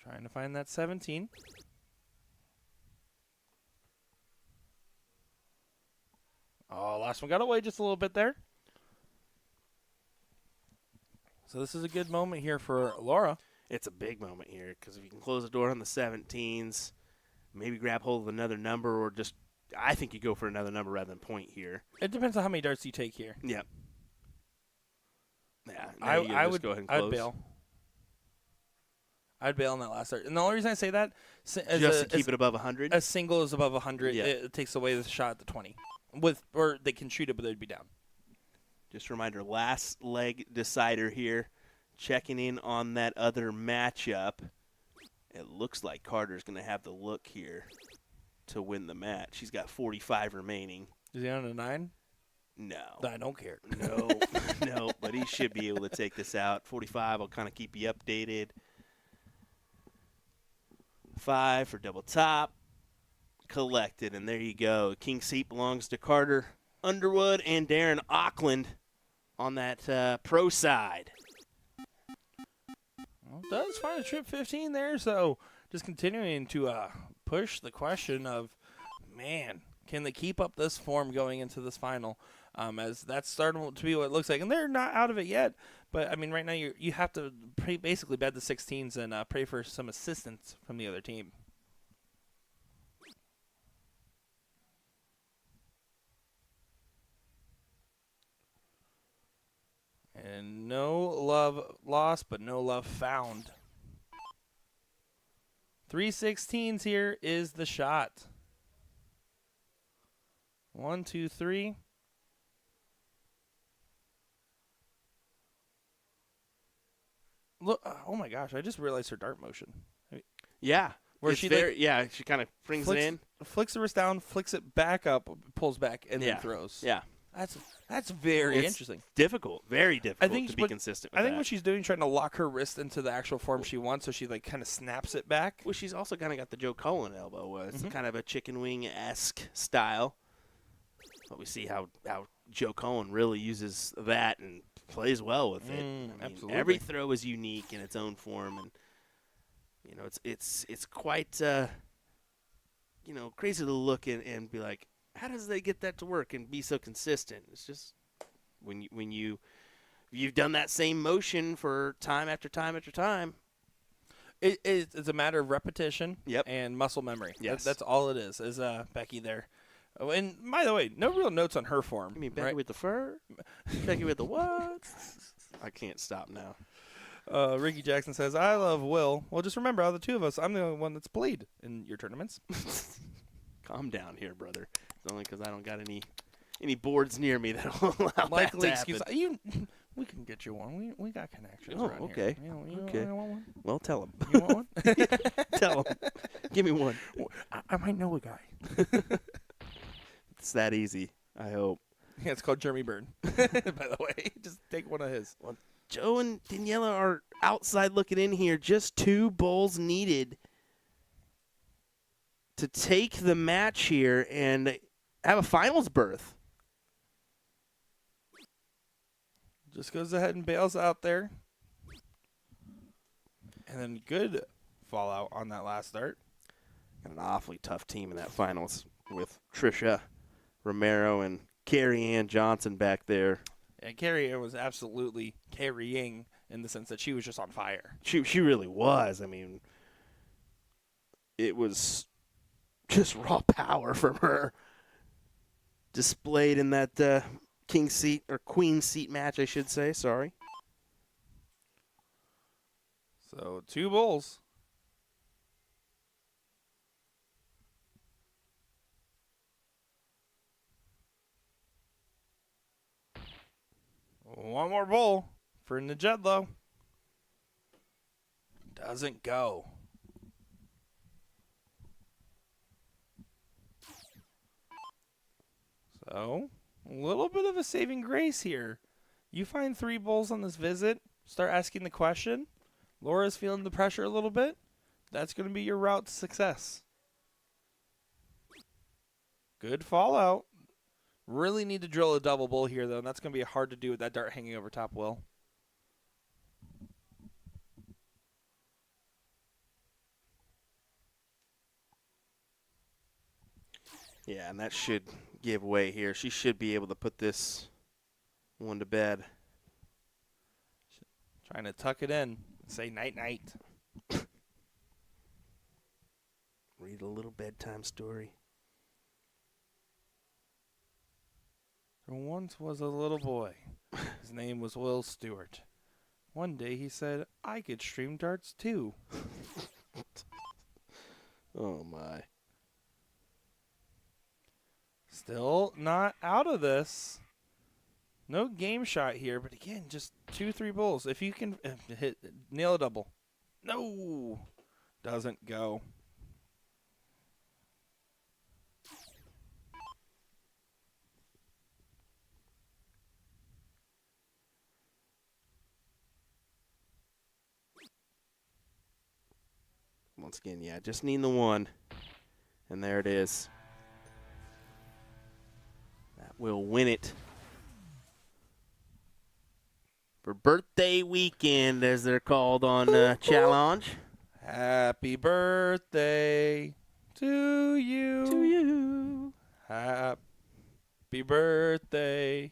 Trying to find that 17. Oh, last one got away just a little bit there. So this is a good moment here for Laura. It's a big moment here because if you can close the door on the 17s, maybe grab hold of another number or just – I think you go for another number rather than point here. It depends on how many darts you take here. Yep. Yeah, I would go ahead and close. I'd bail. I'd bail on that last dart. And the only reason I say that Just to keep it above 100? A single is above 100. Yeah. It takes away the shot at the 20. Or they can shoot it, but they'd be down. Just a reminder, last leg decider here. Checking in on that other matchup. It looks like Carter's going to have the look here to win the match. He's got 45 remaining. Is he on a 9? No. I don't care. No, no, but he should be able to take this out. 45, I'll kind of keep you updated. 5 for double top. Collected, and there you go. King seat belongs to Carter Underwood and Darren Auckland on that pro side. Well, does find a trip 15 there, so just continuing to push the question of, man, can they keep up this form going into this final? As that's starting to be what it looks like, and they're not out of it yet. But I mean, right now you have to basically bet the 16s and pray for some assistance from the other team. And no love lost, but no love found. 3 16s here is the shot. 1, 2, 3. Look! Oh my gosh! I just realized her dart motion. Yeah, Where it's she, very, like, yeah, she kind of brings it in. Flicks the wrist down, flicks it back up, pulls back, and Yeah. then throws. Yeah, That's very It's interesting. difficult, very difficult think to be consistent with I think that. what she's doing, trying to lock her wrist into the actual form she wants, so she like kind of snaps it back. Well, she's also kind of got the Joe Cullen elbow. It's Mhm. kind of a chicken wing-esque style. But we see how Joe Cullen really uses that and plays well with it. I mean, absolutely. every throw is unique in its own form, and you know it's quite crazy to look and be like, how does they get that to work and be so consistent? It's just when you've done that same motion for time after time after time. It's a matter of repetition Yep. and muscle memory. Yes. That's all it is Becky there. Oh, and by the way, no real notes on her form. You mean Becky right? with the fur? Becky with the what? I can't stop now. Ricky Jackson says, I love Will. Well, just remember, out of the two of us, I'm the only one that's played in your tournaments. Calm down here, brother. It's only because I don't got any boards near me that will allow Likely that to excuse. happen. We can get you one. We got connections Oh, around okay. here. You Okay. want one? Well, tell him. You want one? Tell him. Give me one. I might know a guy. It's that easy, I hope. Yeah, it's called Jeremy Byrne, by the way. Just take one of his. Joe and Daniela are outside looking in here. Just 2 bowls needed to take the match here and have a finals berth. Just goes ahead and bails out there. And then good fallout on that last start. Got an awfully tough team in that finals with Trisha Romero and Carrie Ann Johnson back there. And Carrie Ann was absolutely carrying in the sense that she was just on fire. She really was. I mean, it was just raw power from her displayed in that king seat or queen seat match, I should say. Sorry. So 2 bowls. One more bowl for Najedlo. Doesn't go. So, a little bit of a saving grace here. You find 3 bowls on this visit, start asking the question. Laura's feeling the pressure a little bit. That's going to be your route to success. Good fallout. Really need to drill a double bowl here, though, and that's going to be hard to do with that dart hanging over top, Will. Yeah, and that should give way here. She should be able to put this one to bed. Trying to tuck it in. Say night-night. Read a little bedtime story. There once was a little boy. His name was Will Stewart. One day he said, I could stream darts too. Oh, my. Still not out of this. No game shot here, but again, just 2-3 bowls. If you can nail a double. No. Doesn't go. Once again, yeah, just need the one. And there it is. That will win it. For birthday weekend, as they're called on Challenge. Happy birthday to you. To you. Happy birthday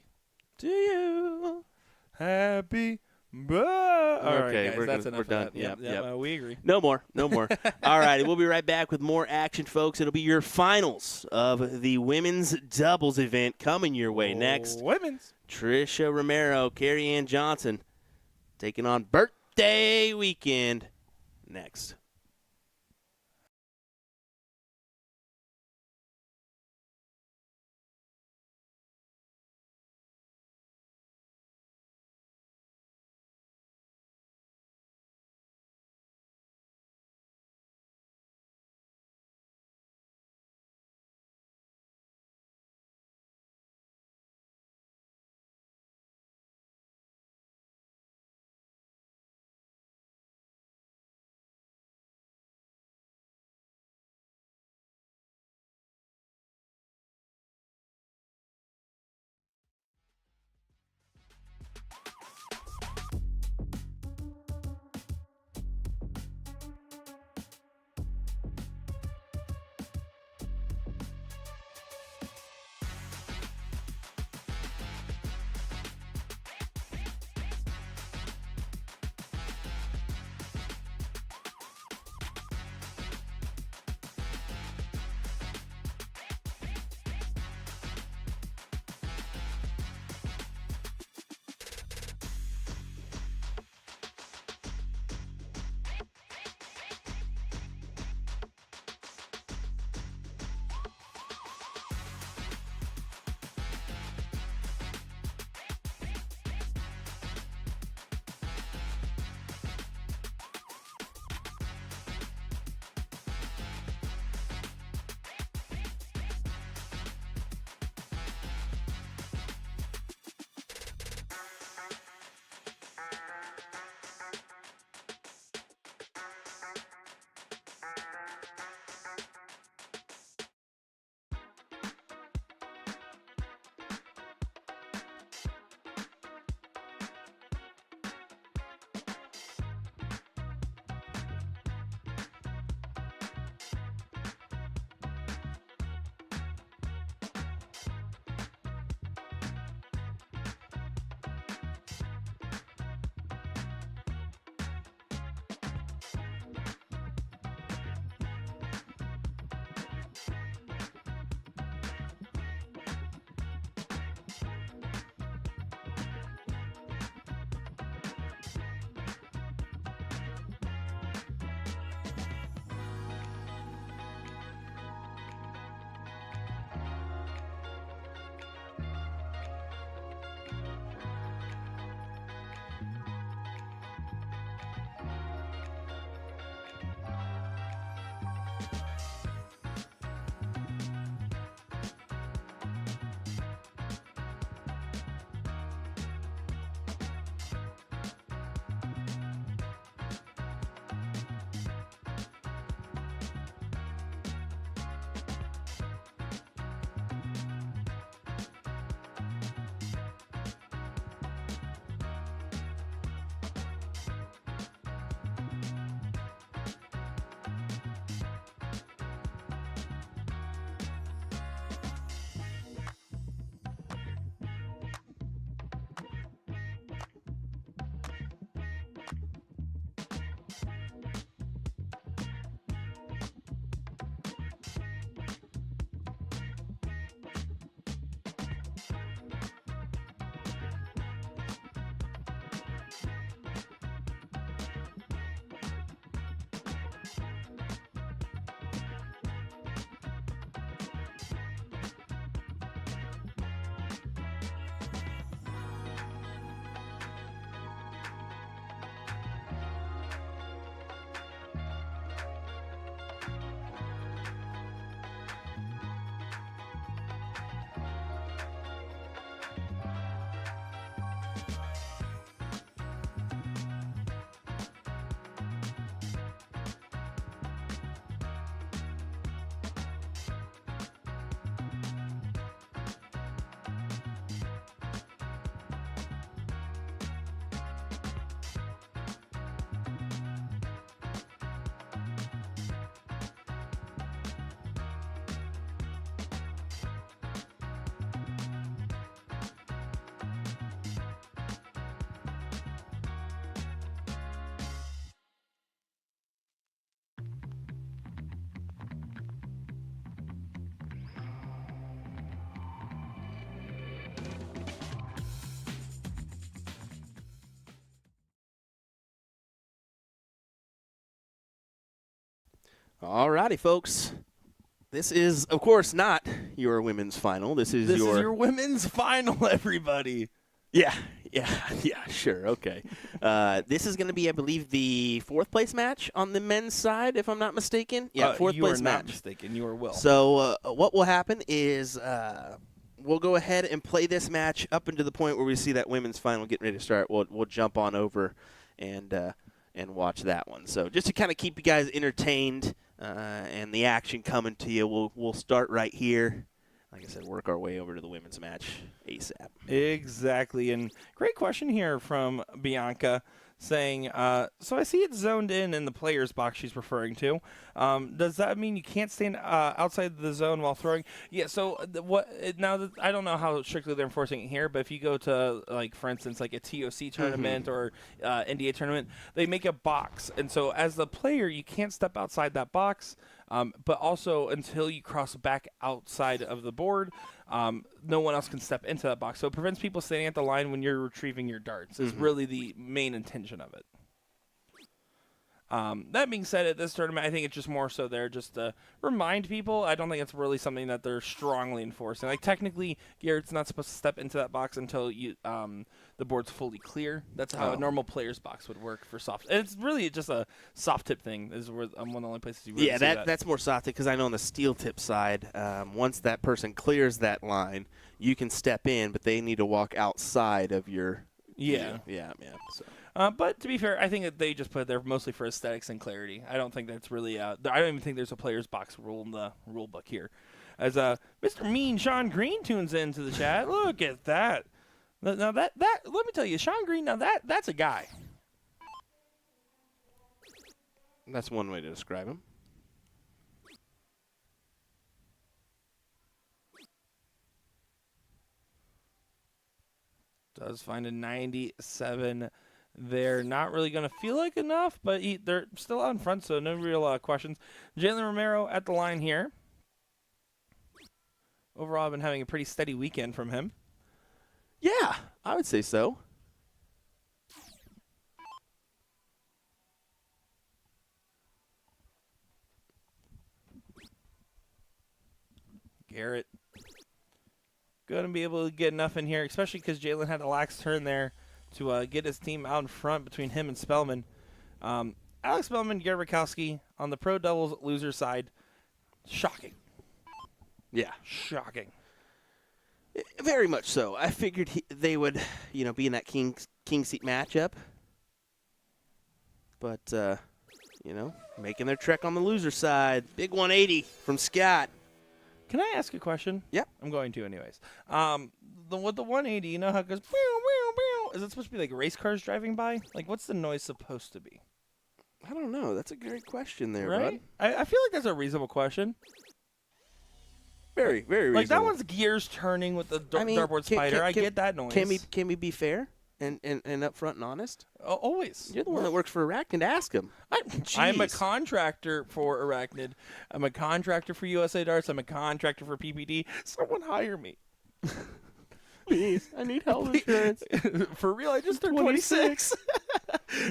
To you. Happy birthday. All right, Okay, guys, we're that's gonna- enough we're of done. that. Yep. We agree. No more. No more. All right, we'll be right back with more action, folks. It'll be your finals of the women's doubles event coming your way next. Women's. Trisha Romero, Carrie Ann Johnson taking on birthday weekend next. All righty, folks. This is, of course, not your women's final. This is your women's final, everybody. Yeah, sure, okay. This is going to be, I believe, the fourth place match on the men's side, if I'm not mistaken. Yeah, fourth place match. You are not mistaken. You are Will. So what will happen is we'll go ahead and play this match up into the point where we see that women's final getting ready to start. We'll jump on over and watch that one. So just to kind of keep you guys entertained and the action coming to you, we'll start right here. Like I said, work our way over to the women's match ASAP. Exactly. And great question here from Bianca saying, so I see it's zoned in the player's box she's referring to. Does that mean you can't stand outside the zone while throwing? Yeah, so I don't know how strictly they're enforcing it here, but if you go to, like, for instance, like a TOC tournament or NDA tournament, they make a box. And so as the player, you can't step outside that box. But also until you cross back outside of the board, no one else can step into that box. So it prevents people standing at the line when you're retrieving your darts is really the main intention of it. That being said, at this tournament, I think it's just more so there just to remind people. I don't think it's really something that they're strongly enforcing. Like, technically, Garrett's not supposed to step into that box until the board's fully clear. That's how a normal player's box would work for soft. And it's really just a soft tip thing. Is where one of the only places you really see that. That's more soft tip because I know on the steel tip side, once that person clears that line, you can step in, but they need to walk outside of your. Yeah. So. But to be fair, I think that they just put it there mostly for aesthetics and clarity. I don't think that's really I don't even think there's a player's box rule in the rule book here. As Mr. Mean Sean Green tunes into the chat. Look at that. Now that let me tell you, Sean Green, now that's a guy. That's one way to describe him. Does find a 97 there. Not really going to feel like enough, but they're still out in front, so no real questions. Jalen Romero at the line here. Overall, I've been having a pretty steady weekend from him. Yeah, I would say so. Garrett going to be able to get enough in here, especially because Jalen had a lax turn there to get his team out in front between him and Spellman. Alex Spellman, Garrett Rakowski on the pro doubles loser side. Shocking. Yeah. Shocking. Very much so. I figured they would, be in that king seat matchup. But, making their trek on the loser side. Big 180 from Scott. Can I ask a question? Yep. I'm going to anyways. With the 180, you know how it goes, meow, meow, meow. Is it supposed to be like race cars driving by? Like, what's the noise supposed to be? I don't know. That's a great question there, right? bud. I feel like that's a reasonable question. Very, very reasonable. Like, that one's gears turning with the dartboard spider. I get that noise. Can we be fair and upfront and honest? Always. You're the one that works for Arachnid. Ask him. I'm a contractor for Arachnid. I'm a contractor for USA Darts. I'm a contractor for PPD. Someone hire me. Please, I need health insurance. For real, I just turned 26.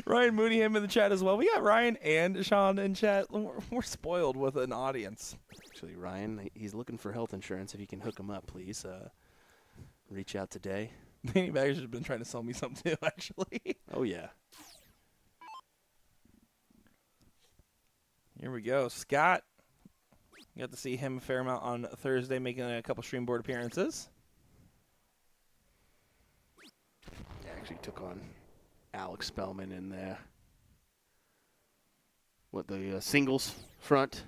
Ryan Mooney, him in the chat as well. We got Ryan and Sean in chat. We're spoiled with an audience. Actually, Ryan, he's looking for health insurance. If you can hook him up, please reach out today. Danny Baggers has been trying to sell me something too, actually. Oh, yeah. Here we go. Scott. You got to see him a fair amount on Thursday, making a couple stream board appearances. Actually took on Alex Spellman in the singles front.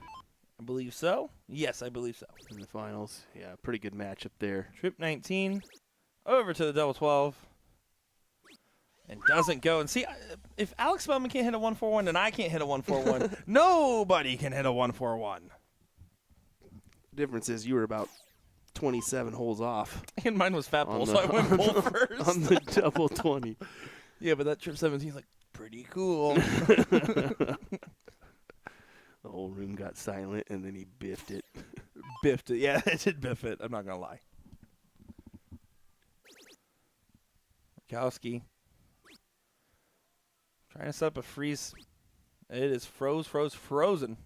I believe so. Yes, I believe so. In the finals. Yeah, pretty good matchup there. Trip 19 over to the double 12. And doesn't go. And see, if Alex Spellman can't hit a 141, then I can't hit a 141. Nobody can hit a 141. Difference is you were about 27 holes off. And mine was fat pole, so I went pole first. On the double 20. Yeah, but that trip 17 is like pretty cool. The whole room got silent, and then he biffed it. Biffed it. Yeah, it did biff it. I'm not going to lie. Rakowski. Trying to set up a freeze. It is frozen.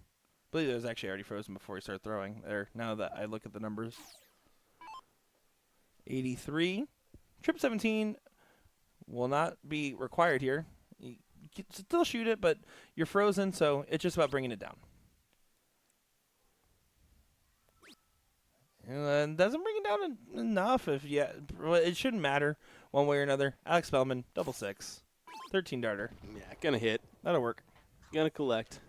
believe it was actually already frozen before he started throwing there. Now that I look at the numbers. 83. Trip 17 will not be required here. You can still shoot it, but you're frozen, so it's just about bringing it down. And doesn't bring it down enough. It shouldn't matter one way or another. Alex Spellman, double 6. 13 darter. Yeah, gonna hit. That'll work. Gonna collect.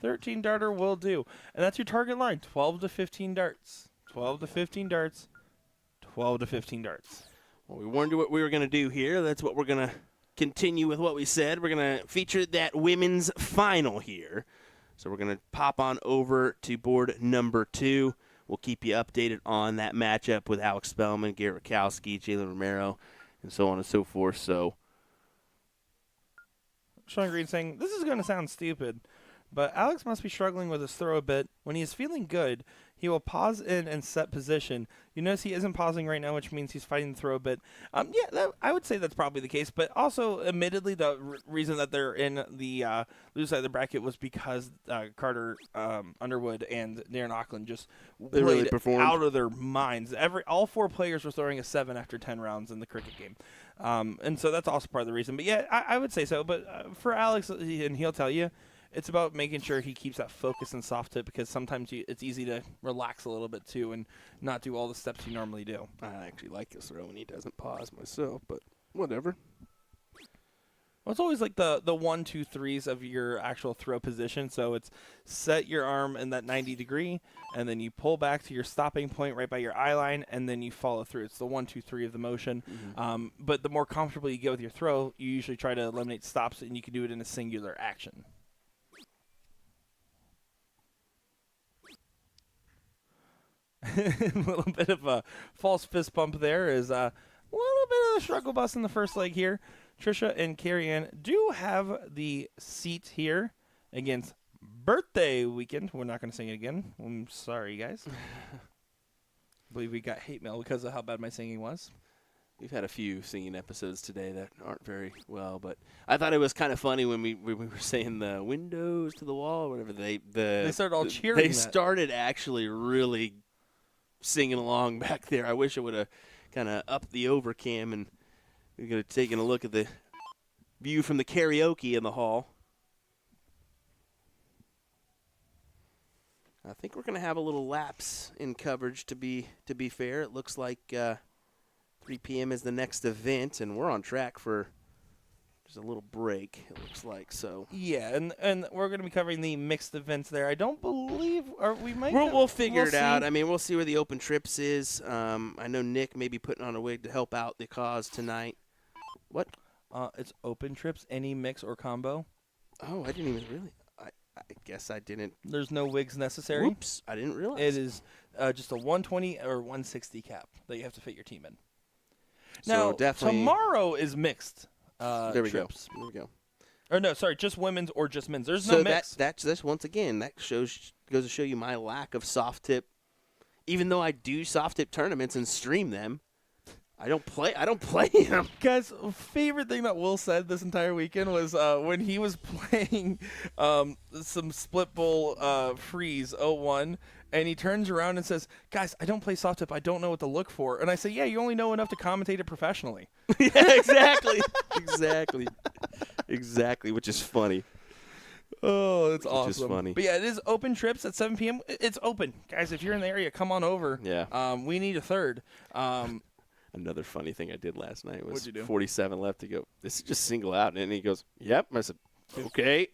13 darter will do. And that's your target line. 12 to 15 darts. 12 to 15 darts. 12 to 15 darts. Well, we warned you what we were going to do here. That's what we're going to continue with what we said. We're going to feature that women's final here. So we're going to pop on over to board number 2. We'll keep you updated on that matchup with Alex Spellman, Garrett Rakowski, Jalen Romero, and so on and so forth. So, Sean Green saying, this is going to sound stupid, but Alex must be struggling with his throw a bit. When he is feeling good, he will pause in and set position. You notice he isn't pausing right now, which means he's fighting the throw a bit. I would say that's probably the case. But also, admittedly, the reason that they're in the loser side of the bracket was because Carter Underwood and Darren Auckland just They really performed out of their minds. All 4 players were throwing a 7 after 10 rounds in the cricket game. And so that's also part of the reason. But, yeah, I would say so. But for Alex, and he'll tell you, it's about making sure he keeps that focus and soft tip because sometimes it's easy to relax a little bit too and not do all the steps you normally do. I actually like this throw when he doesn't pause myself, but whatever. Well, it's always like the 1, 2, 3s of your actual throw position. So it's set your arm in that 90 degree, and then you pull back to your stopping point right by your eye line, and then you follow through. It's the 1, 2, 3 of the motion. Mm-hmm. But the more comfortable you get with your throw, you usually try to eliminate stops, and you can do it in a singular action. A little bit of a false fist pump there is a little bit of a struggle bus in the first leg here. Trisha and Carrie-Ann do have the seat here against birthday weekend. We're not going to sing it again. I'm sorry, guys. I believe we got hate mail because of how bad my singing was. We've had a few singing episodes today that aren't very well, but I thought it was kind of funny when we were saying the windows to the wall, or whatever. They started all cheering. They started actually really singing along back there. I wish I would have kind of upped the overcam and we could have taken a look at the view from the karaoke in the hall. I think we're going to have a little lapse in coverage to be fair. It looks like 3 p.m. is the next event, and we're on track for just a little break, it looks like. So yeah, and we're going to be covering the mixed events there. I don't believe, or we might. We'll figure it out. I mean, we'll see where the open trips is. I know Nick may be putting on a wig to help out the cause tonight. What? It's open trips, any mix or combo. Oh, I didn't even really. I guess I didn't. There's no wigs necessary. Oops, I didn't realize. It is just a 120 or 160 cap that you have to fit your team in. So now, definitely, tomorrow is mixed. There we trips. go. There we go. Or no, sorry, just women's or just men's. There's so no mix. That's once again that goes to show you my lack of soft tip. Even though I do soft tip tournaments and stream them, I don't play them. Guys, favorite thing that Will said this entire weekend was when he was playing some split bowl freeze 0-1, and he turns around and says, "Guys, I don't play soft tip. I don't know what to look for." And I say, "Yeah, you only know enough to commentate it professionally." Yeah, exactly. Exactly, which is funny. Oh, that's awesome. Which is funny. But yeah, it is open trips at 7 p.m. It's open. Guys, if you're in the area, come on over. Yeah. We need a third. Another funny thing I did last night was What'd you do? 47 left to go. This is just single out. And he goes, "Yep." I said, "Okay."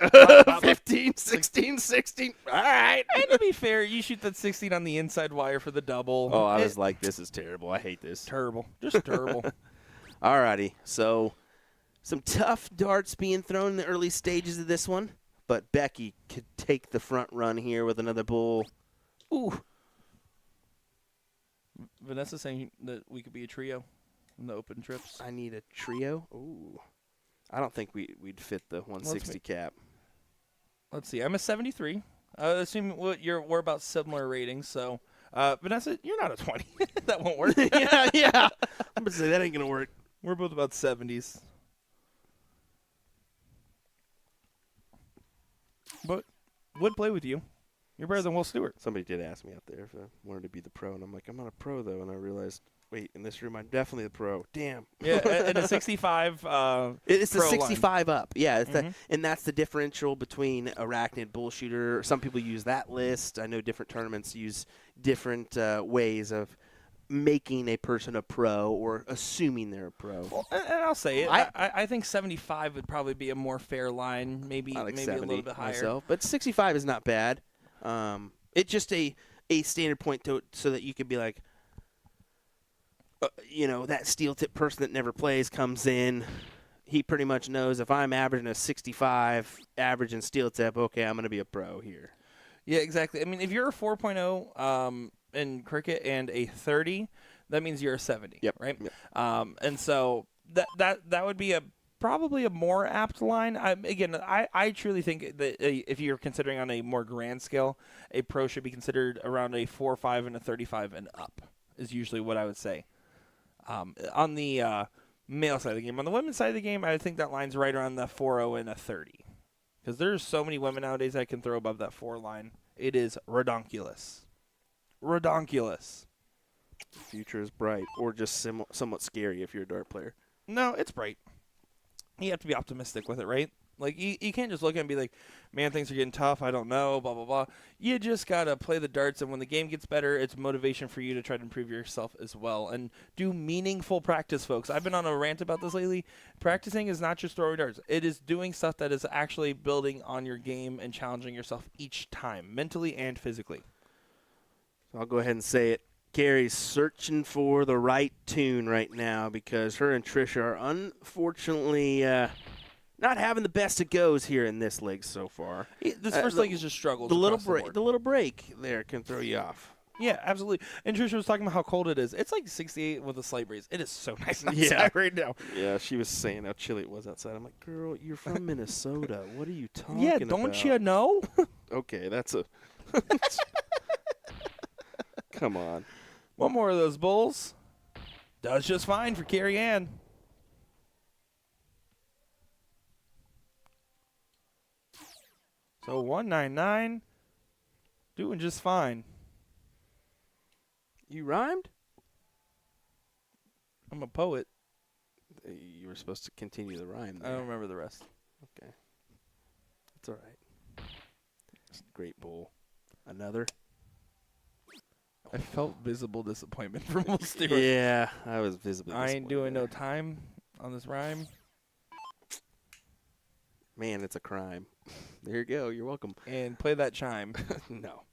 15, 16, 16. All right. And to be fair, you shoot that 16 on the inside wire for the double. Oh, I was like, this is terrible. I hate this. Terrible. Just terrible. All righty. So some tough darts being thrown in the early stages of this one. But Becky could take the front run here with another bull. Ooh. Vanessa's saying that we could be a trio in the open trips. I need a trio. Ooh. I don't think we'd fit the 160 cap. Let's see. I'm a 73. Assuming we're about similar ratings. So, Vanessa, you're not a 20. That won't work. yeah. I'm going to say that ain't going to work. We're both about 70s. But would play with you. You're better than Will Stewart. Somebody did ask me out there if I wanted to be the pro, and I'm like, I'm not a pro, though. And I realized, wait, in this room, I'm definitely the pro. Damn. Yeah, and a 65 It's the pro 65 up. Yeah, it's Mm-hmm. and that's the differential between Arachnid, Bullshooter. Some people use that list. I know different tournaments use different ways of making a person a pro or assuming they're a pro. Well, and I'll say it. I- I think 75 would probably be a more fair line, maybe I like maybe 70 a little bit higher. myself, but 65 is not bad. It's just a standard point so that you could be like, that steel tip person that never plays comes in. He pretty much knows if I'm averaging a 65 average in steel tip, okay, I'm going to be a pro here. Yeah, exactly. I mean, if you're a 4.0 in cricket and a 30, that means you're a 70. Yep. Right. Yep. And so that would be probably a more apt line. I truly think that if you're considering on a more grand scale, a pro should be considered around a 4.5 and a 35 and up is usually what I would say. On the male side of the game. On the women's side of the game, I think that line's right around the 4.0 and a 30. Because there's so many women nowadays that can throw above that 4 line. It is redonkulous. Redonkulous. The future is bright, or just somewhat scary if you're a dart player. No, it's bright. You have to be optimistic with it, right? Like, you can't just look at it and be like, man, things are getting tough. I don't know, blah, blah, blah. You just got to play the darts, and when the game gets better, it's motivation for you to try to improve yourself as well. And do meaningful practice, folks. I've been on a rant about this lately. Practicing is not just throwing darts. It is doing stuff that is actually building on your game and challenging yourself each time, mentally and physically. So I'll go ahead and say it. Carrie's searching for the right tune right now because her and Trisha are unfortunately not having the best of goes here in this leg so far. This first leg is just struggles. The little across break, board. the little break there can throw you off. Yeah, absolutely. And Trisha was talking about how cold it is. It's like 68 with a slight breeze. It is so nice outside Yeah. right now. Yeah, she was saying how chilly it was outside. I'm like, girl, you're from Minnesota. What are you talking Yeah, about? don't you know? Okay, that's a. Come on. One more of those bulls. Does just fine for Carrie Ann. So 199, doing just fine. You rhymed? I'm a poet. You were supposed to continue the rhyme I there. don't remember the rest. Okay. That's all right. Great bull. Another? I felt visible disappointment from Will Stewart. Yeah, I was visibly I ain't doing disappointed no time on this rhyme. there. Man, it's a crime. There you go. You're welcome. And play that chime. No.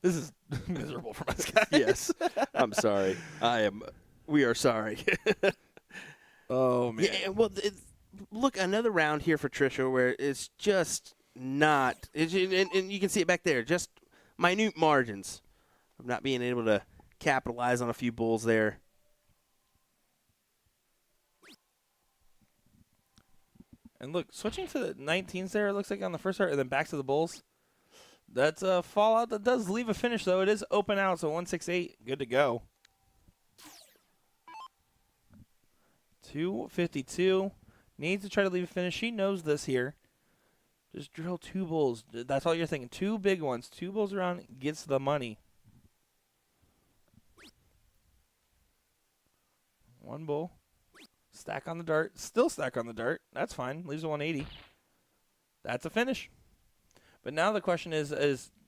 This is miserable for us guys. Yes. I'm sorry. We are sorry. Oh, man. Yeah, well, look, another round here for Trisha where it's just not, and you can see it back there, just minute margins of not being able to capitalize on a few bulls there. And look, switching to the 19s there, it looks like on the first start, and then back to the bulls. That's a fallout that does leave a finish, though. It is open out, so 168, good to go. 252, needs to try to leave a finish. She knows this here. Just drill 2 bulls. That's all you're thinking. 2 big ones. 2 bulls around gets the money. 1 bull. Stack on the dart. Still stack on the dart. That's fine. Leaves a 180. That's a finish. But now the question is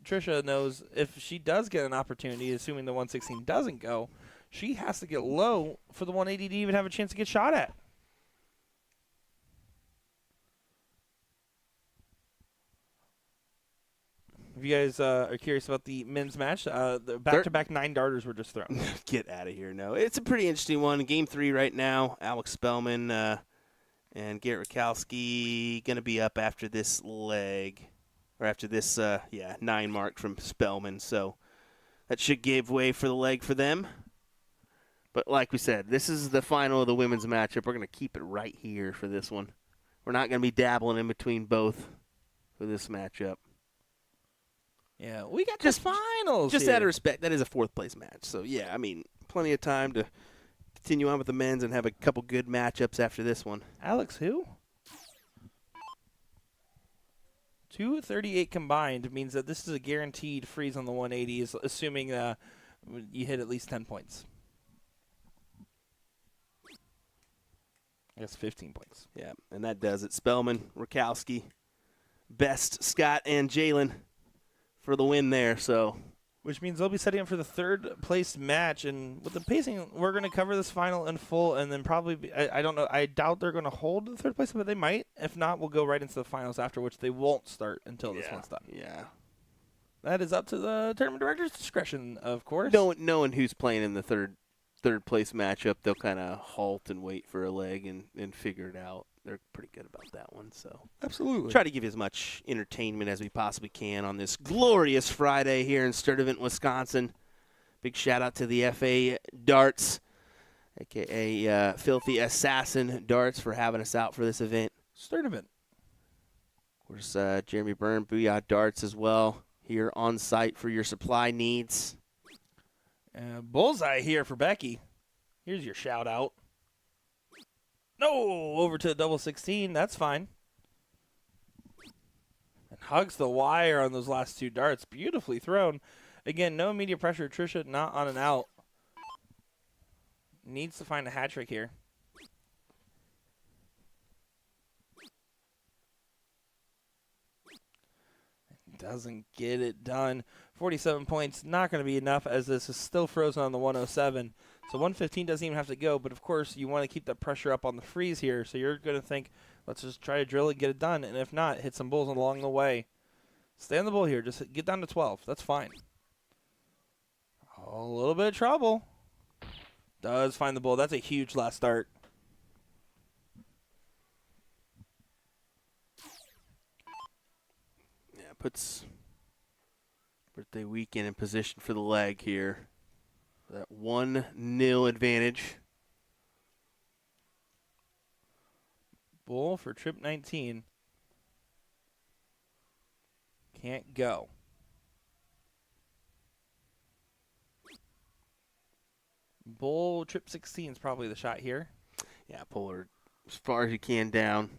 Trisha knows if she does get an opportunity, assuming the 116 doesn't go, she has to get low for the 180 to even have a chance to get shot at. If you guys are curious about the men's match, the back-to-back 9 darters were just thrown. Get out of here. No, it's a pretty interesting one. Game 3 right now. Alex Spellman and Garrett Rakowski going to be up after this leg, or after this 9 mark from Spellman. So that should give way for the leg for them. But like we said, this is the final of the women's matchup. We're going to keep it right here for this one. We're not going to be dabbling in between both for this matchup. Yeah, we got Just the finals. Just here. out of respect, that is a 4th place match. So, yeah, I mean, plenty of time to continue on with the men's and have a couple good matchups after this one. Alex who? 238 combined means that this is a guaranteed freeze on the 180s, assuming you hit at least 10 points. I guess 15 points. Yeah, and that does it. Spellman, Rakowski, Best, Scott, and Jalen for the win there. So, which means they'll be setting up for the third place match. And with the pacing, we're going to cover this final in full, and then probably I don't know. I doubt they're going to hold the third place, but they might. If not, we'll go right into the finals after, which they won't start until this one's done. Yeah. That is up to the tournament director's discretion, of course. Knowing who's playing in the third place matchup, they'll kind of halt and wait for a leg and figure it out. They're pretty good about that one. So absolutely try to give you as much entertainment as we possibly can on this glorious Friday here in Sturtevant, Wisconsin. Big shout out to the FA Darts, a.k.a. Filthy Assassin Darts, for having us out for this event. Sturtevant. Of course, Jeremy Byrne, Booyah Darts as well, here on site for your supply needs. Bullseye here for Becky. Here's your shout out. No, over to the double 16. That's fine. And hugs the wire on those last two darts. Beautifully thrown. Again, no immediate pressure. Trisha not on and out. Needs to find a hat trick here. Doesn't get it done. 47 points, not going to be enough, as this is still frozen on the 107. So 115 doesn't even have to go, but of course you want to keep that pressure up on the freeze here. So you're going to think, let's just try to drill it, get it done, and if not, hit some bulls along the way. Stay on the bull here. Just get down to 12. That's fine. A little bit of trouble. Does find the bull. That's a huge last start. Yeah, puts birthday weekend in position for the leg here. That 1-0 advantage. Bull for trip 19. Can't go. Bull trip 16 is probably the shot here. Yeah, pull her as far as you can down.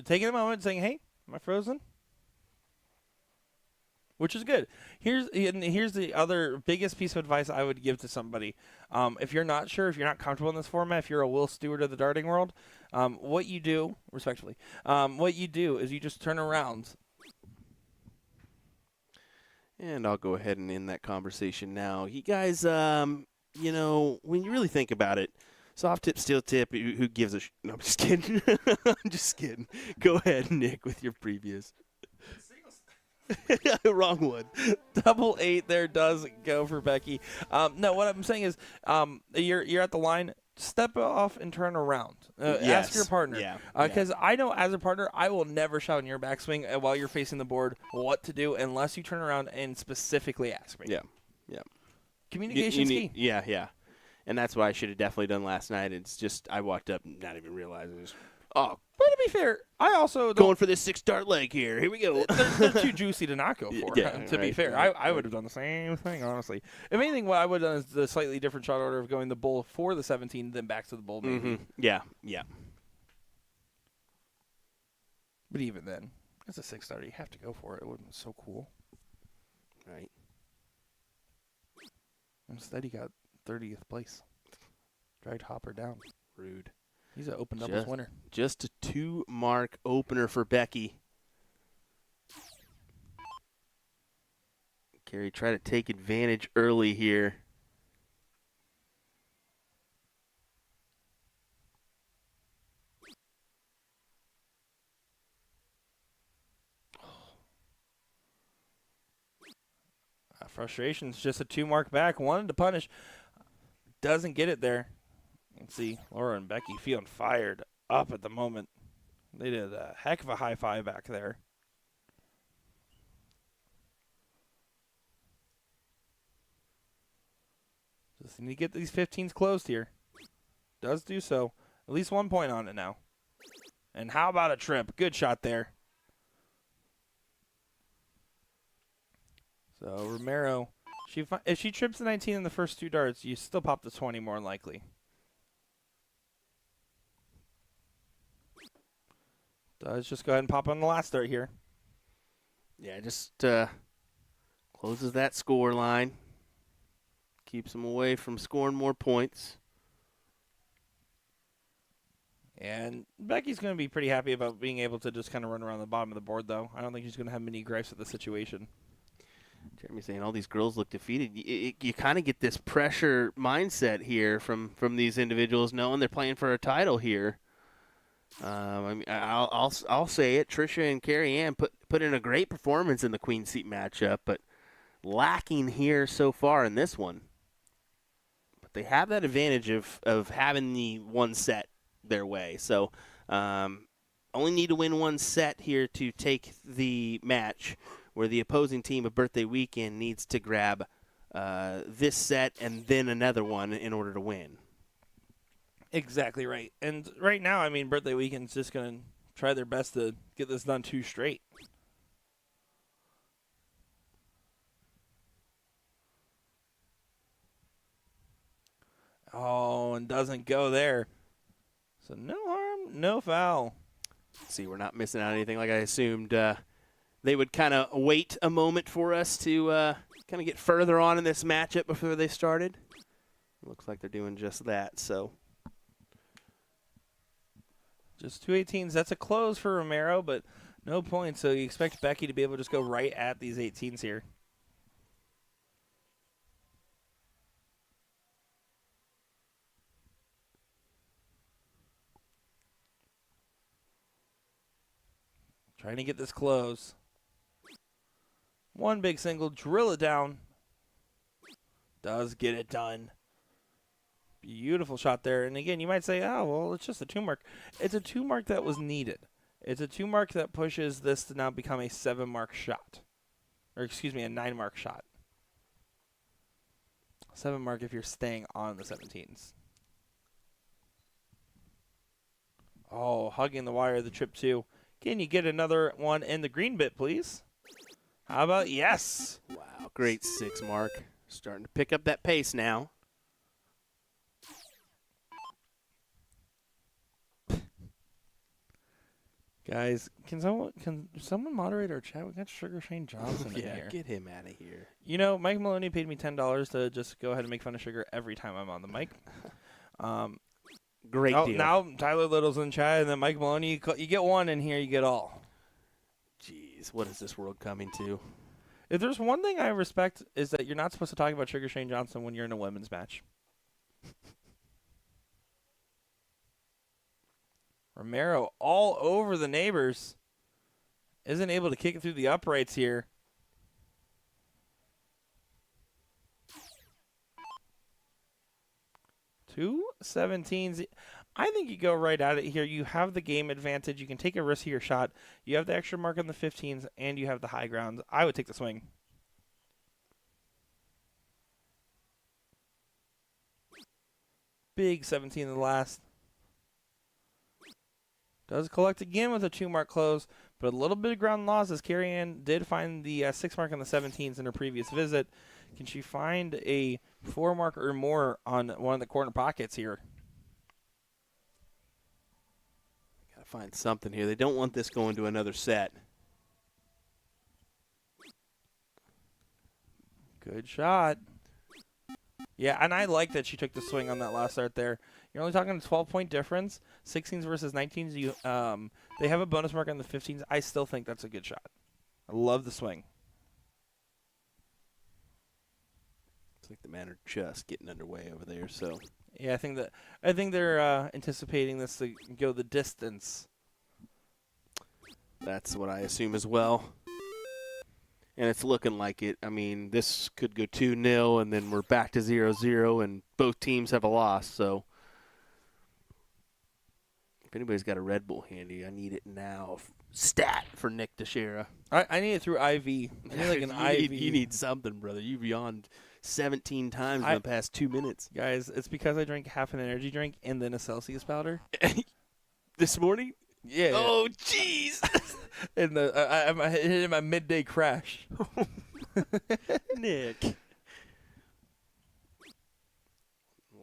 Taking a moment, saying, "Hey, am I frozen?" Which is good. Here's the other biggest piece of advice I would give to somebody. If you're not sure, if you're not comfortable in this format, if you're a Will Stewart of the darting world, what you do, respectfully, what you do is you just turn around. And I'll go ahead and end that conversation now. You guys, when you really think about it, soft tip, steel tip, who gives a no, I'm just kidding. I'm just kidding. Go ahead, Nick, with your previous. Wrong one. Double 8 there does go for Becky. No, what I'm saying is you're at the line. Step off and turn around. Yes. Ask your partner. Yeah. Because I know as a partner, I will never shout in your backswing while you're facing the board what to do unless you turn around and specifically ask me. Yeah. Yeah. Communication's key. Yeah. And that's what I should have definitely done last night. It's just I walked up not even realizing. But to be fair, I also going for this 6-dart leg here. Here we go. They're too juicy to not go for. Yeah, to be fair, I would have done the same thing, honestly. If anything, what I would have done is the slightly different shot order of going the bull for the 17, then back to the bull, maybe. Mm-hmm. Yeah. But even then, it's a 6-star. You have to go for it. It would have been so cool. Right. Instead, he got 30th place. Dragged Hopper down. Rude. He's an open doubles winner. Just a 2-mark opener for Becky. Carey try to take advantage early here. Frustration's just a 2-mark back. Wanted to punish. Doesn't get it there. Let's see. Laura and Becky feeling fired up at the moment. They did a heck of a high five back there. Just need to get these 15s closed here. Does do so. At least 1 point on it now. And how about a trip? Good shot there. So Romero, if she trips the 19 in the first 2 darts, you still pop the 20 more than likely. Let's just go ahead and pop on the last start here. Yeah, just closes that score line. Keeps them away from scoring more points. And Becky's going to be pretty happy about being able to just kind of run around the bottom of the board, though. I don't think she's going to have many gripes with the situation. Jeremy's saying all these girls look defeated. You kind of get this pressure mindset here from these individuals, knowing they're playing for a title here. I mean, I'll say it. Trisha and Carrie Ann put in a great performance in the Queen Seat matchup, but lacking here so far in this one. But they have that advantage of having the one set their way. So only need to win one set here to take the match, where the opposing team of Birthday Weekend needs to grab this set and then another one in order to win. Exactly right. And right now, I mean, Birthday Weekend's just going to try their best to get this done 2 straight. Oh, and doesn't go there. So no harm, no foul. See, we're not missing out anything like I assumed. They would kind of wait a moment for us to kind of get further on in this matchup before they started. Looks like they're doing just that, so. Just 2 18s. That's a close for Romero, but no points. So you expect Becky to be able to just go right at these 18s here. Trying to get this close. One big single, drill it down. Does get it done. Beautiful shot there. And again, you might say, oh, well, it's just a 2 mark. It's a 2 mark that was needed. It's a 2 mark that pushes this to now become a 7 mark shot. Or excuse me, a 9 mark shot. 7 mark if you're staying on the 17s. Oh, hugging the wire, the trip 2. Can you get another one in the green bit, please? How about yes? Wow, great 6 mark. Starting to pick up that pace now. Guys, can someone moderate our chat? We got Sugar Shane Johnson in here. Get him out of here. You know, Mike Maloney paid me $10 to just go ahead and make fun of Sugar every time I'm on the mic. Great deal. Now Tyler Little's in chat, and then Mike Maloney, you get one in here, you get all. Jeez, what is this world coming to? If there's one thing I respect is that you're not supposed to talk about Sugar Shane Johnson when you're in a women's match. Romero all over the neighbors. Isn't able to kick it through the uprights here. Two 17s. I think you go right at it here. You have the game advantage. You can take a riskier shot. You have the extra mark on the 15s, and you have the high ground. I would take the swing. Big 17 in the last. Does collect again with a 2 mark close, but a little bit of ground loss as Carrie Ann did find the 6 mark on the 17s in her previous visit. Can she find a 4 mark or more on one of the corner pockets here? Gotta find something here. They don't want this going to another set. Good shot. Yeah, and I like that she took the swing on that last start there. You're only talking a 12-point difference. 16s versus 19s. They have a bonus mark on the 15s. I still think that's a good shot. I love the swing. It's like the men are just getting underway over there. So yeah, I think they're anticipating this to go the distance. That's what I assume as well. And it's looking like it. I mean, this could go 2-0, and then we're back to 0-0, and both teams have a loss. So if anybody's got a Red Bull handy, I need it now. Stat for Nick Teixeira. I need it through IV. I need like an IV. You need something, brother. You've yawned 17 times in the past 2 minutes. Guys, it's because I drank half an energy drink and then a Celsius powder. This morning? Yeah. Oh, jeez. I'm hitting my midday crash. Nick.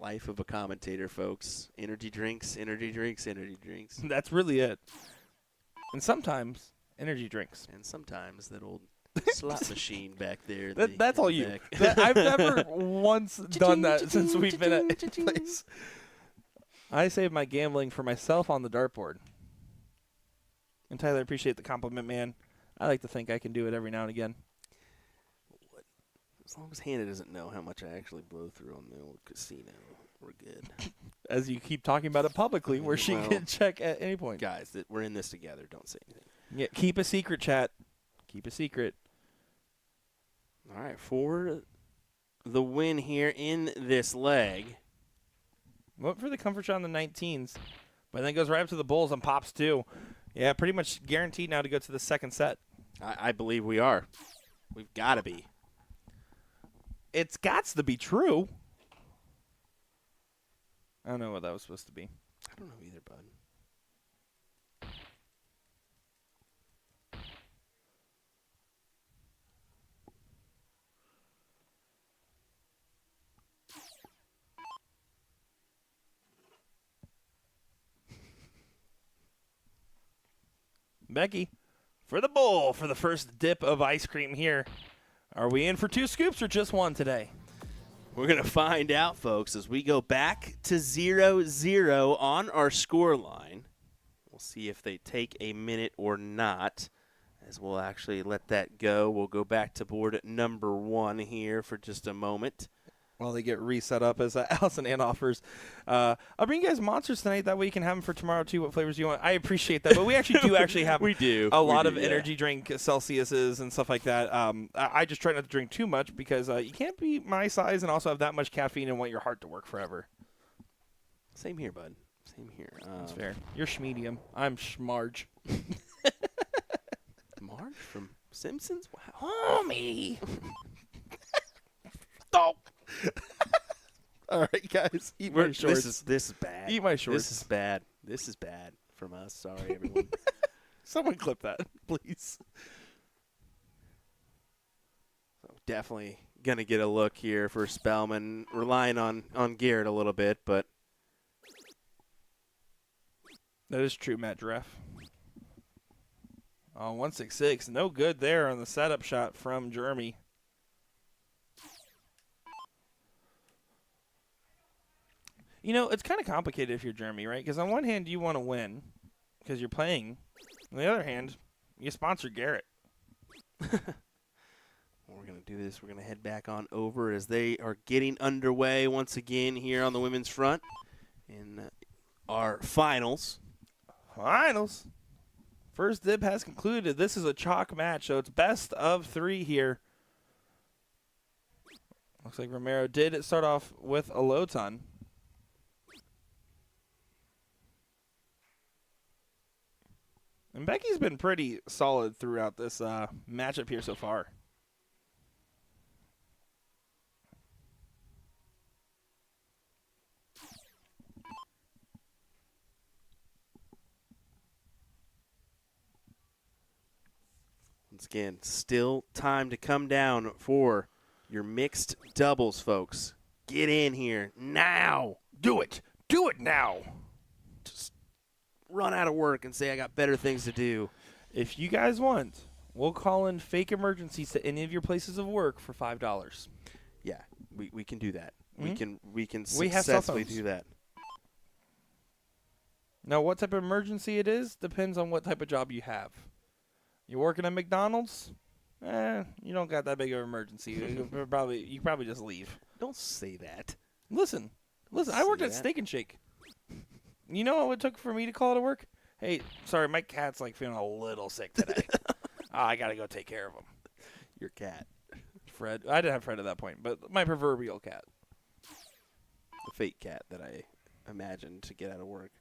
Life of a commentator, folks. Energy drinks, energy drinks, energy drinks. That's really it. And sometimes energy drinks. And sometimes that old slot machine back there. That's all you. I've never once done that since we've been at this place. I save my gambling for myself on the dartboard. And Tyler, I appreciate the compliment, man. I like to think I can do it every now and again. As long as Hannah doesn't know how much I actually blow through on the old casino, we're good. As you keep talking about it publicly, where she can check at any point. Guys, we're in this together. Don't say anything. Yeah, keep a secret, chat. Keep a secret. All right, for the win here in this leg. Went for the comfort shot on the 19s, but then goes right up to the bulls and pops too. Yeah, pretty much guaranteed now to go to the second set. I believe we are. We've got to be. It's got to be true. I don't know what that was supposed to be. I don't know either, bud. Becky, for the bowl for the first dip of ice cream here. Are we in for 2 scoops or just 1 today? We're going to find out, folks, as we go back to 0-0 on our score line. We'll see if they take a minute or not, as we'll actually let that go. We'll go back to board number 1 here for just a moment. While they get reset up, as Allison Ann offers. I'll bring you guys monsters tonight. That way you can have them for tomorrow, too. What flavors you want? I appreciate that. But we actually do have a lot of energy drink Celsiuses and stuff like that. I just try not to drink too much because you can't be my size and also have that much caffeine and want your heart to work forever. Same here, bud. Same here. That's fair. You're schmedium. I'm schmarge. Marge from Simpsons? Wow. Homie. Stop. All right, guys. Eat my shorts. This is bad. Eat my shorts. This is bad. This is bad from us. Sorry, everyone. Someone clip that, please. So definitely going to get a look here for Spellman, relying on Garrett a little bit, but. That is true, Matt Dreff. Oh, 166. No good there on the setup shot from Jeremy. You know, it's kind of complicated if you're Jeremy, right? Because on one hand, you want to win because you're playing. On the other hand, you sponsor Garrett. We're going to do this. We're going to head back on over as they are getting underway once again here on the women's front in our finals. Finals. First dip has concluded. This is a chalk match, so it's best of 3 here. Looks like Romero did start off with a low ton. And Becky's been pretty solid throughout this matchup here so far. Once again, still time to come down for your mixed doubles, folks. Get in here now. Do it. Do it now. Just run out of work and say I got better things to do. If you guys want, we'll call in fake emergencies to any of your places of work for $5. Yeah, we can do that. Mm-hmm. We can We have cell successfully phones. do that. Now, what type of emergency it is depends on what type of job you have. You're working at McDonald's? You don't got that big of an emergency. you probably just leave. Don't say that. Listen. I worked at Steak and Shake. You know what it took for me to call it to work? Hey, sorry, my cat's like feeling a little sick today. I got to go take care of him. Your cat. Fred. I didn't have Fred at that point, but my proverbial cat. The fake cat that I imagined to get out of work.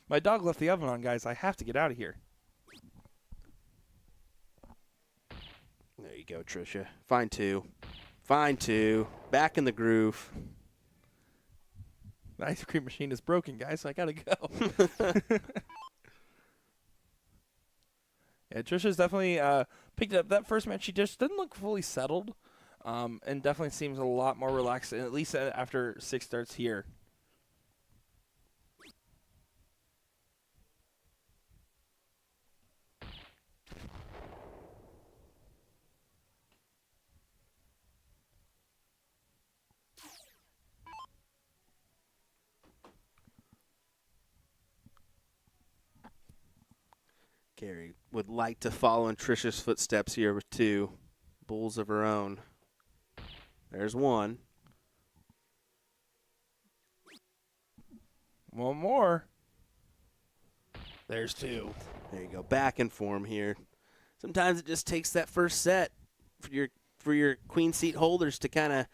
My dog left the oven on, guys. I have to get out of here. There you go, Tricia. Fine two. Back in the groove. The ice cream machine is broken, guys, so I got to go. Yeah, Trisha's definitely picked it up. That first match, she just didn't look fully settled and definitely seems a lot more relaxed, at least after 6 starts here. Carrie would like to follow in Trisha's footsteps here with 2 bulls of her own. There's 1. One more. There's 2. There you go. Back in form here. Sometimes it just takes that first set for your queen seat holders to kind of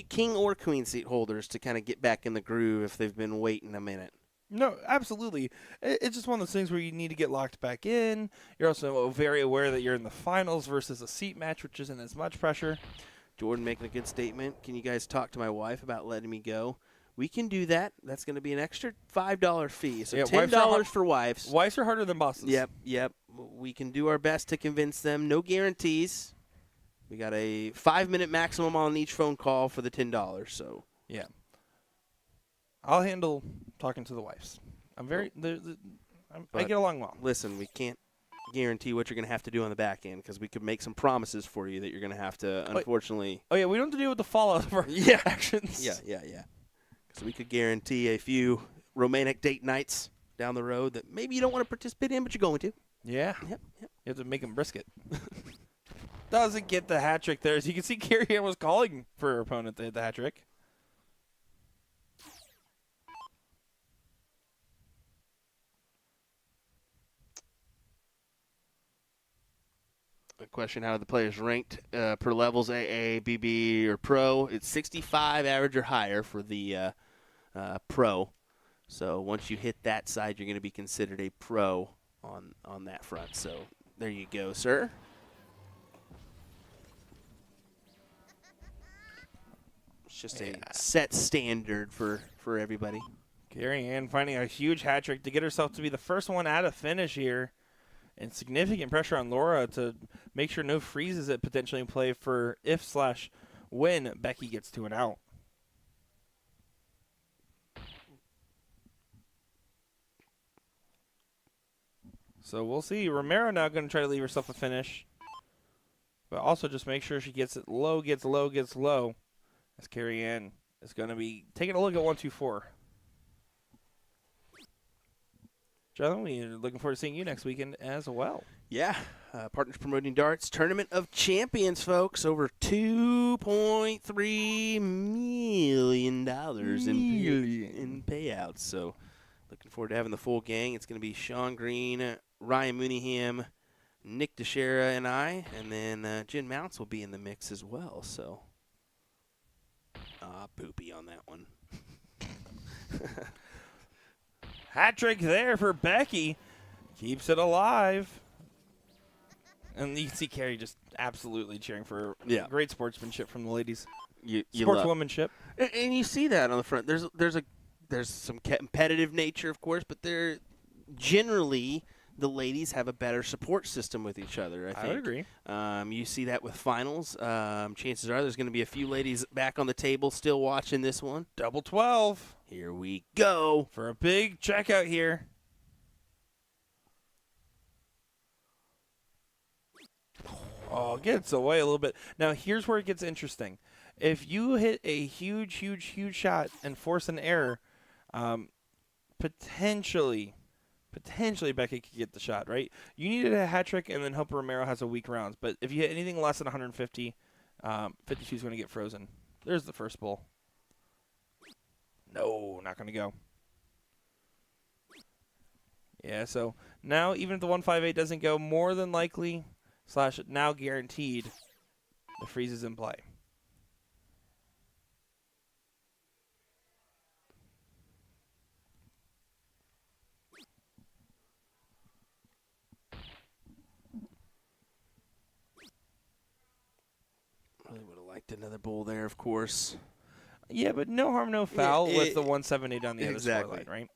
king or queen seat holders to kind of get back in the groove if they've been waiting a minute. No, absolutely. It's just one of those things where you need to get locked back in. You're also very aware that you're in the finals versus a seat match, which isn't as much pressure. Jordan making a good statement. Can you guys talk to my wife about letting me go? We can do that. That's going to be an extra $5 fee. So Yeah, $10 for wives. Wives are harder than bosses. Yep. We can do our best to convince them. No guarantees. We got a 5-minute maximum on each phone call for the $10. So yeah, I'll handle talking to the wives. I get along well. Listen, we can't guarantee what you're going to have to do on the back end because we could make some promises for you that you're going to have to, unfortunately. Oh yeah, we don't have to deal with the fallout of our actions. Yeah. So we could guarantee a few romantic date nights down the road that maybe you don't want to participate in, but you're going to. Yeah. Yep. You have to make them brisket. Doesn't get the hat trick there. As you can see, Carrie Ann was calling for her opponent to hit the hat trick. A question, how are the players ranked per levels, AA, BB, or Pro? It's 65 average or higher for the Pro. So once you hit that side, you're going to be considered a Pro on that front. So there you go, sir. It's just a set standard for everybody. Carrie Ann finding a huge hat trick to get herself to be the first one out of finish here. And significant pressure on Laura to make sure no freezes it potentially in play for if/when Becky gets to an out. So we'll see. Romero now going to try to leave herself a finish. But also just make sure she gets it low, gets low, gets low. As Carrie Ann is going to be taking a look at 1-2-4. Jonathan, we're looking forward to seeing you next weekend as well. Yeah, Partners Promoting Darts Tournament of Champions, folks. Over $2.3 million in payouts. So looking forward to having the full gang. It's going to be Sean Green, Ryan Mooneyham, Nick DeShera, and I. And then Jen Mounts will be in the mix as well. So, poopy on that one. Hat trick there for Becky. Keeps it alive. And you can see Carrie just absolutely cheering for great sportsmanship from the ladies. Sportswomanship. And you see that on the front. There's some competitive nature, of course, but they're generally the ladies have a better support system with each other, I think. I would agree. You see that with finals. Chances are there's going to be a few ladies back on the table still watching this one. Double 12. Here we go. For a big checkout here. Oh, gets away a little bit. Now, here's where it gets interesting. If you hit a huge, huge, huge shot and force an error, potentially Becky could get the shot, right? You needed a hat trick and then hope Romero has a weak rounds. But if you hit anything less than 150, 52 is going to get frozen. There's the first bull. No, not going to go. Yeah, so now even if the 158 doesn't go, more than likely / now guaranteed, the freeze is in play. Really would have liked another bull there, of course. Yeah, but no harm, no foul with the 178 on the other scoreline, right?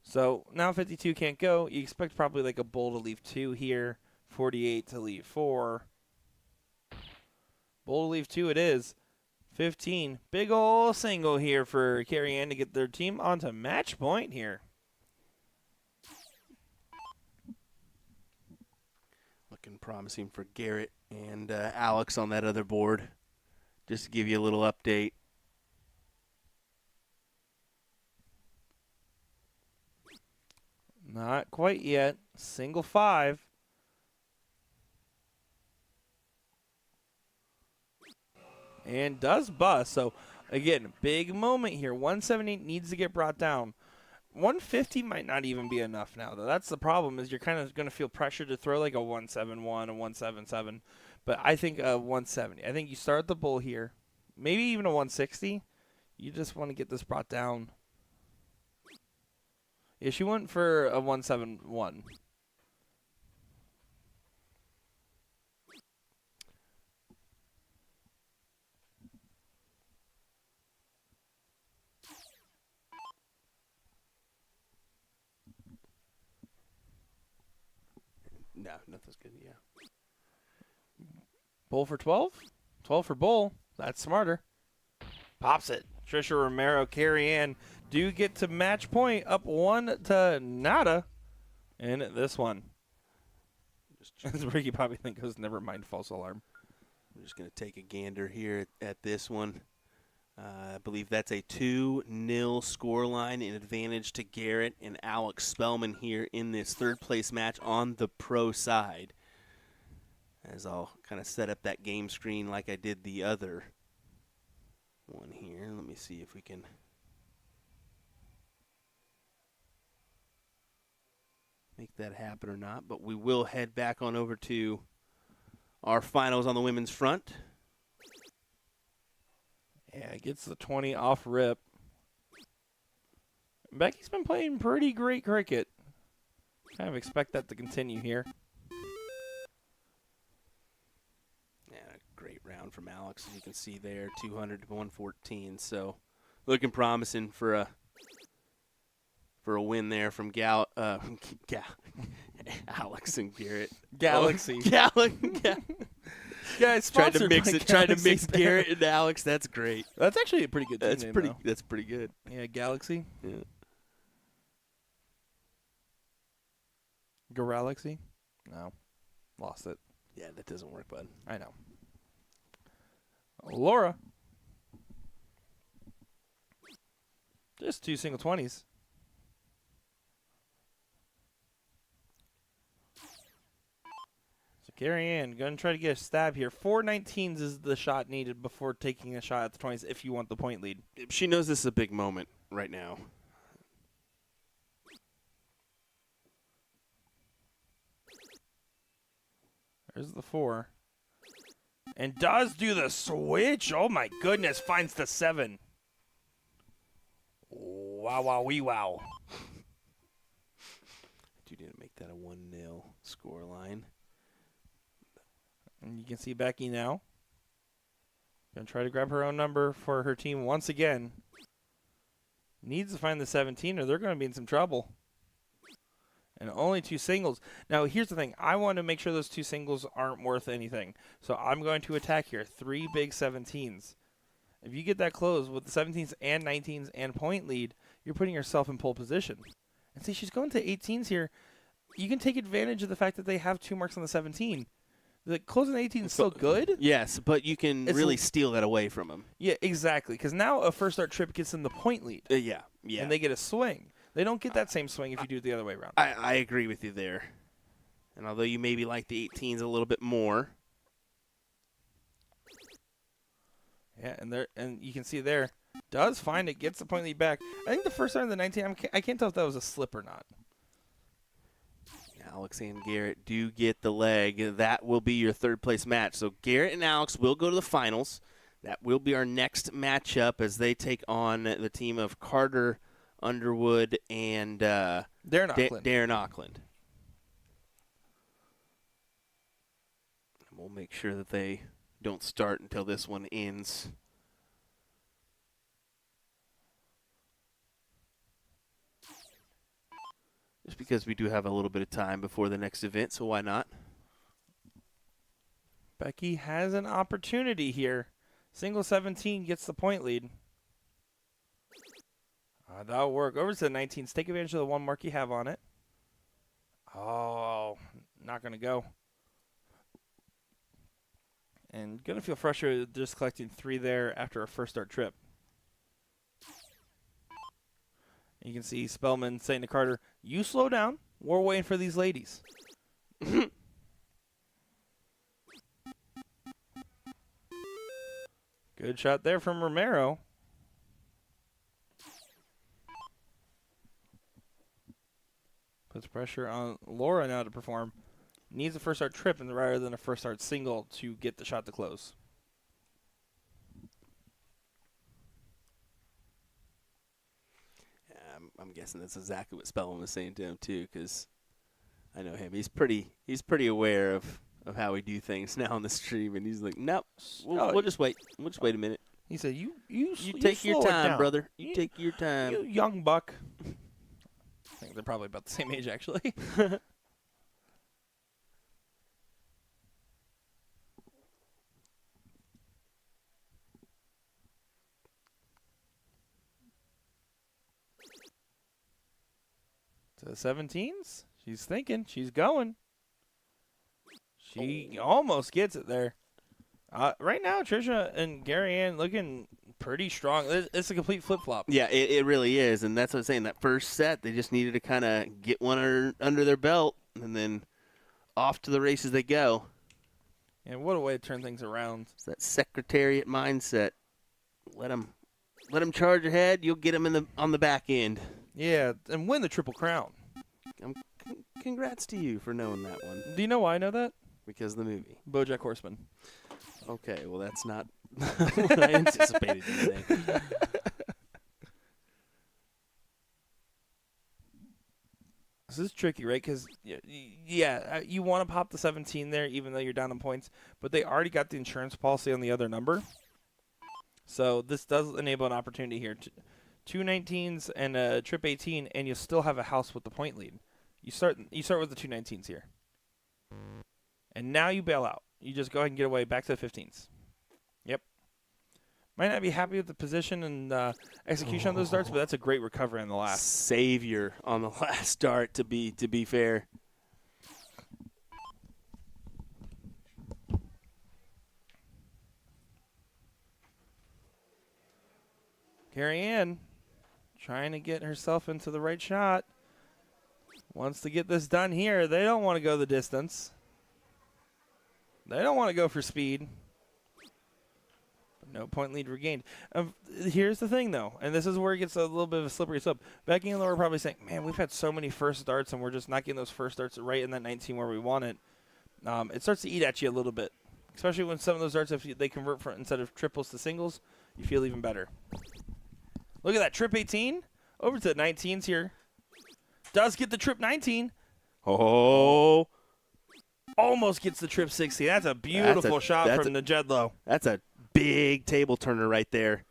So now 52 can't go. You expect probably like a bull to leave 2 here, 48 to leave 4. Bull to leave 2 it is. 15. Big ol' single here for Carrie Ann to get their team onto match point here. Looking promising for Garrett and Alex on that other board. Just to give you a little update. Not quite yet. Single 5. And does bust. So, again, big moment here. 178 needs to get brought down. 150 might not even be enough now, though. That's the problem, is you're kind of going to feel pressure to throw like a 171, a 177. But I think a 170. I think you start the bull here. Maybe even a 160. You just want to get this brought down. Yeah, she went for a 171. No, nothing's good. Yeah. Bull for 12? 12 for bull. That's smarter. Pops it. Trisha Romero, Carrie Ann do get to match point, up 1-0 in this one. As Ricky probably goes, never mind, false alarm. We're just going to take a gander here at this one. I believe that's a 2-0 scoreline in advantage to Garrett and Alex Spellman here in this third-place match on the pro side. As I'll kind of set up that game screen like I did the other one here. Let me see if we can make that happen or not. But we will head back on over to our finals on the women's front. Yeah, gets the 20 off rip. Becky's been playing pretty great cricket. Kind of expect that to continue here. Yeah, great round from Alex, as you can see there, 200 to 114. So looking promising for a win there from Alex and Garrett. Galaxy. Yeah, it's tried to sponsored mix by it. Tried to Galaxy mix there. Garrett and Alex. That's great. That's actually a pretty good team name, though. That's pretty good. Yeah, Galaxy. Yeah. Galaxy? No. Lost it. Yeah, that doesn't work, bud. I know. Laura. Just 2 single 20s. So Carrie Ann going to try to get a stab here. 4 19s is the shot needed before taking a shot at the 20s if you want the point lead. She knows this is a big moment right now. There's the 4. And does do the switch. Oh, my goodness. Finds the 7. Wow, wow, wee, wow. Do need to make that a 1-0 score line. And you can see Becky now. Going to try to grab her own number for her team once again. Needs to find the 17 or they're going to be in some trouble. And only 2 singles. Now, here's the thing. I want to make sure those 2 singles aren't worth anything. So I'm going to attack here. 3 big 17s. If you get that close with the 17s and 19s and point lead, you're putting yourself in pole position. And see, she's going to 18s here. You can take advantage of the fact that they have 2 marks on the 17. The closing 18 is still good. Yes, but you can really steal that away from them. Yeah, exactly. Because now a first start trip gets them the point lead. Yeah. And they get a swing. They don't get that same swing if you do it the other way around. I agree with you there. And although you maybe like the 18s a little bit more. Yeah, and you can see there, does find it, gets the point lead back. I think the first time the 19, I can't tell if that was a slip or not. Alex and Garrett do get the leg. That will be your third place match. So Garrett and Alex will go to the finals. That will be our next matchup as they take on the team of Carter Underwood and Darren Auckland. And we'll make sure that they don't start until this one ends. Just because we do have a little bit of time before the next event, so why not? Becky has an opportunity here. Single 17 gets the point lead. That'll work. Over to the 19s. Take advantage of the 1 mark you have on it. Oh, not going to go. And going to feel frustrated just collecting 3 there after a first start trip. You can see Spellman saying to Carter, "You slow down. We're waiting for these ladies." Good shot there from Romero. Puts pressure on Laura now to perform. Needs a first start trip rather than a first start single to get the shot to close. I'm guessing that's exactly what Spellman was saying to him too, because I know him. He's pretty aware of how we do things now on the stream, and he's like, "Nope, we'll just wait. We'll just wait a minute." He said, "You take your slow it time, down. brother. You take your time." You young buck." I think they're probably about the same age, actually. To the 17s. She's thinking. She's going. She almost gets it there. Right now, Trisha and Gary Ann looking pretty strong. It's a complete flip-flop. Yeah, it really is, and that's what I'm saying. That first set, they just needed to kind of get one under their belt, and then off to the races they go. And what a way to turn things around. It's that secretariat mindset. Let them charge ahead. You'll get them on the back end. Yeah, and win the Triple Crown. Congrats to you for knowing that one. Do you know why I know that? Because of the movie. BoJack Horseman. Okay, well, that's not what I anticipated you saying. This is tricky, right? Because, you want to pop the 17 there even though you're down in points, but they already got the insurance policy on the other number. So this does enable an opportunity here. Two 19s and a trip 18, and you still have a house with the point lead. You start with the two 19s here. And now you bail out. You just go ahead and get away back to the 15s. Yep. Might not be happy with the position and execution on those darts, but that's a great recovery on the last. Savior on the last dart, to be fair. Carrie Ann trying to get herself into the right shot. Wants to get this done here. They don't want to go the distance. They don't want to go for speed. But no point lead regained. Here's the thing, though, and this is where it gets a little bit of a slippery slope. Becky and Laura are probably saying, man, we've had so many first darts, and we're just not getting those first darts right in that 19 where we want it. It starts to eat at you a little bit, especially when some of those darts, if they convert from instead of triples to singles, you feel even better. Look at that, trip 18 over to the 19s here. Does get the trip 19. Oh. Almost gets the trip 60. That's a beautiful shot from the Jedlow. That's a big table turner right there.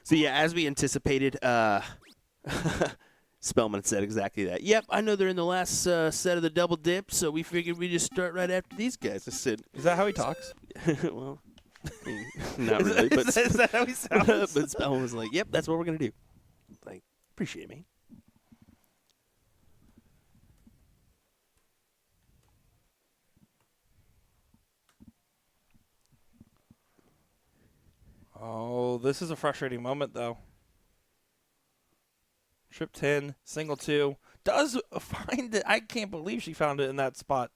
So, yeah, as we anticipated, Spellman said exactly that. Yep, I know they're in the last set of the double dip, so we figured we'd just start right after these guys. I said, is that how he talks? Well, not really. But is that how he sounds? But Spellman was like, yep, that's what we're going to do. Like, appreciate it, man. Oh, this is a frustrating moment, though. Trip 10, single 2. Does find it. I can't believe she found it in that spot.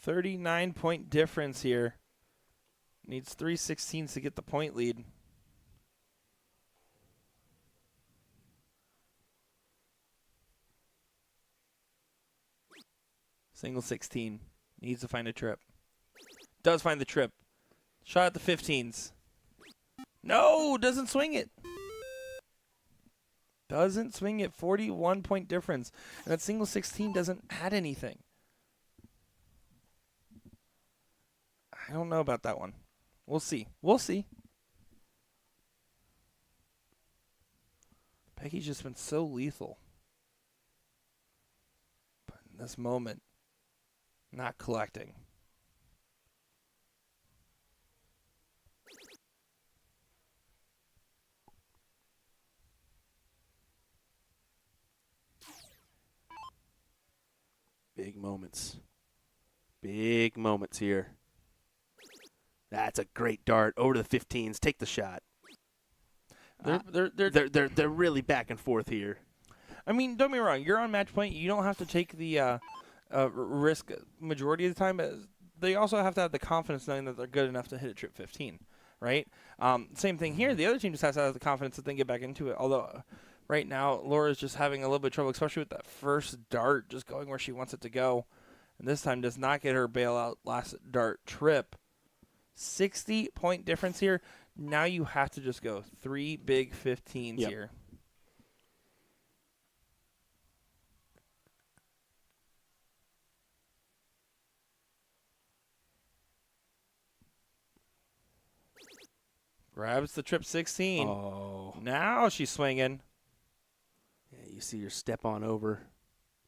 $39-point difference here. Needs 3/16 to get the point lead. Single 16. Needs to find a trip. Does find the trip. Shot at the 15s. No, doesn't swing it. Doesn't swing it. 41-point difference. And that single 16 doesn't add anything. I don't know about that one. We'll see. We'll see. Becky's just been so lethal. But in this moment, not collecting. Big moments. Big moments here. That's a great dart over to the 15s. Take the shot. They're They're really back and forth here. I mean, don't be wrong. You're on match point. You don't have to take the risk majority of the time. But they also have to have the confidence knowing that they're good enough to hit a trip 15, right? Same thing here. The other team just has to have the confidence that they can get back into it. Although right now, Laura's just having a little bit of trouble, especially with that first dart just going where she wants it to go. And this time does not get her bailout last dart trip. 60-point difference here. Now you have to just go 3 big 15s here. Grabs the trip 16. Oh. Now she's swinging. Yeah, you see her step on over.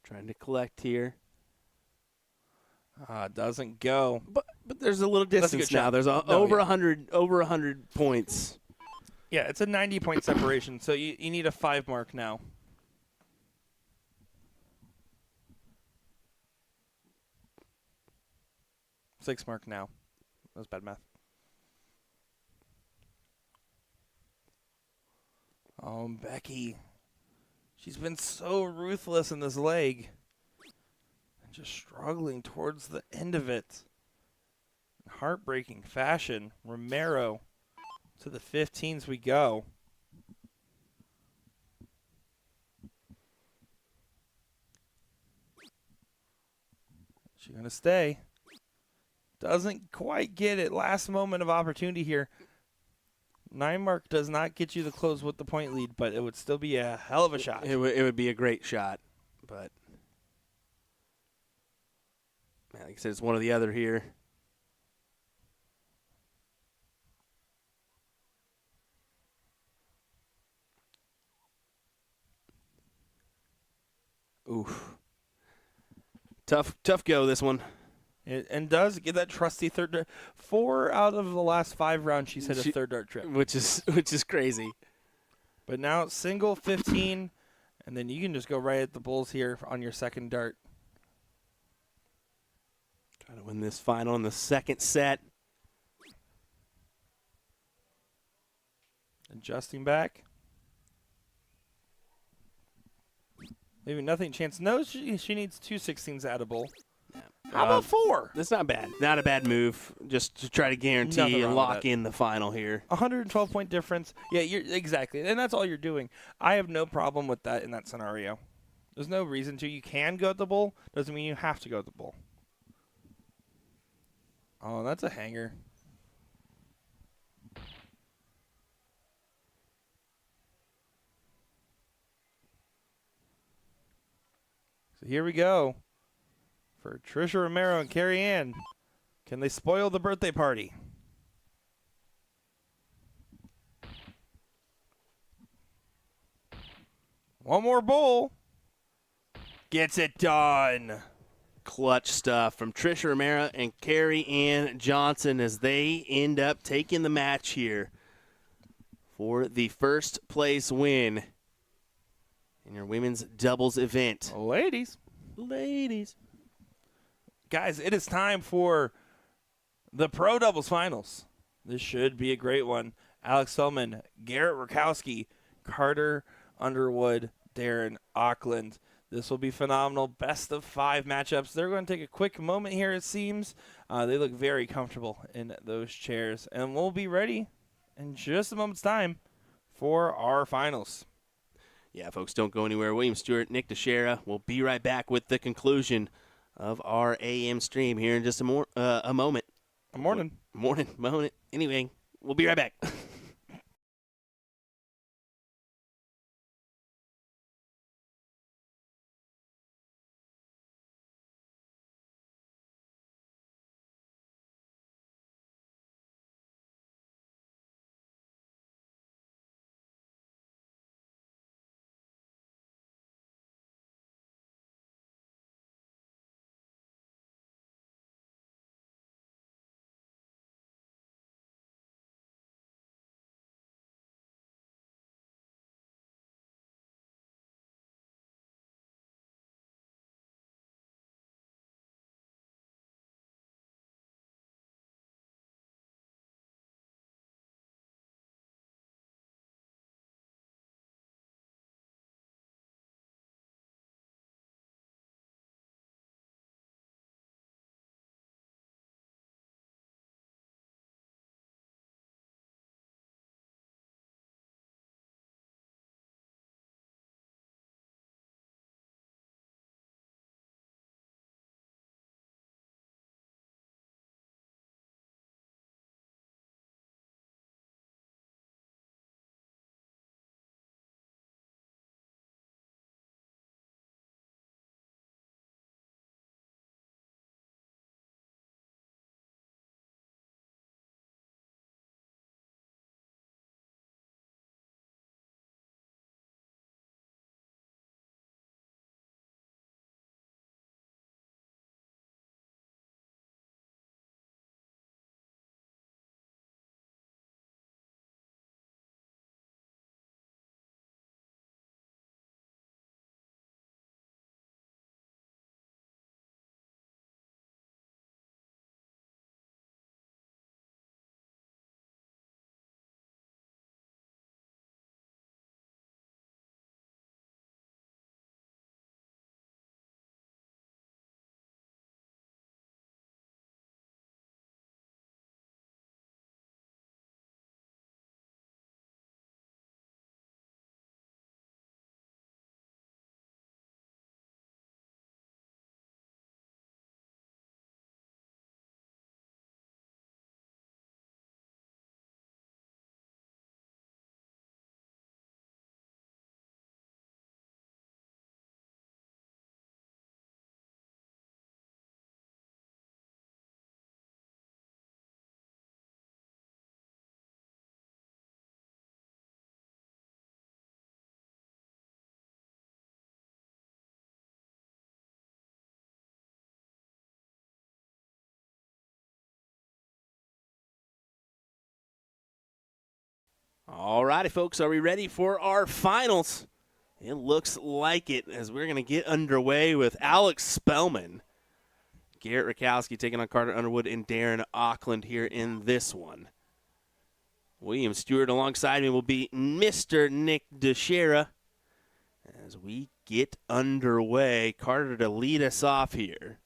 Trying to collect here. Doesn't go. But there's a little distance now. shot. There's over 100 points. Yeah, it's a 90-point separation, so you need a 5 mark now. Six mark now. That was bad math. Oh, Becky. She's been so ruthless in this leg. And just struggling towards the end of it. In heartbreaking fashion. Romero to the 15s we go. She's going to stay. Doesn't quite get it. Last moment of opportunity here. 9 mark does not get you the close with the point lead, but it would still be a hell of a shot. It would be a great shot, but like I said, it's one or the other here. Oof. Tough go, this one. And does get that trusty third dart. 4 out of the last 5 rounds she's hit a third dart trip. Which is crazy. But now it's single 15, and then you can just go right at the bulls here on your second dart. Try to win this final in the second set. Adjusting back. Maybe nothing chance. No, she needs 2 16s at a bowl. How about 4? That's not bad. Not a bad move. Just to try to guarantee Nothing and wrong lock with that. in the final here. 112-point difference. Yeah, exactly. And that's all you're doing. I have no problem with that in that scenario. There's no reason to. You can go at the bull. Doesn't mean you have to go at the bull. Oh, that's a hanger. So here we go. For Trisha Romero and Carrie Ann. Can they spoil the birthday party? One more bowl. Gets it done. Clutch stuff from Trisha Romero and Carrie Ann Johnson as they end up taking the match here for the first place win in your women's doubles event. Ladies. Guys, it is time for the Pro Doubles Finals. This should be a great one. Alex Feldman, Garrett Rakowski, Carter Underwood, Darren Auckland. This will be phenomenal. Best of 5 matchups. They're going to take a quick moment here, it seems. They look very comfortable in those chairs. And we'll be ready in just a moment's time for our finals. Yeah, folks, don't go anywhere. William Stewart, Nick Teixeira. We'll be right back with the conclusion of our AM stream here in just a moment. Morning. Anyway, we'll be right back. All righty, folks. Are we ready for our finals? It looks like it, as we're going to get underway with Alex Spellman, Garrett Rakowski taking on Carter Underwood, and Darren Auckland here in this one. William Stewart alongside me will be Mr. Nick DeShera as we get underway. Carter to lead us off here.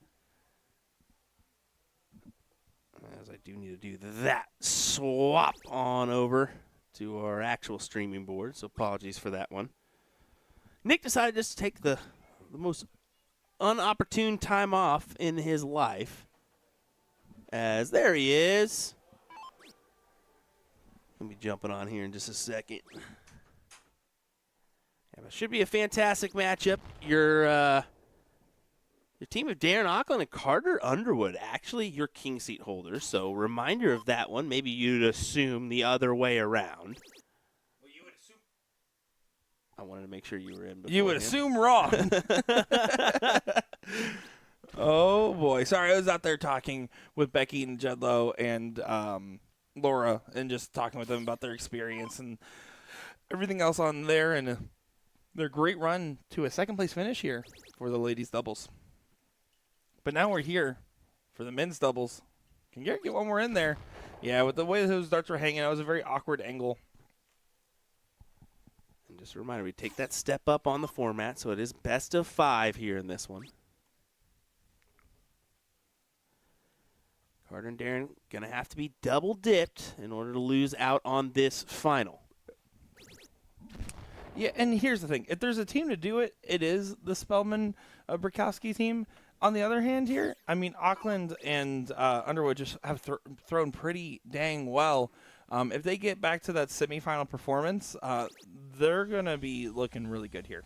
As I do need to do that swap on over to our actual streaming board, so apologies for that one. Nick decided just to take the most unopportune time off in his life, as there he is. Let me jumping on here in just a second. Yeah, it should be a fantastic matchup. Your team of Darren Auckland and Carter Underwood, actually your king seat holders. So reminder of that one. Maybe you'd assume the other way around. Well, you would assume. I wanted to make sure you were in. You would assume wrong. Oh, boy. Sorry, I was out there talking with Becky and Jedlow and Laura and just talking with them about their experience and everything else on there and their great run to a second-place finish here for the ladies' doubles. But now we're here for the men's doubles. Can Garrett get one more in there? Yeah, with the way those darts were hanging, that was a very awkward angle. And just a reminder, we take that step up on the format, so it is best of 5 here in this one. Carter and Darren going to have to be double dipped in order to lose out on this final. Yeah, and here's the thing. If there's a team to do it, it is the Spellman Brakowski team. On the other hand here, I mean, Auckland and Underwood just have thrown pretty dang well. If they get back to that semifinal performance, they're going to be looking really good here.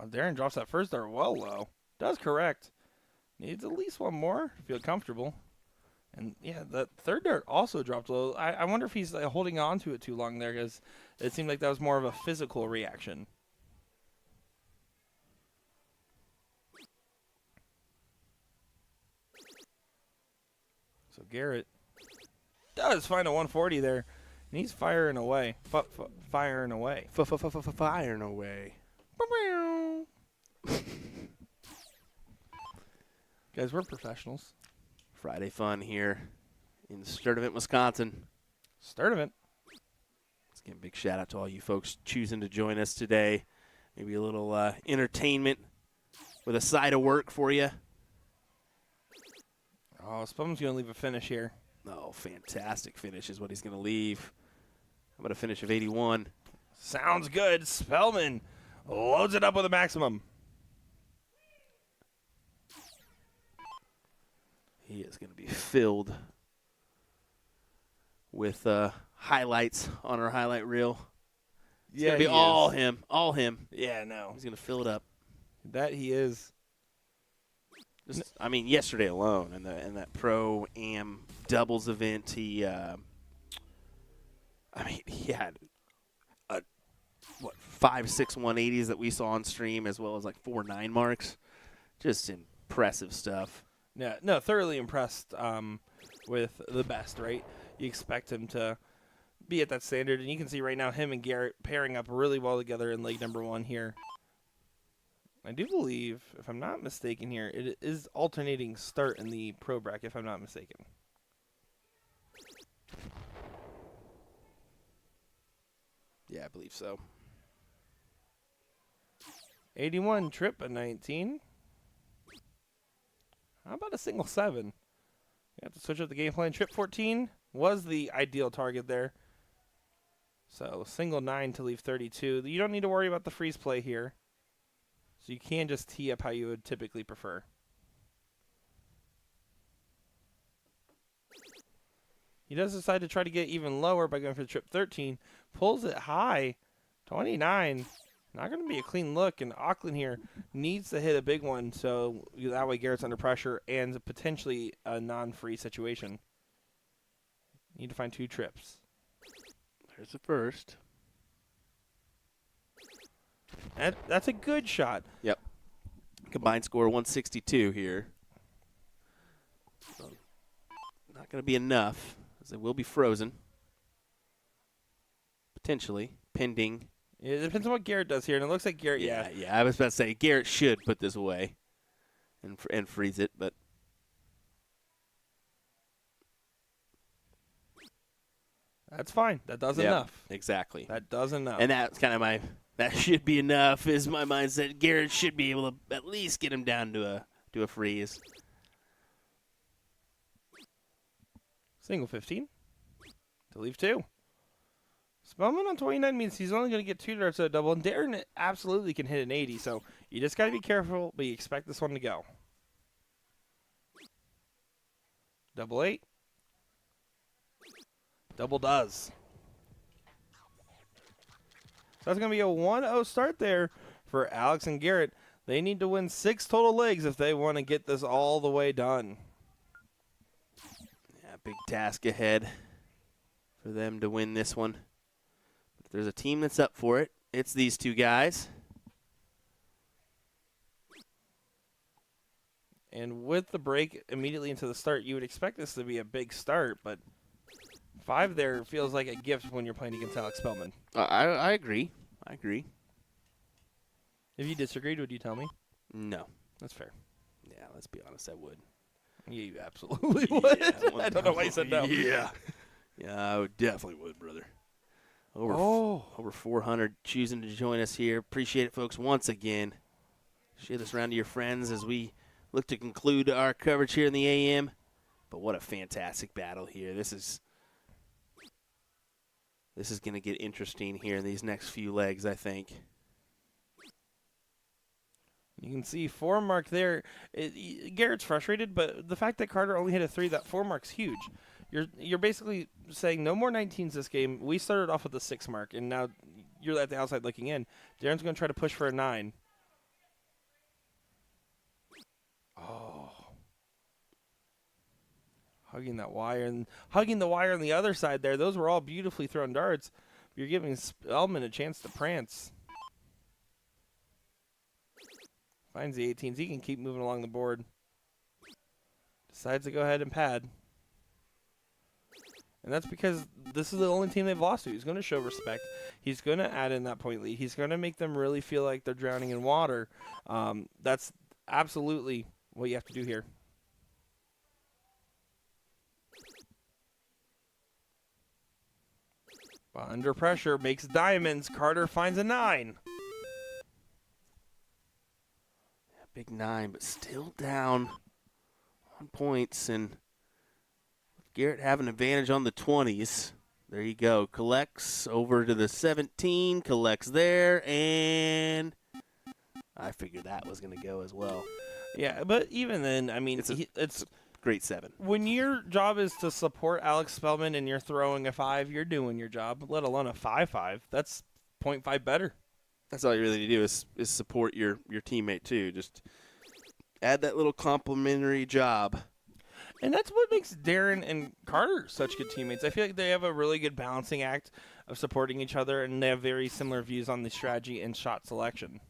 Darren drops that first dart well low. Does correct. Needs at least one more to feel comfortable. And, yeah, that third dart also dropped low. I wonder if he's holding on to it too long there because it seemed like that was more of a physical reaction. So Garrett does find a 140 there. And he's firing away. Firing away. Firing away. Guys, we're professionals. Friday fun here in Sturdivant, Wisconsin. Sturdivant. Let's give a big shout out to all you folks choosing to join us today. Maybe a little entertainment with a side of work for you. Oh, Spum's going to leave a finish here. Oh, fantastic finish is what he's going to leave. How about a finish of 81? Sounds good. Spellman loads it up with a maximum. He is going to be filled with highlights on our highlight reel. It's going to be all him. All him. Yeah, no. He's going to fill it up. That he is. Just, I mean, yesterday alone in that Pro-Am doubles event, he had 5.6 180s that we saw on stream, as well as like 4 9 marks. Just impressive stuff. Yeah, no, thoroughly impressed with the best, right? You expect him to be at that standard, and you can see right now him and Garrett pairing up really well together in leg number 1 here. I do believe, if I'm not mistaken here, it is alternating start in the pro bracket, if I'm not mistaken. Yeah, I believe so. 81 trip at 19. How about a single 7? You have to switch up the game plan. Trip 14 was the ideal target there. So single 9 to leave 32. You don't need to worry about the freeze play here. So you can just tee up how you would typically prefer. He does decide to try to get even lower by going for the trip 13. Pulls it high. 29. Not going to be a clean look, and Auckland here needs to hit a big one so that way Garrett's under pressure and potentially a non-free situation. Need to find 2 trips. There's the first. That's a good shot. Yep. Combined score 162 here. So not going to be enough, as it will be frozen. Potentially, pending. It depends on what Garrett does here, and it looks like Garrett, Yeah. I was about to say, Garrett should put this away and freeze it, but that's fine. That does yep, enough. Exactly. That does enough. And that's kind of that should be enough is my mindset. Garrett should be able to at least get him down to a freeze. Single 15 to leave 2. Spellman on 29 means he's only going to get 2 darts at a double, and Darren absolutely can hit an 80, so you just got to be careful, but you expect this one to go. Double 8. Double does. So that's going to be a 1-0 start there for Alex and Garrett. They need to win 6 total legs if they want to get this all the way done. Yeah, big task ahead for them to win this one. But if there's a team that's up for it, it's these two guys. And with the break immediately into the start, you would expect this to be a big start, but 5 there feels like a gift when you're playing against Alex Spellman. I agree. If you disagreed, would you tell me? No. That's fair. Yeah, let's be honest, I would. Yeah, you absolutely would. Yeah, I don't know why you said no. Yeah. Yeah, I definitely would, brother. Over 400 choosing to join us here. Appreciate it, folks, once again. Share this around to your friends as we look to conclude our coverage here in the AM. But what a fantastic battle here. This is going to get interesting here in these next few legs, I think. You can see 4 mark there. Garrett's frustrated, but the fact that Carter only hit a 3, that 4 mark's huge. You're basically saying no more 19s this game. We started off with a 6 mark, and now you're at the outside looking in. Darren's going to try to push for a 9. Oh. Hugging that wire and hugging the wire on the other side there. Those were all beautifully thrown darts. You're giving Spellman a chance to prance. Finds the 18s. He can keep moving along the board. Decides to go ahead and pad. And that's because this is the only team they've lost to. He's going to show respect. He's going to add in that point lead. He's going to make them really feel like they're drowning in water. That's absolutely what you have to do here. Under pressure, makes diamonds. Carter finds a 9. Big 9, but still down on points. And Garrett having an advantage on the 20s. There you go. Collects over to the 17. Collects there. And I figured that was going to go as well. Yeah, but even then, I mean, it's great 7. When your job is to support Alex Spellman and you're throwing a 5, you're doing your job, let alone a 5-5. That's 0.5 better. That's all you really need to do is support your teammate, too. Just add that little complimentary job. And that's what makes Darren and Carter such good teammates. I feel like they have a really good balancing act of supporting each other, and they have very similar views on the strategy and shot selection.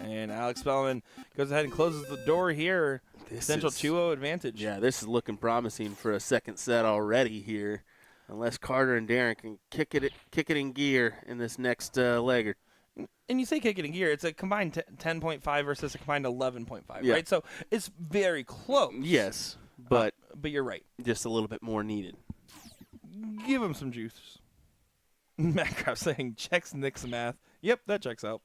And Alex Spellman goes ahead and closes the door here. Potential 2-0 advantage. Yeah, this is looking promising for a second set already here, unless Carter and Darren can kick it in gear in this next leg. And you say kick it in gear, it's a combined 10.5 versus a combined 11.5, yeah. right? So it's very close. Yes, but you're right. Just a little bit more needed. Give him some juice. Matt Kraft saying, checks Nick's math. Yep, that checks out.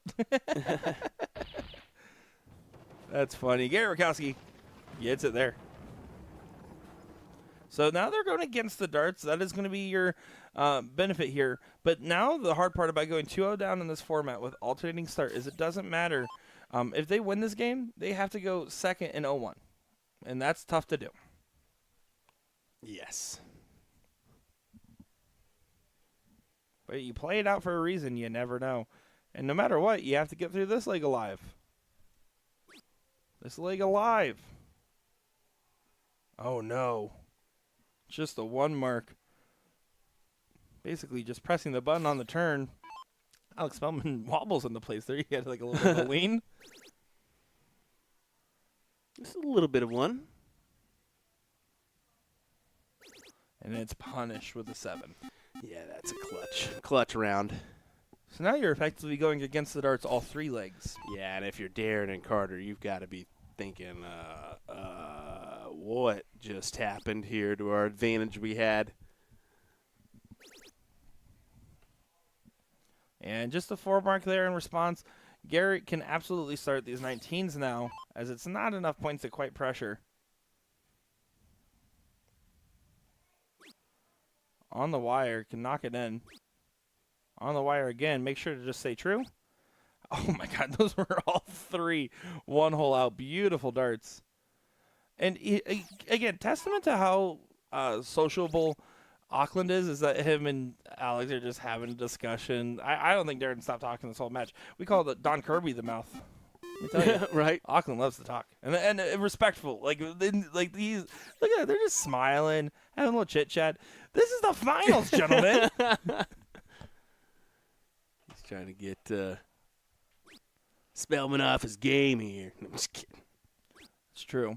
That's funny. Garrett Rakowski gets it there. So now they're going against the darts. That is going to be your benefit here. But now the hard part about going 2-0 down in this format with alternating start is it doesn't matter. If they win this game, they have to go second in 0-1. And that's tough to do. Yes. But you play it out for a reason. You never know. And no matter what, you have to get through this leg alive. This leg alive. Oh, no. Just the 1 mark. basically just pressing the button on the turn. Alex Spellman wobbles in the place there. He had like a little bit of a lean. Just a little bit of one. And it's punished with a 7. Yeah, that's a clutch round. So now you're effectively going against the darts all 3 legs. Yeah, and if you're Darren and Carter, you've got to be thinking, what just happened here to our advantage we had? And just a 4 mark there in response. Garrett can absolutely start these 19s now, as it's not enough points to quite pressure. On the wire, can knock it in. On the wire again, make sure to just stay true. Oh my god, those were all 3 one-hole out. Beautiful darts. And again, testament to how sociable Auckland is that him and Alex are just having a discussion. I don't think Darren stopped talking this whole match. We call it Don Kirby the mouth. Let me tell you. Right. Auckland loves to talk. And respectful. Like these, look at it, they're just smiling, having a little chit-chat. This is the finals, gentlemen. He's trying to get Spellman off his game here. I'm just kidding. It's true.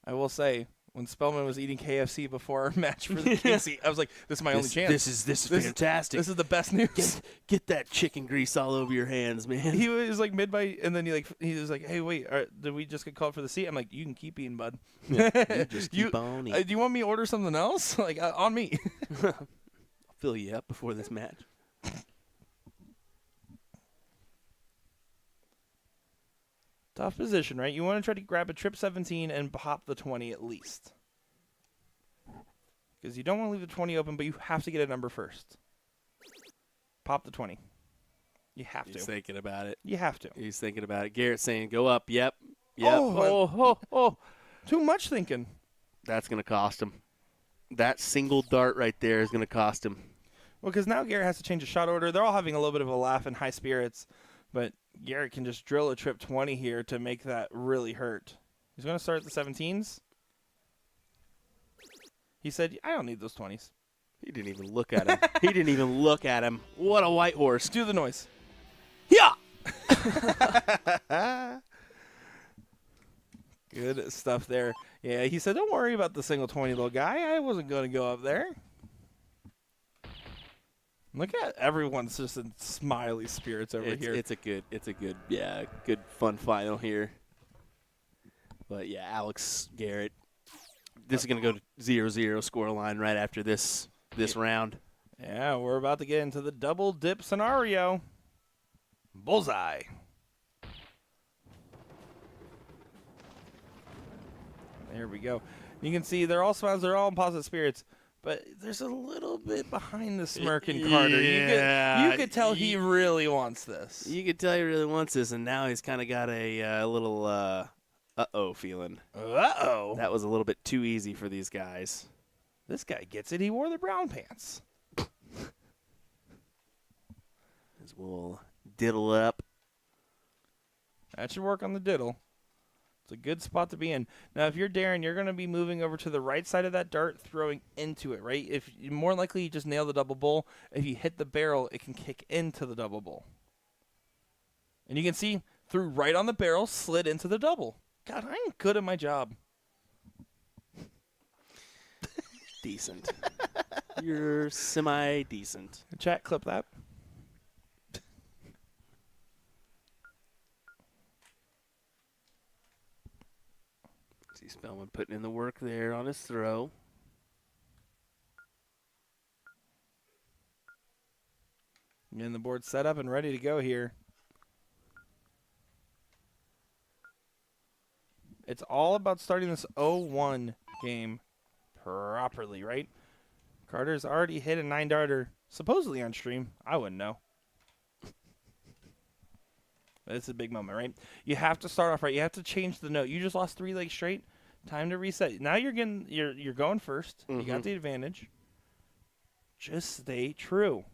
I will say, when Spellman was eating KFC before our match for the King seat, I was like, "This is my only chance. This is fantastic. This is the best news." Get that chicken grease all over your hands, man. He was like mid-bite, and then he was like, "Hey, wait, did we just get called for the seat?" I'm like, "You can keep eating, bud. You just keep on eating. Do you want me to order something else? Like on me." I'll fill you up before this match. Tough position, right? You want to try to grab a trip 17 and pop the 20 at least. Because you don't want to leave the 20 open, but you have to get a number first. Pop the 20. You have to. He's thinking about it. You have to. He's thinking about it. Garrett's saying, go up. Yep. Oh. Too much thinking. That's going to cost him. That single dart right there is going to cost him. Well, because now Garrett has to change a shot order. They're all having a little bit of a laugh and high spirits, but Garrett can just drill a trip 20 here to make that really hurt. He's going to start the 17s. He said, I don't need those 20s. He didn't even look at him. He didn't even look at him. What a white horse. Do the noise. Yeah. Good stuff there. Yeah, he said, don't worry about the single 20, little guy. I wasn't going to go up there. Look at everyone's just in smiley spirits over here. It's a good, good fun final here. But yeah, Alex Garrett. This is going to go to 0-0 score line right after this round. Yeah, we're about to get into the double dip scenario. Bullseye. There we go. You can see they're all smiles. They're all in positive spirits. But there's a little bit behind the smirk in Carter. Yeah. You could tell he really wants this. You could tell he really wants this, and now he's kind of got a little uh-oh feeling. Uh-oh. That was a little bit too easy for these guys. This guy gets it. He wore the brown pants. As we'll diddle up. That should work on the diddle. It's a good spot to be in. Now, if you're Darren, you're going to be moving over to the right side of that dart, throwing into it, right? If you more likely you just nail the double bull. If you hit the barrel, it can kick into the double bull. And you can see threw right on the barrel, slid into the double. God, I'm good at my job. Decent. You're semi-decent. Chat, clip that. See Spellman putting in the work there on his throw. Getting the board set up and ready to go here. It's all about starting this 0-1 game properly, right? Carter's already hit a 9-darter, supposedly on stream. I wouldn't know. But it's a big moment, right? You have to start off right. You have to change the note. You just lost 3 legs straight. Time to reset. Now you're going first. You got the advantage. Just stay true.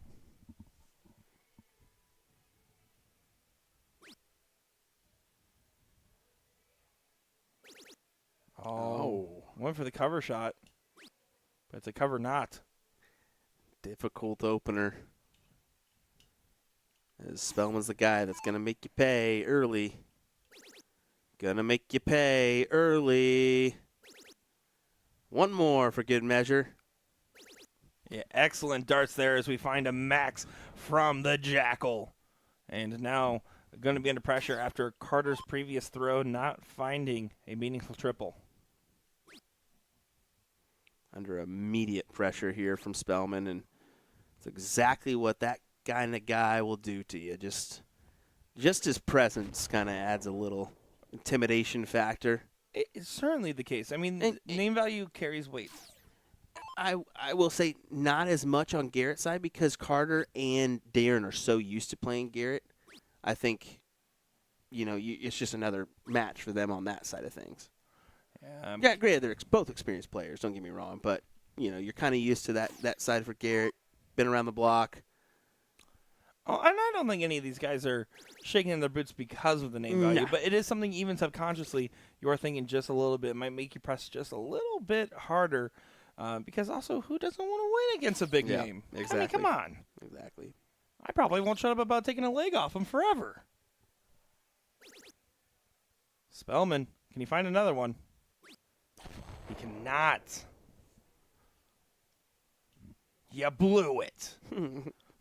Oh, went for the cover shot, but it's a cover not. Difficult opener. As Spellman's the guy that's going to make you pay early. Gonna make you pay early. One more for good measure. Yeah, excellent darts there as we find a max from the Jackal. And now going to be under pressure after Carter's previous throw not finding a meaningful triple. Under immediate pressure here from Spellman, and it's exactly what that kind of guy will do to you. Just his presence kind of adds a little intimidation factor. It's certainly the case. I mean, name value carries weight. I will say not as much on Garrett's side because Carter and Darren are so used to playing Garrett. I think, it's just another match for them on that side of things. Yeah, great. They're both experienced players. Don't get me wrong, but you're kind of used to that side for Garrett. Been around the block. Oh, and I don't think any of these guys are shaking in their boots because of the name value, but it is something even subconsciously you're thinking just a little bit. It might make you press just a little bit harder because also who doesn't want to win against a big name? Exactly. I mean, come on. Exactly. I probably won't shut up about taking a leg off him forever. Spellman, can you find another one? He cannot. You blew it.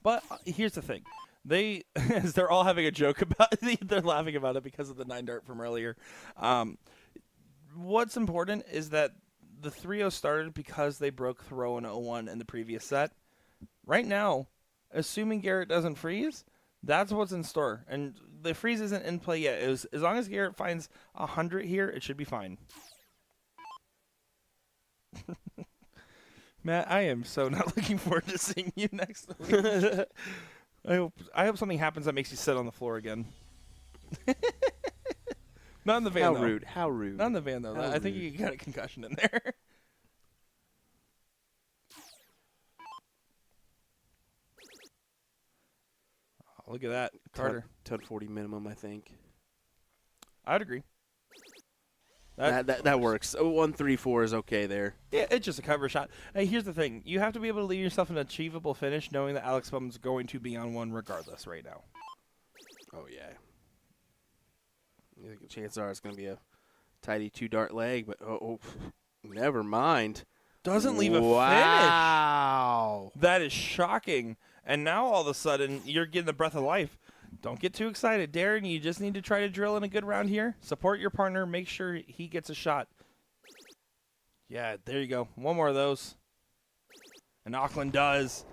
But here's the thing. As they're all having a joke about it, they're laughing about it because of the 9-dart from earlier. What's important is that the 3-0 started because they broke throw in 0-1 in the previous set. Right now, assuming Garrett doesn't freeze, that's what's in store. And the freeze isn't in play yet. As long as Garrett finds 100 here, it should be fine. Matt, I am so not looking forward to seeing you next week. I hope something happens that makes you sit on the floor again. Not in the van, How though. rude. How rude. Not in the van, though. How I think rude. you got a concussion in there. Oh, look at that. Carter. 1040 minimum, I think. I'd agree. That works. 1-3-4 is okay there. Yeah, it's just a cover shot. Hey, here's the thing. You have to be able to leave yourself an achievable finish knowing that Alex Spellman's going to be on one regardless right now. Oh, yeah. Chances are it's going to be a tidy 2-dart leg, but never mind. Doesn't leave a finish. Wow. That is shocking. And now all of a sudden, you're getting the breath of life. Don't get too excited, Darren. You just need to try to drill in a good round here. Support your partner. Make sure he gets a shot. Yeah, there you go. One more of those. And Auckland does.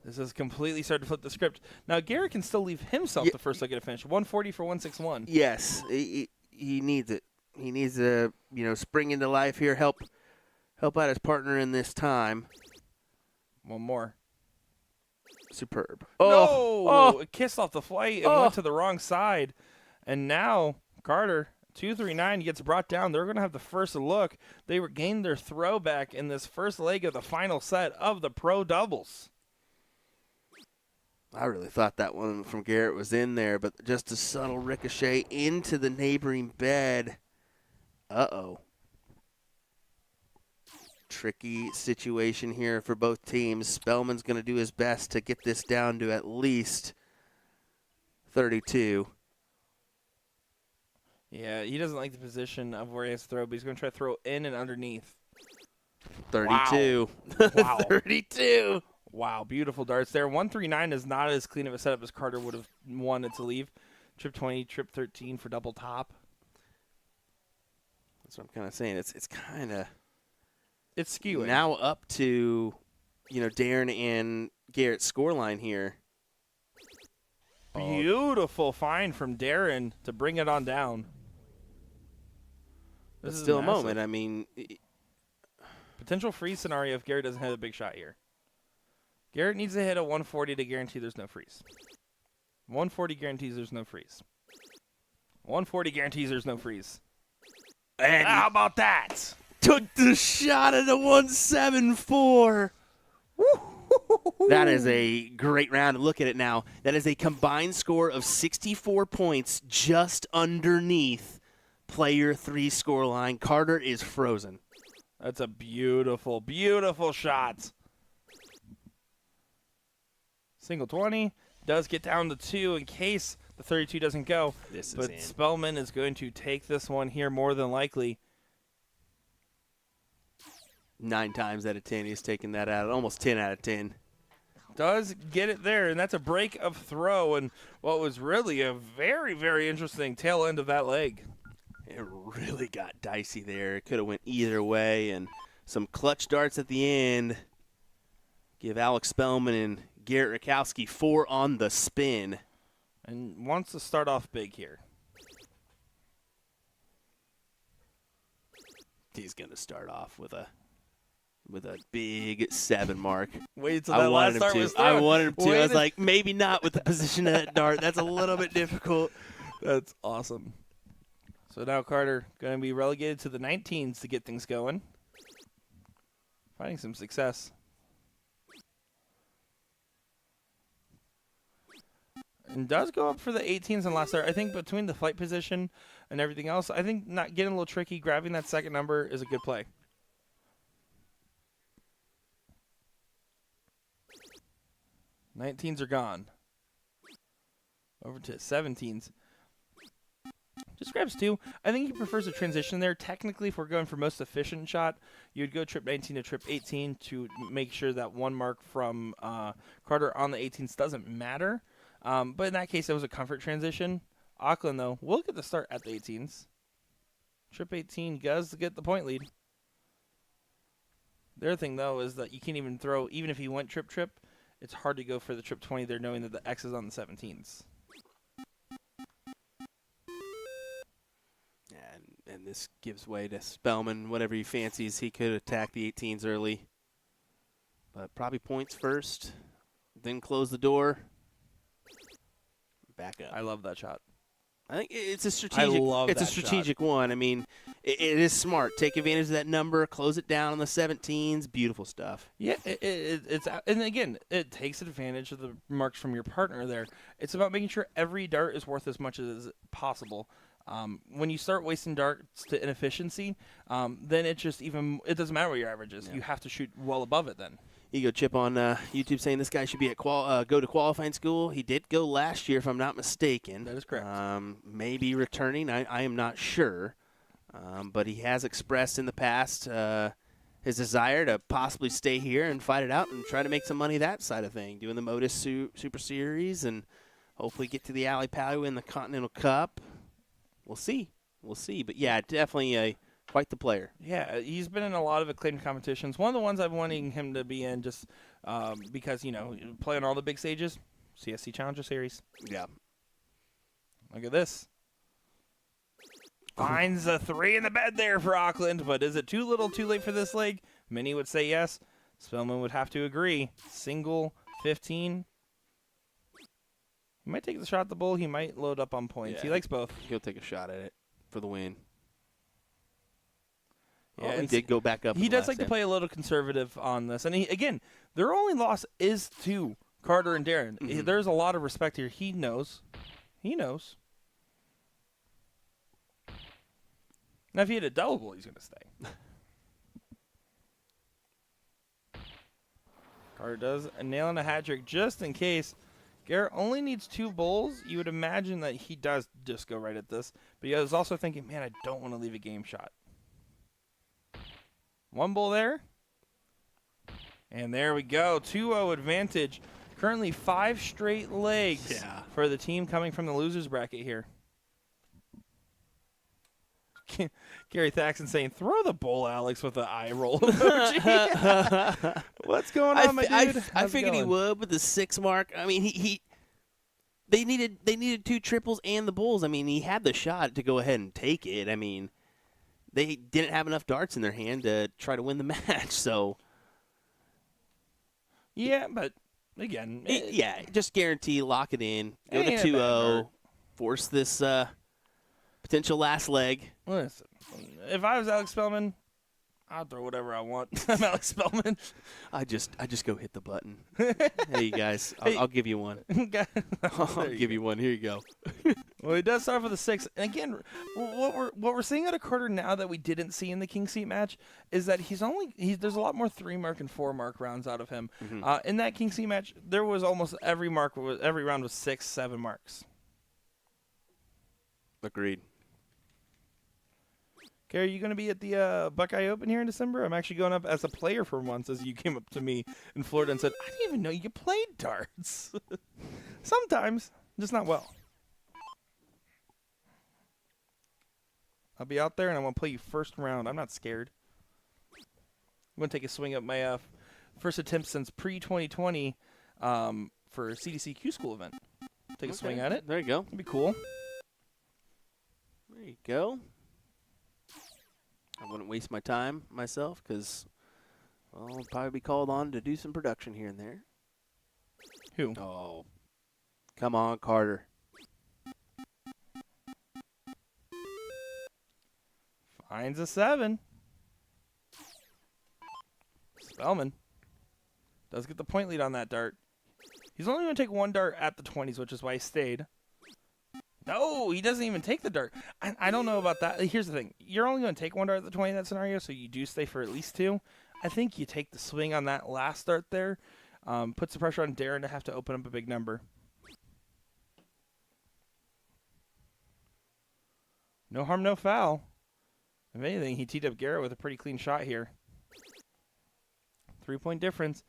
This has completely started to flip the script. Now, Garrett can still leave himself the first look at a finish. 140 for 161. Yes, he needs it. He needs to, spring into life here, help out his partner in this time. One more. Superb. No! It kissed off the flight and went to the wrong side. And now Carter, 239, gets brought down. They're going to have the first look. They regained their throwback in this first leg of the final set of the pro doubles. I really thought that one from Garrett was in there, but just a subtle ricochet into the neighboring bed. Uh-oh. Tricky situation here for both teams. Spellman's going to do his best to get this down to at least 32. Yeah, he doesn't like the position of where he has to throw, but he's going to try to throw in and underneath. 32. Wow. 32. Wow, beautiful darts there. 139 is not as clean of a setup as Carter would have wanted to leave. Trip 20, trip 13 for double top. That's what I'm kind of saying. It's kind of... It's skewing. Now up to, Darren and Garrett's scoreline here. Beautiful find from Darren to bring it on down. It's still a moment. I mean, potential freeze scenario if Garrett doesn't hit a big shot here. Garrett needs to hit a 140 to guarantee there's no freeze. 140 guarantees there's no freeze. 140 guarantees there's no freeze. And how about that? Took the shot at a 174. That is a great round. Look at it now. That is a combined score of 64 points just underneath player 3 scoreline. Carter is frozen. That's a beautiful, beautiful shot. Single 20. Does get down to 2 in case the 32 doesn't go. This is But in. Spellman is going to take this one here more than likely. 9 times out of 10, he's taking that out. Almost 10 out of 10. Does get it there, and that's a break of throw, and what was really a very, very interesting tail end of that leg. It really got dicey there. It could have went either way, and some clutch darts at the end. Give Alex Spellman and Garrett Rakowski 4 on the spin. And wants to start off big here. He's going to start off with a big 7 mark. Wait until I that last wanted him start to. was I thrown. wanted him to. I Wait was a- like, maybe not with the position of that dart. That's a little bit difficult. That's awesome. So now Carter going to be relegated to the 19s to get things going. Finding some success. And does go up for the 18s and last start. I think between the flight position and everything else, I think not getting a little tricky, grabbing that second number is a good play. '19s are gone. Over to 17s. Just grabs 2. I think he prefers a transition there. Technically, if we're going for most efficient shot, you'd go trip 19 to trip 18 to make sure that 1 mark from Carter on the 18s doesn't matter. But in that case, it was a comfort transition. Auckland, though, will get the start at the 18s. Trip 18 does get the point lead. The other thing, though, is that you can't even throw, even if he went trip, it's hard to go for the trip 20 there knowing that the X is on the 17s. And this gives way to Spellman. Whatever he fancies, he could attack the 18s early. But probably points first, then close the door. Back up. I love that shot. I think it's a strategic. love it's a that strategic one. I mean, it is smart. Take advantage of that number. Close it down on the 17s. Beautiful stuff. Yeah, it's and again, it takes advantage of the marks from your partner there. It's about making sure every dart is worth as much as possible. When you start wasting darts to inefficiency, then it doesn't matter what your average is. Yeah. You have to shoot well above it then. Ego Chip on YouTube saying this guy should be at go to qualifying school. He did go last year, if I'm not mistaken. That is correct. Maybe returning. I am not sure. But he has expressed in the past his desire to possibly stay here and fight it out and try to make some money that side of thing, doing the Modus Super Series and hopefully get to the Alley Pally, win the Continental Cup. We'll see. But, yeah, definitely quite the player. Yeah, he's been in a lot of acclaimed competitions. One of the ones I've wanting him to be in just because, playing all the big stages, CSC Challenger Series. Yeah. Look at this. Finds a 3 in the bed there for Auckland, but is it too little too late for this leg? Many would say yes. Spellman would have to agree. Single 15. He might take the shot at the bull. He might load up on points. He Yeah. likes both. He'll take a shot at it for the win. Yeah, He and did go back up. He in the does last like to end. play a little conservative on this. And again, their only loss is to Carter and Darren. Mhm. There's a lot of respect here. He knows. Now, if he had a double bull, he's going to stay. Carter does a nail and a hat trick just in case. Garrett only needs 2 bulls. You would imagine that he does just go right at this. But he was also thinking, man, I don't want to leave a game shot. 1 bull there. And there we go. 2-0 advantage. Currently 5 straight legs for the team coming from the losers bracket here. Gary Thaxton saying, throw the bull, Alex, with an eye roll emoji. What's going on, my dude? I How's it figured he going? would with the 6 mark. I mean, they needed 2 triples and the bulls. I mean, he had the shot to go ahead and take it. I mean, they didn't have enough darts in their hand to try to win the match. So Yeah, but again, just guarantee, lock it in, go It to ain't a bad 2-0, dart. force this potential last leg. listen, if I was Alex Spellman, I'll throw whatever I want. I'm Alex Spellman. I just go hit the button. Hey, you guys, I'll give you one. I'll give you one. Here you go. Well, he does start off with a 6. And again, what we're seeing out of Carter now that we didn't see in the King Seat match is that there's a lot more 3-mark and 4-mark rounds out of him. In that King Seat match, there was almost every round was 6, 7 marks. Agreed. Gary, are you going to be at the Buckeye Open here in December? I'm actually going up as a player for once, as you came up to me in Florida and said, I didn't even know you played darts. Sometimes, just not well. I'll be out there, and I want to play you first round. I'm not scared. I'm going to take a swing at my first attempt since pre-2020 for CDC Q School event. Take a swing at it. There you go. It'd be cool. There you go. I wouldn't waste my time myself because I'll probably be called on to do some production here and there. Who? Oh, come on, Carter. Finds a 7. Spellman does get the point lead on that dart. He's only going to take 1 dart at the 20s, which is why he stayed. No, he doesn't even take the dart. I don't know about that. Here's the thing. You're only going to take 1 dart at the 20 in that scenario, so you do stay for at least 2. I think you take the swing on that last dart there. Puts the pressure on Darren to have to open up a big number. No harm, no foul. If anything, he teed up Garrett with a pretty clean shot here. 3-point difference.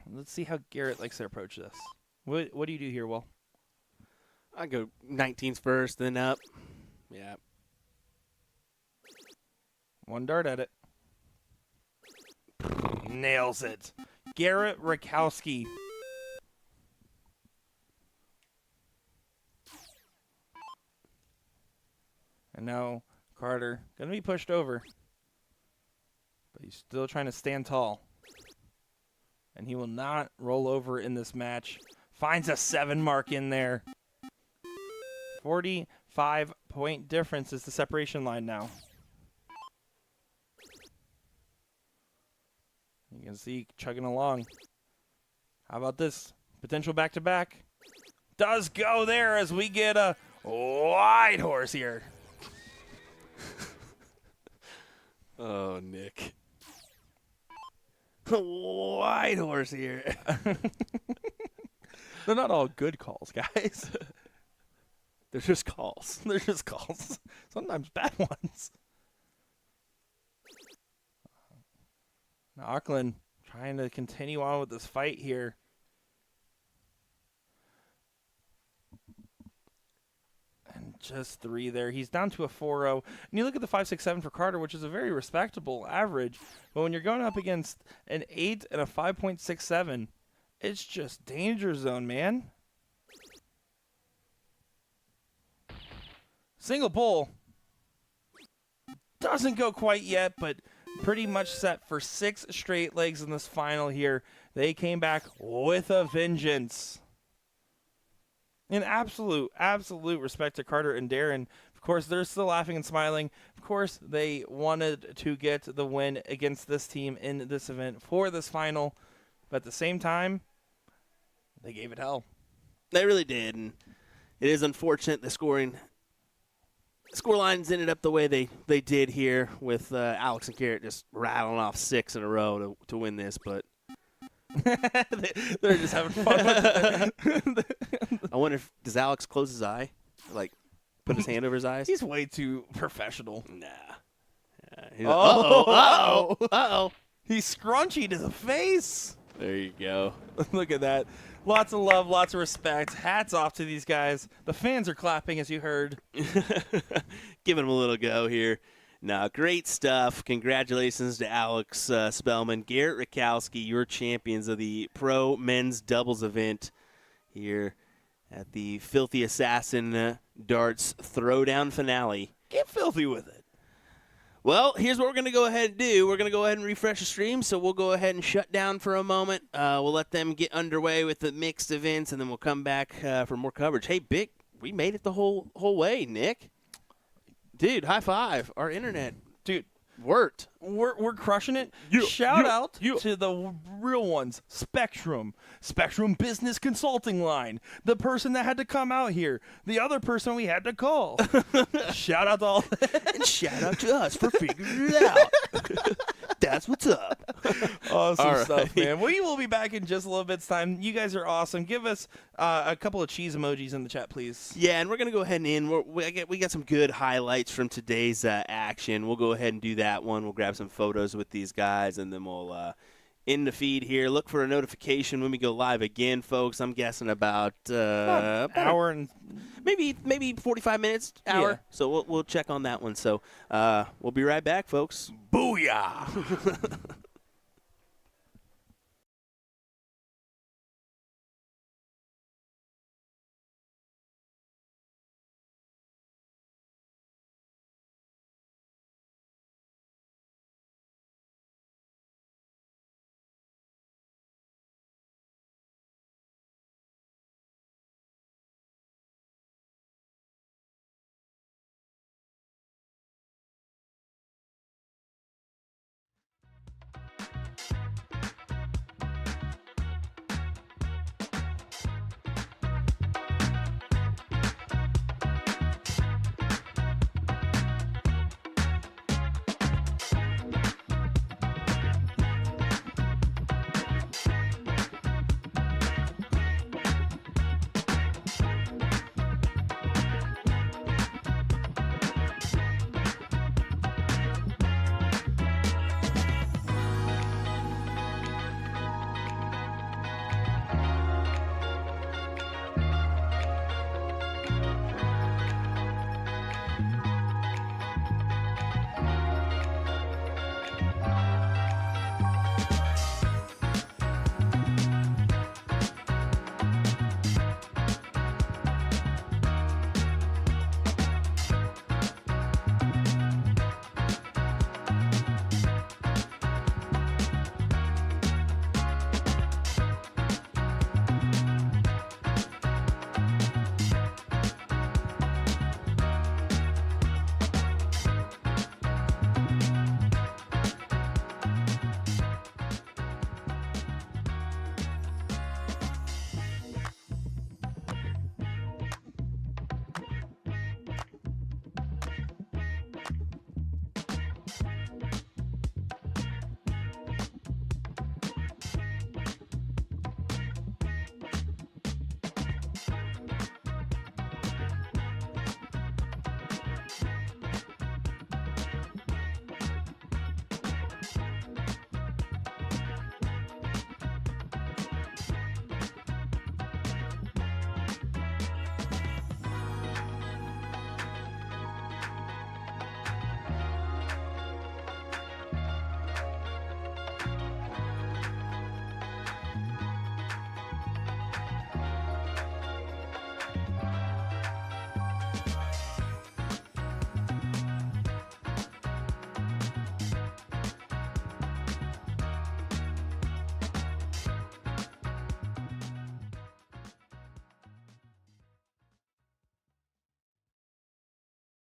Let's see how Garrett likes to approach this. What do you do here, Will? I go 19s first, then up. Yeah. 1 dart at it. Nails it. Garrett Rakowski. And now Carter going to be pushed over. But he's still trying to stand tall. And he will not roll over in this match. Finds a 7 mark in there. 45-point difference is the separation line now. You can see chugging along. How about this? Potential back-to-back. Does go there as we get a wide horse here. Oh, Nick. White horse here. They're not all good calls, guys. They're just calls. They're just calls. Sometimes bad ones. Now Auckland trying to continue on with this fight here. And just 3 there. He's down to a 4-0. And you look at the 5.67 for Carter, which is a very respectable average. But when you're going up against an 8 and a 5.67, it's just danger zone, man. Single pull. Doesn't go quite yet, but pretty much set for 6 straight legs in this final here. They came back with a vengeance. In absolute respect to Carter and Darren. Of course, they're still laughing and smiling. Of course, they wanted to get the win against this team in this event for this final. But at the same time, they gave it hell. They really did, and it is unfortunate the score lines ended up the way they did here with Alex and Garrett just rattling off 6 in a row to win this, but they're just having fun with it. I wonder does Alex close his eye? Like, put his hand over his eyes? He's way too professional. Nah. Uh-oh. He's scrunchy to the face. There you go. Look at that. Lots of love, lots of respect. Hats off to these guys. The fans are clapping, as you heard. Giving them a little go here. No, great stuff. Congratulations to Alex Spellman, Garrett Rakowski, your champions of the Pro Men's Doubles event here at the Filthy Assassin Darts Throwdown finale. Get filthy with it. Well, here's what we're going to go ahead and do. We're going to go ahead and refresh the stream, so we'll go ahead and shut down for a moment. We'll let them get underway with the mixed events, and then we'll come back for more coverage. Hey, Big, we made it the whole way, Nick. Dude, high five. Our internet. Dude, Word. We're crushing it. Yeah, Shout yeah, out yeah. to the real ones. Spectrum Business Consulting Line. The person that had to come out here. The other person we had to call. Shout out to all. And shout out to us for figuring it out. That's what's up. Awesome All stuff, right. man. We will be back in just a little bit's time. You guys are awesome. Give us a couple of cheese emojis in the chat, please. Yeah, and we're going to go ahead and end. We got some good highlights from today's action. We'll go ahead and do that one. We'll grab some photos with these guys, and then we'll end the feed here. Look for a notification when we go live again, folks. I'm guessing about About an hour and maybe 45 minutes, hour. Yeah. So we'll check on that one. So we'll be right back, folks. booyah.